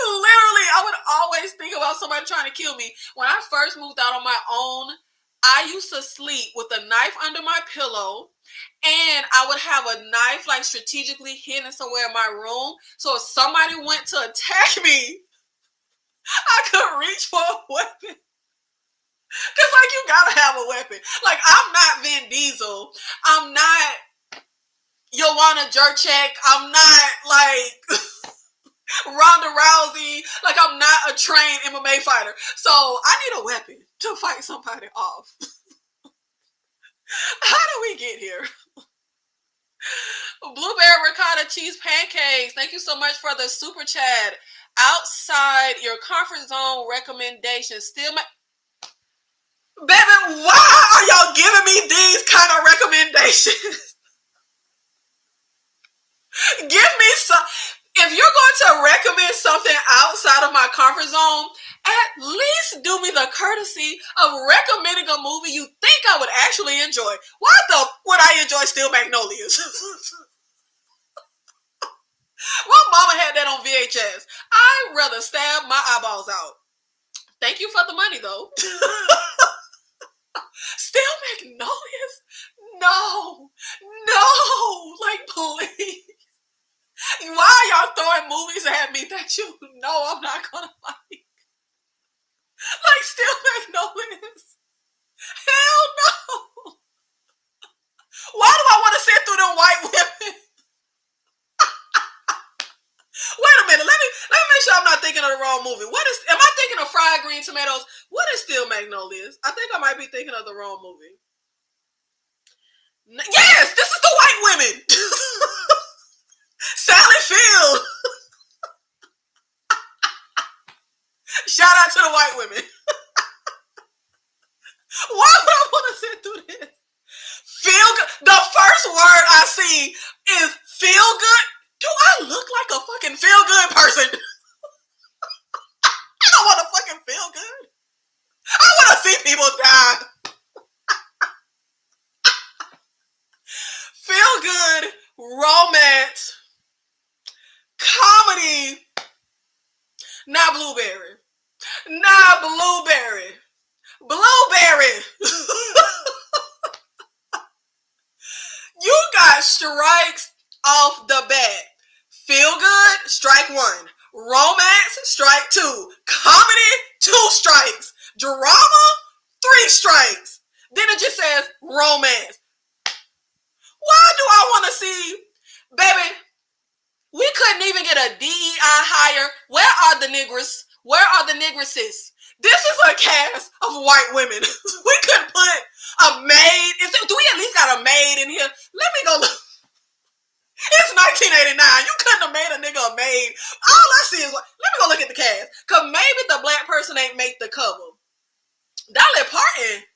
Literally, I would always think about somebody trying to kill me. When I first moved out on my own, I used to sleep with a knife under my pillow, and I would have a knife like strategically hidden somewhere in my room. So if somebody went to attack me, I could reach for a weapon. Because like, you gotta have a weapon. Like, I'm not Vin Diesel. I'm not Joanna Jurchek. I'm not like Ronda Rousey. Like, I'm not a trained MMA fighter. So I need a weapon to fight somebody off. How did we get here? Blueberry ricotta cheese pancakes. Thank you so much for the super chat. Outside your comfort zone recommendation. Baby, why are y'all giving me these kind of recommendations? Give me some. If you're going to recommend something outside of my comfort zone, at least do me the courtesy of recommending a movie you think I would actually enjoy. Why would I enjoy Steel Magnolias? My mama had that on VHS. I'd rather stab my eyeballs out. Thank you for the money, though. Steel Magnolias? No. Like, please. Why are y'all throwing movies at me that you know I'm not gonna like? Like Steel Magnolias? Hell no. Why do I want to sit through them white women? Wait a minute. Let me make sure I'm not thinking of the wrong movie. Am I thinking of Fried Green Tomatoes? What is Steel Magnolias? I think I might be thinking of the wrong movie. Yes, this is the white women. Sally Field. Shout to white women. Why would I want to sit through this? Feel good. The first word I see is feel good. Do I look like a fucking feel good person? I don't want to fucking feel good. I want to see people die. Feel good, romance, comedy. Not blueberry. Not blueberry. Blueberry. You got strikes off the bat. Feel good, strike 1. Romance, strike 2. Comedy, 2 strikes. Drama, 3 strikes. Then it just says romance. Why do I want to see, baby, we couldn't even get a DEI hire. Where are the niggers? Where are the nigresses? This is a cast of white women. We couldn't put a maid. Do we at least got a maid in here? Let me go look. It's 1989. You couldn't have made a nigga a maid. All I see is, let me go look at the cast. Because maybe the black person ain't make the cover. Dolly Parton,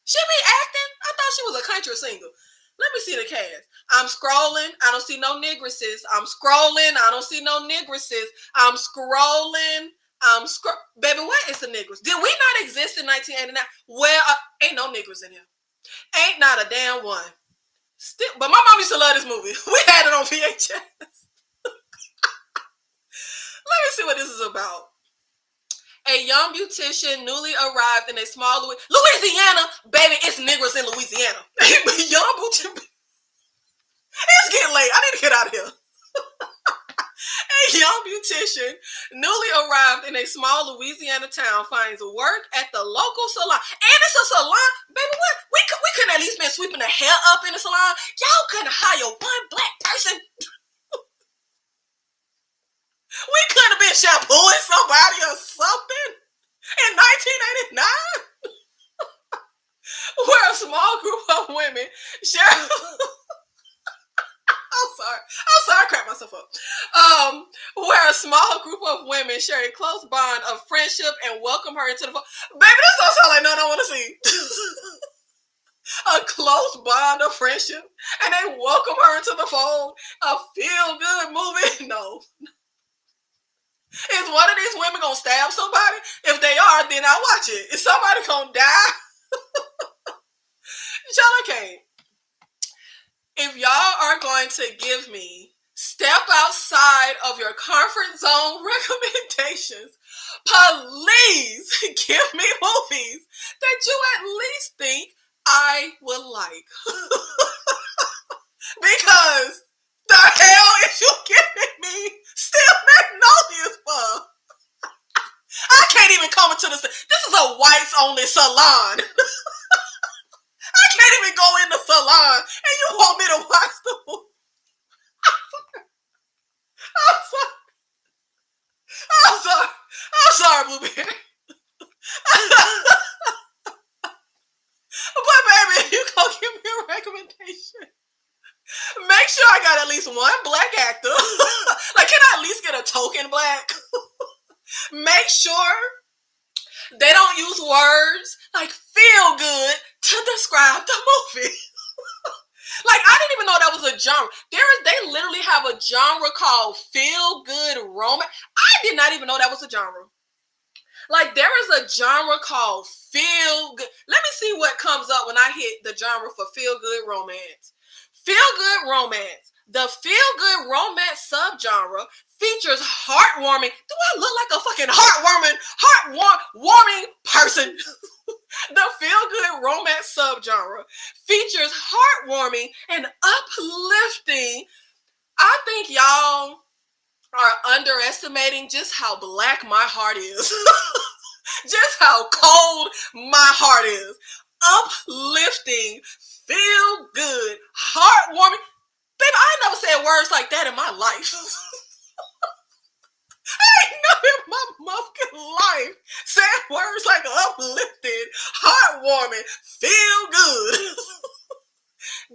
she be acting? I thought she was a country singer. Let me see the cast. I'm scrolling. I don't see no nigresses. I'm scrolling. I don't see no nigresses. I'm scrolling. Baby, where is the niggers? Did we not exist in 1989? Well, ain't no niggers in here. Ain't not a damn one. Still, but my mom used to love this movie. We had it on VHS. Let me see what this is about. A young beautician newly arrived in a small Louisiana. Baby, it's niggers in Louisiana. Young beautician. It's getting late. I need to get out of here. A young beautician newly arrived in a small Louisiana town finds work at the local salon. And it's a salon. Baby, what? We couldn't at least been sweeping the hair up in the salon. Y'all couldn't hire one black person. We could have been shampooing somebody or something in 1989. Where a small group of women share. I'm sorry, I cracked myself up. Where a small group of women share a close bond of friendship and welcome her into the fold. Baby, this don't sound like nothing I want to see. A close bond of friendship and they welcome her into the fold. A feel-good movie? No. Is one of these women gonna stab somebody? If they are, then I'll watch it. Is somebody gonna die? Y'all can't. If y'all are going to give me step outside of your comfort zone recommendations, please give me movies that you at least think I would like. Because the hell is you giving me Still Magnolias for? I can't even come into this. This is a whites only salon. I can't even go in the salon and you want me to watch the movie. I'm sorry, Blueberry. But baby, you gonna give me a recommendation. Make sure I got at least one black actor. Like, can I at least get a token black? Make sure they don't use words like feel good to describe the movie. Like, I didn't even know that was a genre. They literally have a genre called feel good romance. I did not even know that was a genre. Like, there is a genre called feel good. Let me see what comes up when I hit the genre for feel good romance. Feel good romance. The feel good romance subgenre features heartwarming. Do I look like a fucking heartwarming person? The feel good romance subgenre features heartwarming and uplifting. I think y'all are underestimating just how black my heart is. Just how cold my heart is. Uplifting, feel good, heartwarming. Baby, I ain't never said words like that in my life. I ain't never in my motherfucking life said words like uplifted, heartwarming, feel good.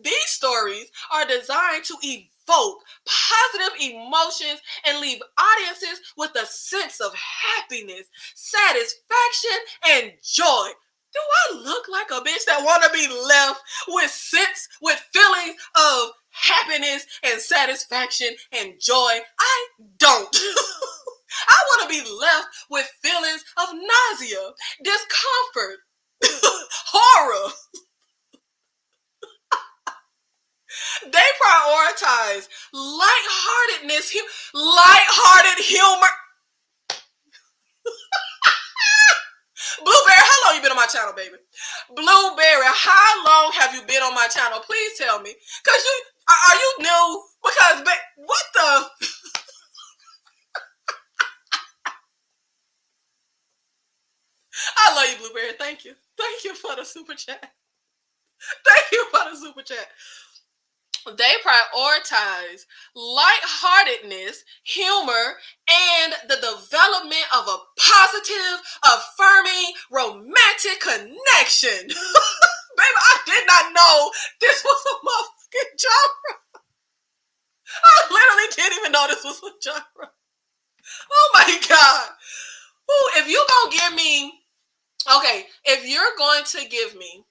These stories are designed to evoke evoke positive emotions and leave audiences with a sense of happiness, satisfaction, and joy. Do I look like a bitch that want to be left with feelings of happiness and satisfaction and joy? I don't. I want to be left with feelings of nausea, discomfort, horror. They prioritize lighthearted humor. Blueberry, how long you been on my channel, baby? Blueberry, how long have you been on my channel? Please tell me. Because are you new? Because, what the? I love you, Blueberry. Thank you. Thank you for the super chat. Thank you for the super chat. They prioritize lightheartedness, humor, and the development of a positive, affirming, romantic connection. Baby, I did not know this was a motherfucking genre. I literally didn't even know this was a genre. Oh my God. Ooh, if you're going to give me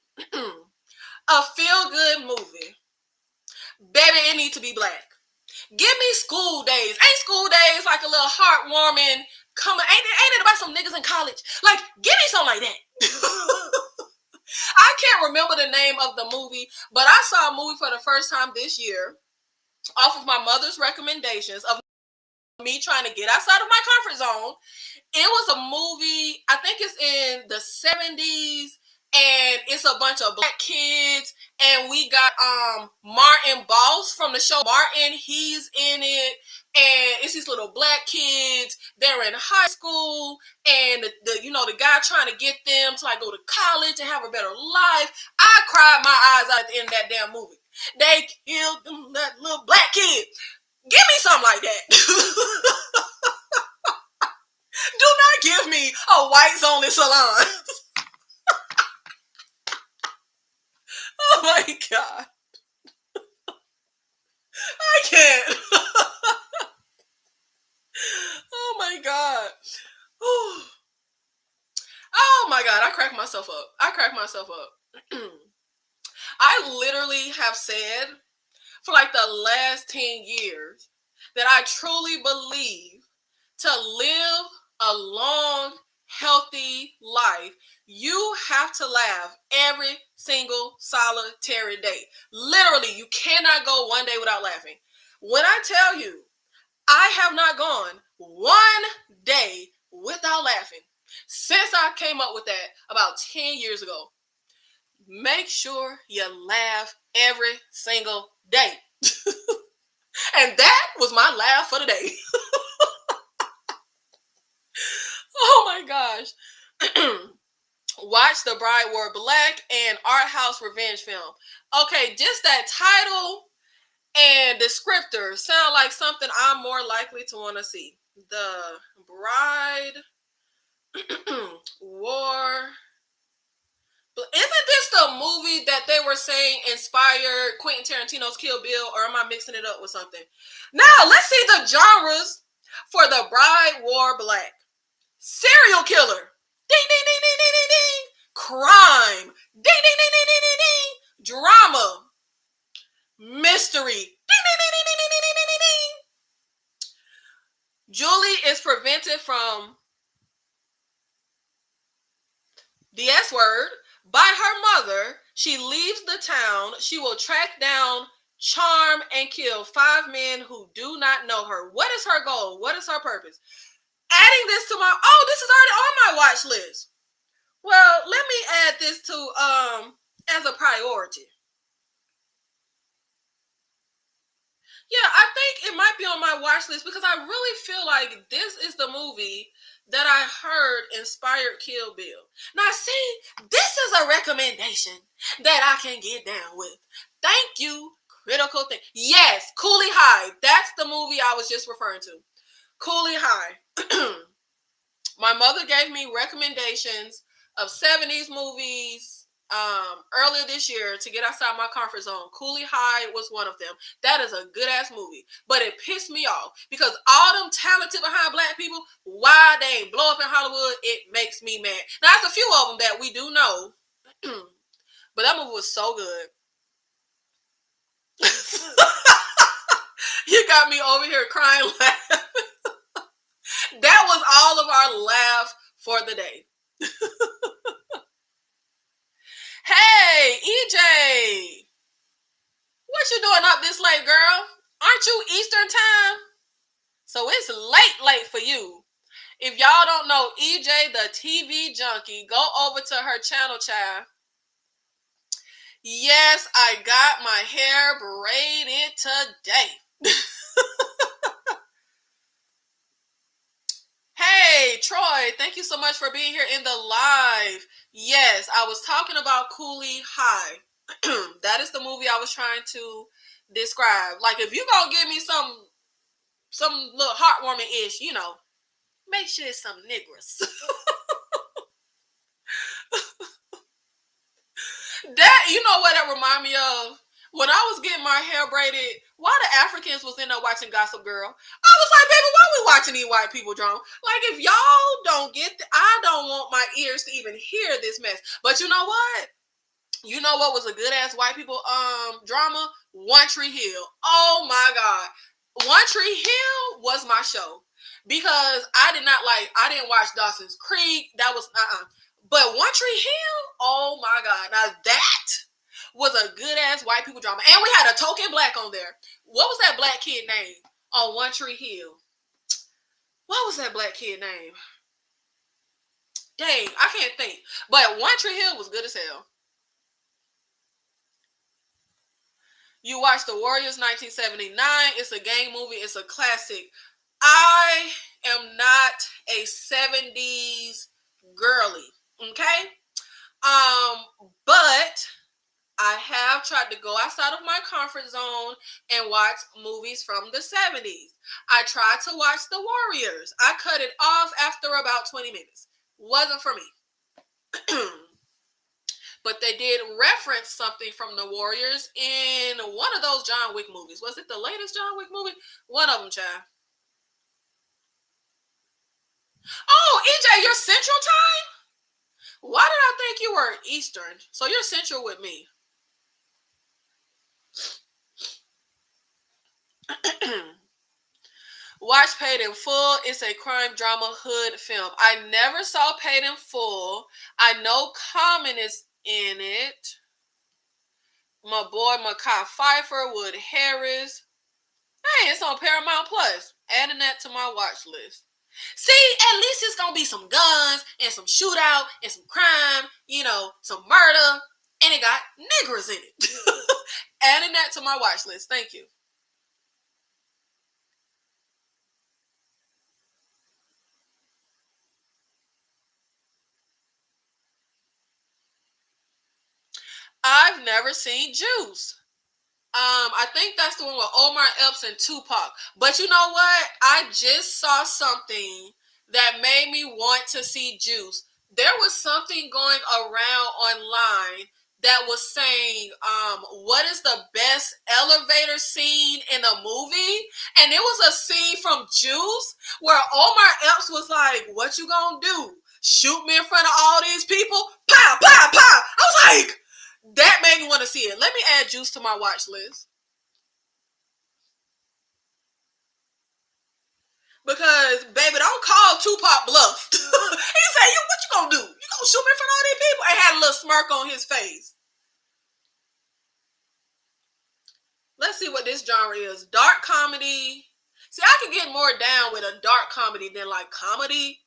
a feel-good movie, baby, it needs to be black. Give me School Days. Ain't School Days like a little heartwarming ain't it about some niggas in college? Like, give me something like that. I can't remember the name of the movie, but I saw a movie for the first time this year off of my mother's recommendations of me trying to get outside of my comfort zone. It was a movie, I think it's in the 70s, and it's a bunch of black kids, and we got Martin Boss from the show Martin. He's in it, and it's these little black kids. They're in high school, and the guy trying to get them to like go to college and have a better life. I cried my eyes out at the end of that damn movie. They killed that little black kid. Give me something like that. Do not give me a whites only salon. Oh my God. I can't. Oh my God. Oh my God. I cracked myself up. I literally have said for like the last 10 years that I truly believe to live a long, healthy life, you have to laugh every single solitary day. Literally, you cannot go one day without laughing. When I tell you, I have not gone one day without laughing since I came up with that about 10 years ago. Make sure you laugh every single day. And that was my laugh for the day. Oh my gosh. Watch The Bride Wore Black and Art House Revenge film. Okay, just that title and descriptor sound like something I'm more likely to want to see. The Bride Wore. Isn't this the movie that they were saying inspired Quentin Tarantino's Kill Bill, or am I mixing it up with something? Now, let's see the genres for The Bride Wore Black. Serial killer. Ding, ding, ding, ding, ding, ding, ding. Crime. Ding, ding, ding, ding, ding, ding, ding. Drama. Mystery. Ding, ding, ding, ding, ding, ding, ding, ding, ding. Julie is prevented from the S word by her mother. She leaves the town. She will track down, charm, and kill 5 men who do not know her. What is her goal? What is her purpose? Adding this to this is already on my watch list. Well, let me add this to as a priority. Yeah, I think it might be on my watch list because I really feel like this is the movie that I heard inspired Kill Bill. Now, see, this is a recommendation that I can get down with. Thank you, Critical Thing. Yes, Cooley High. That's the movie I was just referring to. Cooley High. My mother gave me recommendations of 70s movies earlier this year to get outside my comfort zone. Cooley High was one of them. That is a good ass movie, but it pissed me off because all them talented behind black people, why they ain't blow up in Hollywood, it makes me mad. Now there's a few of them that we do know, but that movie was so good. You got me over here crying laughing. That was all of our laugh for the day. Hey, EJ, what you doing up this late, girl? Aren't you Eastern time? So it's late for you. If y'all don't know EJ the TV junkie, go over to her channel, child. Yes, I got my hair braided today. Hey, Troy, thank you so much for being here in the live. Yes, I was talking about Cooley High. That is the movie I was trying to describe. Like, if you gonna give me some little heartwarming-ish, you know, make sure it's some niggers. That, you know what that remind me of? When I was getting my hair braided, while the Africans was in there watching Gossip Girl, I was like, baby, why we watching these white people drama? Like, if y'all don't get I don't want my ears to even hear this mess. But you know what? You know what was a good ass white people drama? One Tree Hill. Oh my God. One Tree Hill was my show. Because I didn't watch Dawson's Creek. That was But One Tree Hill, oh my God. Now that was a good ass white people drama. And we had a token black on there. What was that black kid name on One Tree Hill? What was that black kid name? Dang, I can't think. But One Tree Hill was good as hell. You watch The Warriors 1979. It's a gang movie. It's a classic. I am not a 70s girly. Okay? But I have tried to go outside of my comfort zone and watch movies from the 70s. I tried to watch The Warriors. I cut it off after about 20 minutes. Wasn't for me. But they did reference something from the Warriors in one of those John Wick movies. Was it the latest John Wick movie? One of them, child. Oh, EJ, you're Central Time? Why did I think you were Eastern? So you're Central with me. Watch Paid in Full. It's a crime drama hood film. I never saw Paid in Full. I know Common is in it. My boy Mekhi Phifer, Wood Harris. Hey, it's on Paramount Plus. Adding that to my watch list. See, at least it's gonna be some guns and some shootout and some crime, you know, some murder, and it got niggers in it. Adding that to my watch list. Thank you. I've never seen Juice. I think that's the one with Omar Epps and Tupac. But you know what? I just saw something that made me want to see Juice. There was something going around online that was saying, what is the best elevator scene in a movie? And it was a scene from Juice where Omar Epps was like, what you gonna do? Shoot me in front of all these people? Pow, pow, pow! I was like, that made me want to see it. Let me add Juice to my watch list. Because, baby, don't call Tupac bluffed. He said, what you gonna do? You gonna shoot me in front of all these people? And had a little smirk on his face. Let's see what this genre is. Dark comedy. See, I can get more down with a dark comedy than like comedy,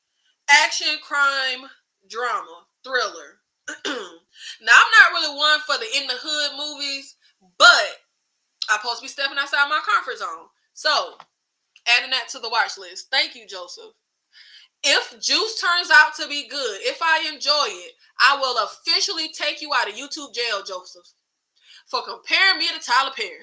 action, crime, drama, thriller. Now, I'm not really one for the in the hood movies, but I'm supposed to be stepping outside my comfort zone. So, adding that to the watch list. Thank you, Joseph. If Juice turns out to be good, if I enjoy it, I will officially take you out of YouTube jail, Joseph, for comparing me to Tyler Perry.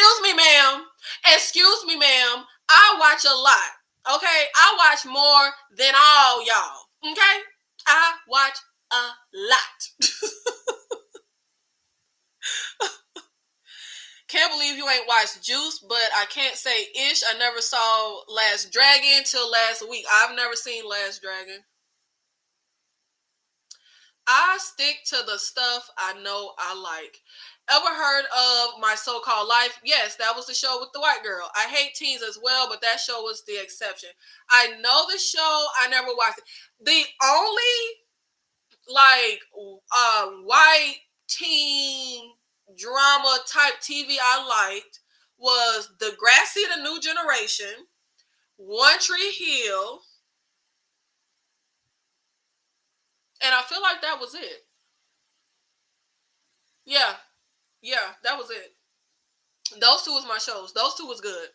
Excuse me, ma'am. Excuse me, ma'am. I watch a lot. Okay? I watch more than all y'all. Okay? I watch a lot. Can't believe you ain't watched Juice, but I can't say ish. I never saw Last Dragon till last week. I've never seen Last Dragon. I stick to the stuff I know I like. Ever heard of My So-Called Life? Yes, that was the show with the white girl. I hate teens as well, but that show was the exception. I know the show. I never watched it. The only white teen drama type TV I liked was Degrassi, The New Generation, One Tree Hill, and I feel like that was it. Yeah, that was it. Those two was my shows. Those two was good.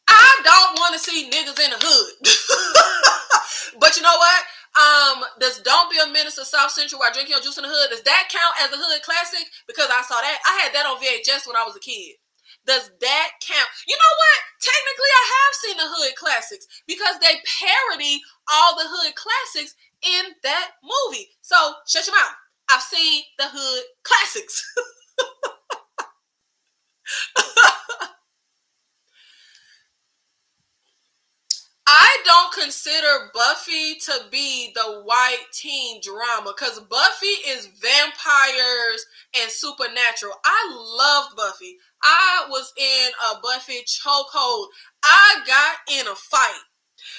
I don't want to see niggas in the hood. But you know what? Does Don't Be a Menace to South Central while drinking your juice in the hood, does that count as a hood classic? Because I saw that. I had that on VHS when I was a kid. Does that count? You know what? Technically, I have seen the hood classics because they parody all the hood classics in that movie. So, shut your mouth. I've seen the hood classics. I don't consider Buffy to be the white teen drama because Buffy is vampires and supernatural. I loved Buffy. I was in a Buffy chokehold. I got in a fight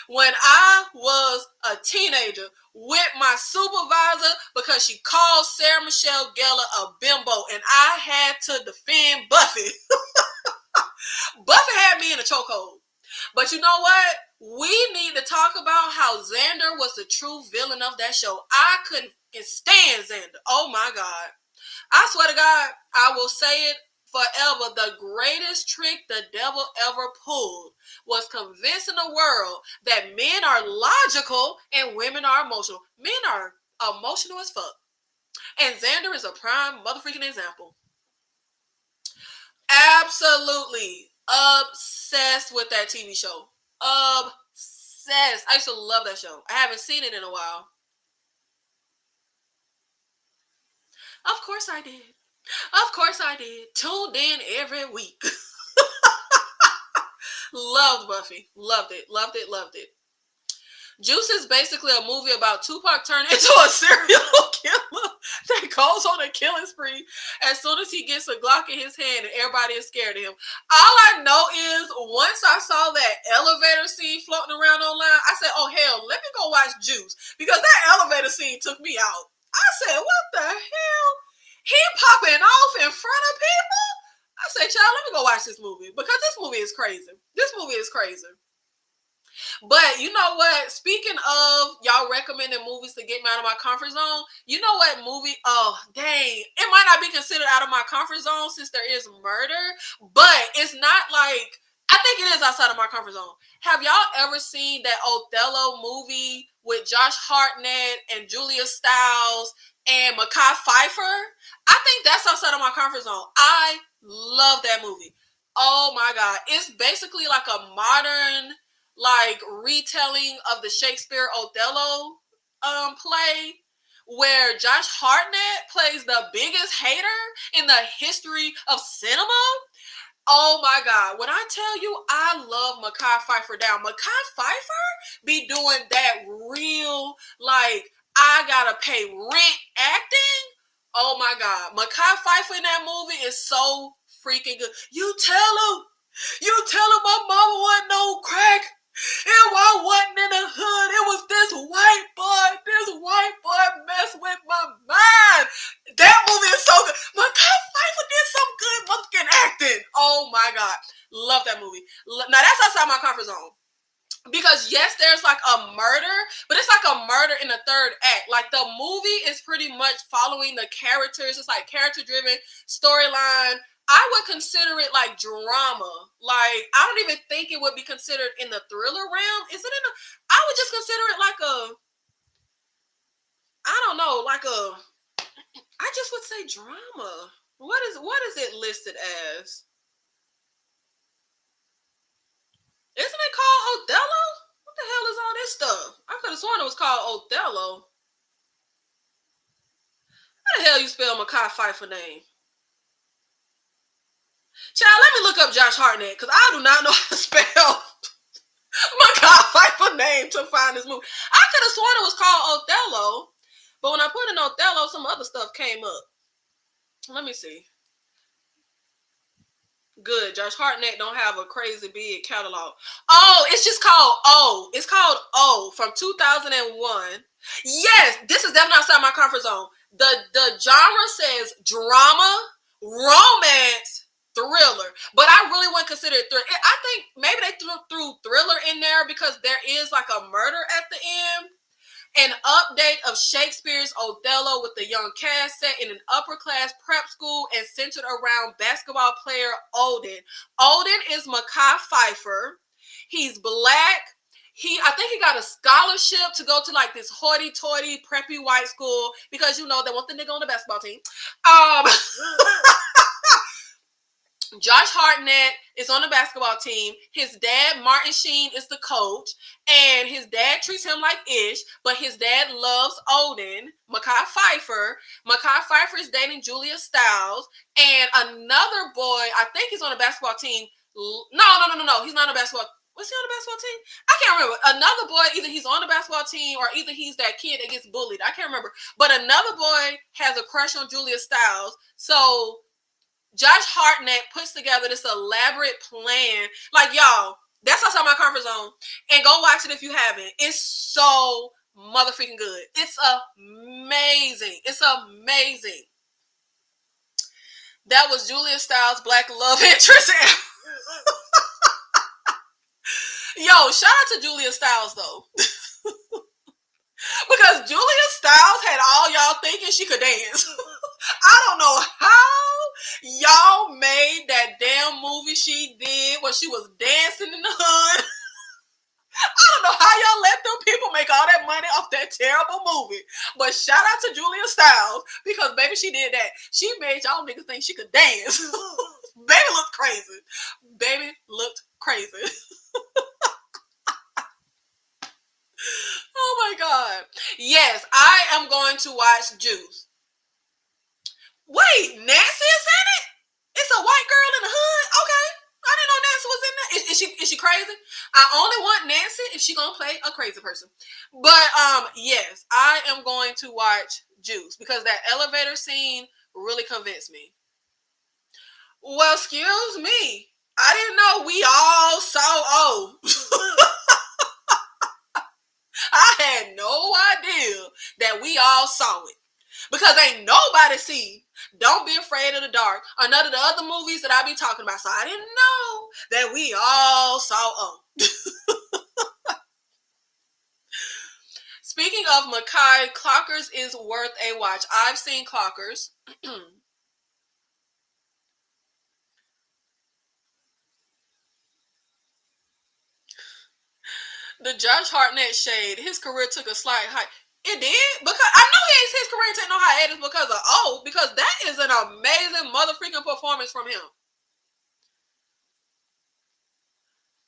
when I was a teenager with my supervisor because she called Sarah Michelle Gellar a bimbo and I had to defend Buffy. Buffy had me in a chokehold. But you know what? We need to talk about how Xander was the true villain of that show. I couldn't stand Xander. Oh my God. I swear to God, I will say it forever. The greatest trick the devil ever pulled was convincing the world that men are logical and women are emotional. Men are emotional as fuck. And Xander is a prime motherfucking example. Absolutely obsessed with that TV show. Obsessed. I used to love that show. I haven't seen it in a while. Of course I did. Of course I did. Tuned in every week. Loved Buffy. Loved it. Loved it. Loved it. Juice is basically a movie about Tupac turning into a serial killer that goes on a killing spree as soon as he gets a Glock in his hand and everybody is scared of him. All I know is once I saw that elevator scene floating around online, I said, oh hell, let me go watch Juice because that elevator scene took me out. I said, what the hell? He popping off in front of people? I said, child, let me go watch this movie because this movie is crazy. This movie is crazy. But you know what? Speaking of y'all recommending movies to get me out of my comfort zone, you know what movie? Oh, dang. It might not be considered out of my comfort zone since there is murder, but it's not like, I think it is outside of my comfort zone. Have y'all ever seen that Othello movie with Josh Hartnett and Julia Stiles and Mekhi Phifer? I think that's outside of my comfort zone. I love that movie. Oh my God. It's basically like a modern retelling of the Shakespeare Othello play where Josh Hartnett plays the biggest hater in the history of cinema. Oh my God. When I tell you I love Mekhi Phifer down, Mekhi Phifer be doing that real, I gotta pay rent acting. Oh my God. Mekhi Phifer in that movie is so freaking good. You tell him my mama wasn't no crack. It wasn't in the hood. It was this white boy. This white boy messed with my mind. That movie is so good. Mekhi Phifer did some good motherfucking acting. Oh my God. Love that movie. Now that's outside my comfort zone. Because yes, there's like a murder, but it's like a murder in the third act. Like the movie is pretty much following the characters. It's like character-driven storyline. I would consider it like drama. Like I don't even think it would be considered in the thriller realm. Is it in a? I would just consider it like a. I don't know, like a. I just would say drama. What is it listed as? Isn't it called Othello? What the hell is all this stuff? I could have sworn it was called Othello. How the hell you spell Mekhi Phifer name? Child, let me look up Josh Hartnett, because I do not know how to spell Mekhi Phifer name to find this movie. I could have sworn it was called Othello, but when I put in Othello, some other stuff came up. Let me see. Good. Josh Hartnett don't have a crazy big catalog. Oh, it's just called O. It's called O from 2001. Yes, this is definitely outside my comfort zone. The genre says drama, romance, thriller, but I really wouldn't consider it thriller. I think maybe they threw thriller in there because there is like a murder at the end. An update of Shakespeare's Othello with the young cast set in an upper-class prep school and centered around basketball player Odin. Odin is Mekhi Phifer. He's black. I think he got a scholarship to go to like this hoity-toity preppy white school because, you know, they want the nigga on the basketball team. Josh Hartnett is on the basketball team. His dad, Martin Sheen, is the coach. And his dad treats him like ish, but his dad loves Odin, Mekhi Phifer. Mekhi Phifer is dating Julia Stiles. And another boy, I think he's on the basketball team. No. He's not on the basketball. Was he on the basketball team? I can't remember. Another boy, either he's on the basketball team or either he's that kid that gets bullied. I can't remember. But another boy has a crush on Julia Stiles. So Josh Hartnett puts together this elaborate plan. Like, y'all, that's outside my comfort zone. And go watch it if you haven't. It's so motherfucking good. It's amazing. It's amazing. That was Julia Stiles' black love interest. Yo, shout out to Julia Stiles, though. Because Julia Stiles had all y'all thinking she could dance. I don't know how y'all made that damn movie she did when she was dancing in the hood. I don't know how y'all let them people make all that money off that terrible movie. But shout out to Julia Stiles because, baby, she did that. She made y'all niggas think she could dance. Baby looked crazy. Baby looked crazy. Oh my God. Yes, I am going to watch Juice. Wait, Nancy is in it? It's a white girl in the hood? Okay. I didn't know Nancy was in there. Is she crazy? I only want Nancy if she gonna play a crazy person. But yes, I am going to watch Juice because that elevator scene really convinced me. Well, excuse me. I didn't know we all saw I had no idea that we all saw it. Because ain't nobody seen Don't Be Afraid of the Dark or none of the other movies that I be talking about. So I didn't know that we all saw Speaking of Mekhi, Clockers is worth a watch. I've seen Clockers. The Josh Hartnett shade, his career took a slight hike. It did? Because I know his career take no hiatus because of because that is an amazing motherfucking performance from him.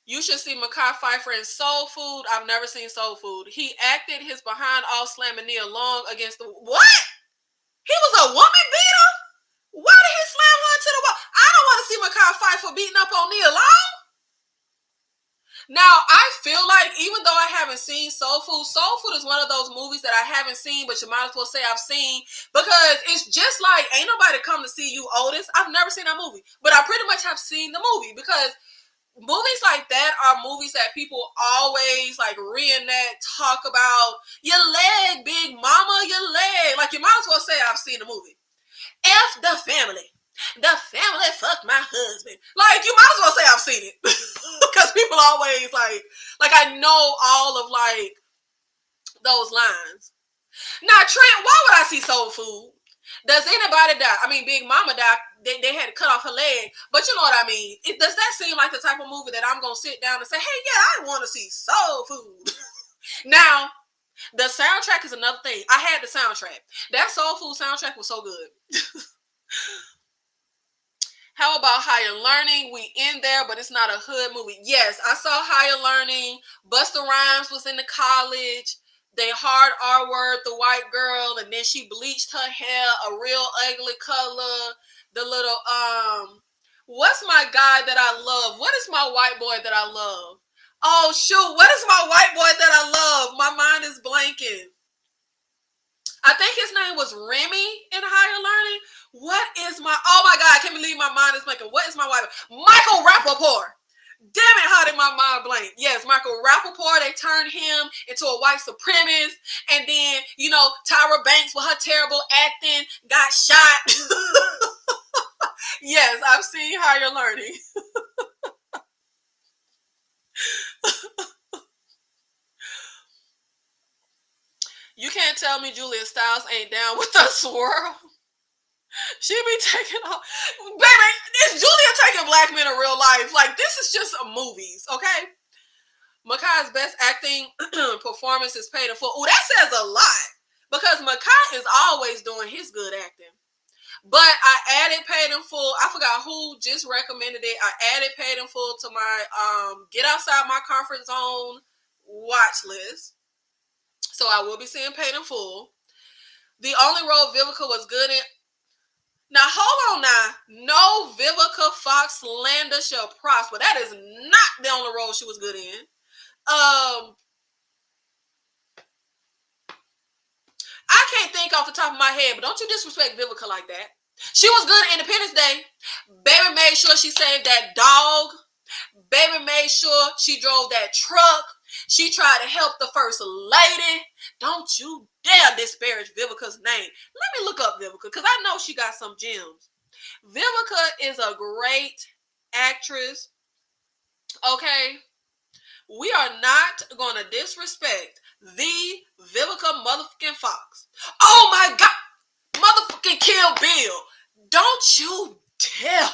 You should see Mekhi Phifer in Soul Food. I've never seen Soul Food. He acted his behind all slamming Nia Long against the... What? He was a woman beater? Why did he slam her to the wall? I don't want to see Mekhi Phifer beating up on Nia Long. Now, I feel like even though I haven't seen Soul Food is one of those movies that I haven't seen, but you might as well say I've seen, because it's just like, ain't nobody come to see you, Otis. I've never seen that movie, but I pretty much have seen the movie because movies like that are movies that people always like reenact, talk about. Your leg, big mama, your leg. Like, you might as well say I've seen the movie. F the family. The family fucked my husband. Like, you might as well say I've seen it. Because people always like I know all of like those lines. Now, Trent, why would I see Soul Food? Does anybody die? I mean, Big Mama died. They had to cut off her leg. But you know what I mean. Does that seem like the type of movie that I'm going to sit down and say, hey, yeah, I want to see Soul Food. Now, the soundtrack is another thing. I had the soundtrack. That Soul Food soundtrack was so good. How about Higher Learning? We in there, but it's not a hood movie. Yes, I saw Higher Learning. Busta Rhymes was in the college. They hard R word the white girl, and then she bleached her hair a real ugly color. The little what's my guy that I love? What is my white boy that I love? Oh shoot, what is my white boy that I love? My mind is blanking. I think his name was Remy in Higher Learning. What is my, oh my God, I can't believe my mind is blanking. What is my white boy? Michael Rappaport. Damn it, how did my mind blank? Yes, Michael Rappaport, they turned him into a white supremacist. And then, you know, Tyra Banks with her terrible acting got shot. Yes, I've seen Higher Learning. You can't tell me Julia Stiles ain't down with the swirl. She be taking off. Baby, is Julia taking black men in real life? Like, this is just movies, okay? Makai's best acting performance is paid in full. Oh, that says a lot. Because Makai is always doing his good acting. But I added paid in full. I forgot who just recommended it. I added paid in full to my get outside my comfort zone watch list. So I will be seeing paid in full. The only role Vivica was good in. Now hold on now. No Vivica Fox slander shall prosper. That is not the only role she was good in. I can't think off the top of my head, but don't you disrespect Vivica like that. She was good at Independence Day. Baby made sure she saved that dog. Baby made sure she drove that truck. She tried to help the first lady. Don't you dare disparage Vivica's name. Let me look up Vivica because I know she got some gems. Vivica is a great actress. Okay? We are not going to disrespect the Vivica motherfucking Fox. Oh my God! Motherfucking Kill Bill. Don't you dare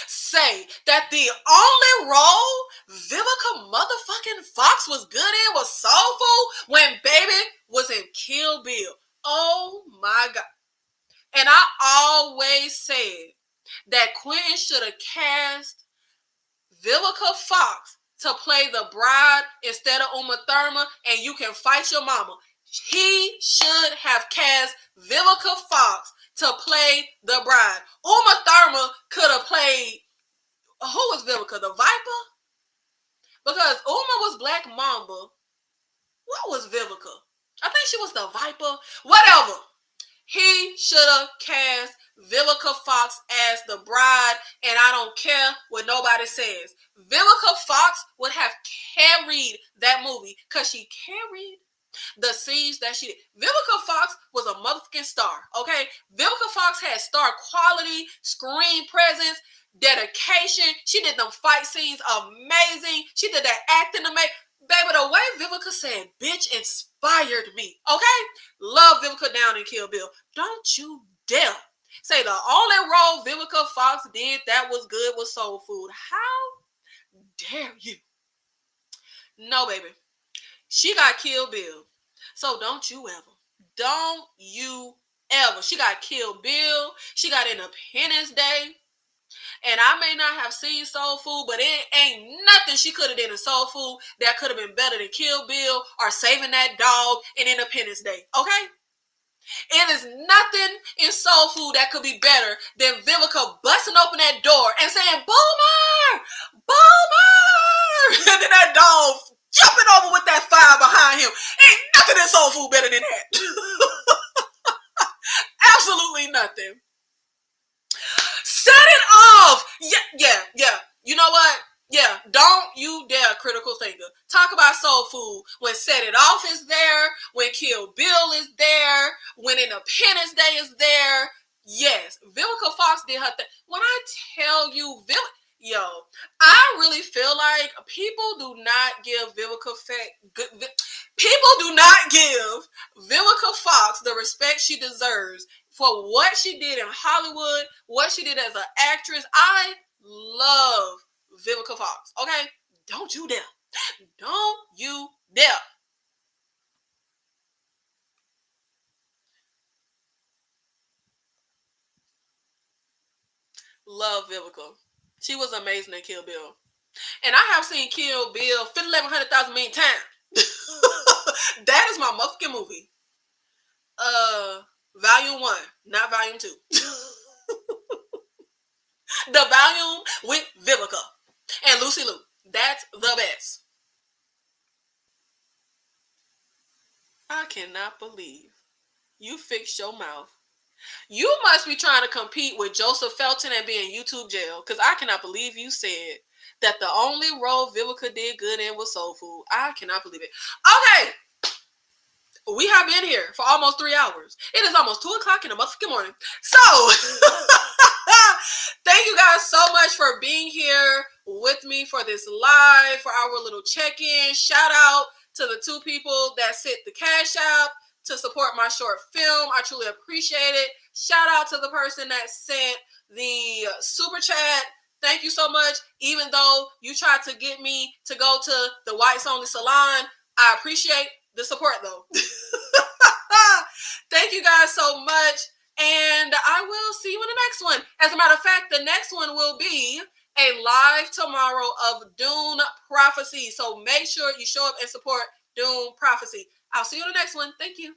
say that the only role Vivica motherfucking Fox was good in was Soul Food when baby was in Kill Bill. Oh my God. And I always said that Quentin should have cast Vivica Fox to play the bride instead of Uma Thurman, and you can fight your mama. He should have cast Vivica Fox to play the bride. Uma Thurman could have played, who was Vivica? The Viper? Because Uma was Black Mamba. What was Vivica? I think she was the Viper. Whatever. He should have cast Vivica Fox as the bride, and I don't care what nobody says. Vivica Fox would have carried that movie because she carried the scenes that she did. Vivica Fox was a motherfucking star, okay? Vivica Fox had star quality, screen presence, dedication. She did them fight scenes amazing. She did that acting amazing. Baby, the way Vivica said bitch inspired me, okay? Love Vivica down in Kill Bill. Don't you dare say the only role Vivica Fox did that was good was Soul Food. How dare you? No, baby. She got Kill Bill. So don't you ever. She got Kill Bill. She got Independence Day. And I may not have seen Soul Food, but it ain't nothing she could have done in Soul Food that could have been better than Kill Bill or Saving That Dog in Independence Day. Okay? It is nothing in Soul Food that could be better than Vivica busting open that door and saying, Boomer! Boomer! And then that dog jumping over with that fire behind him. Ain't nothing in Soul Food better than that. Absolutely nothing. Set it off. Yeah. You know what? Yeah, don't you dare, critical thinker. Talk about Soul Food when Set It Off is there, when Kill Bill is there, when Independence Day is there. Yes, Vivica Fox did her thing. When I tell you, I really feel like people do not give Vivica Fox the respect she deserves for what she did in Hollywood, what she did as an actress. I love Vivica Fox. Okay? Don't you dare. Don't you dare. Love Vivica. She was amazing in Kill Bill. And I have seen Kill Bill 1,100,000 million times. That is my motherfucking movie. Volume 1, not Volume 2. The volume with Vivica and Lucy Liu. That's the best. I cannot believe you fixed your mouth. You must be trying to compete with Joseph Felton and be in YouTube jail, because I cannot believe you said that the only role Vivica did good in was Soul Food. I cannot believe it. Okay. We have been here for almost 3 hours. It is almost 2 o'clock in the motherfucking morning. So, thank you guys so much for being here with me for this live, for our little check-in. Shout out to the 2 people that sent the Cash App to support my short film. I truly appreciate it. Shout out to the person that sent the super chat. Thank you so much. Even though you tried to get me to go to the Whites Only Salon, I appreciate the support though. Thank you guys so much. And I will see you in the next one. As a matter of fact, the next one will be a live tomorrow of Dune Prophecy. So make sure you show up and support Dune Prophecy. I'll see you in the next one. Thank you.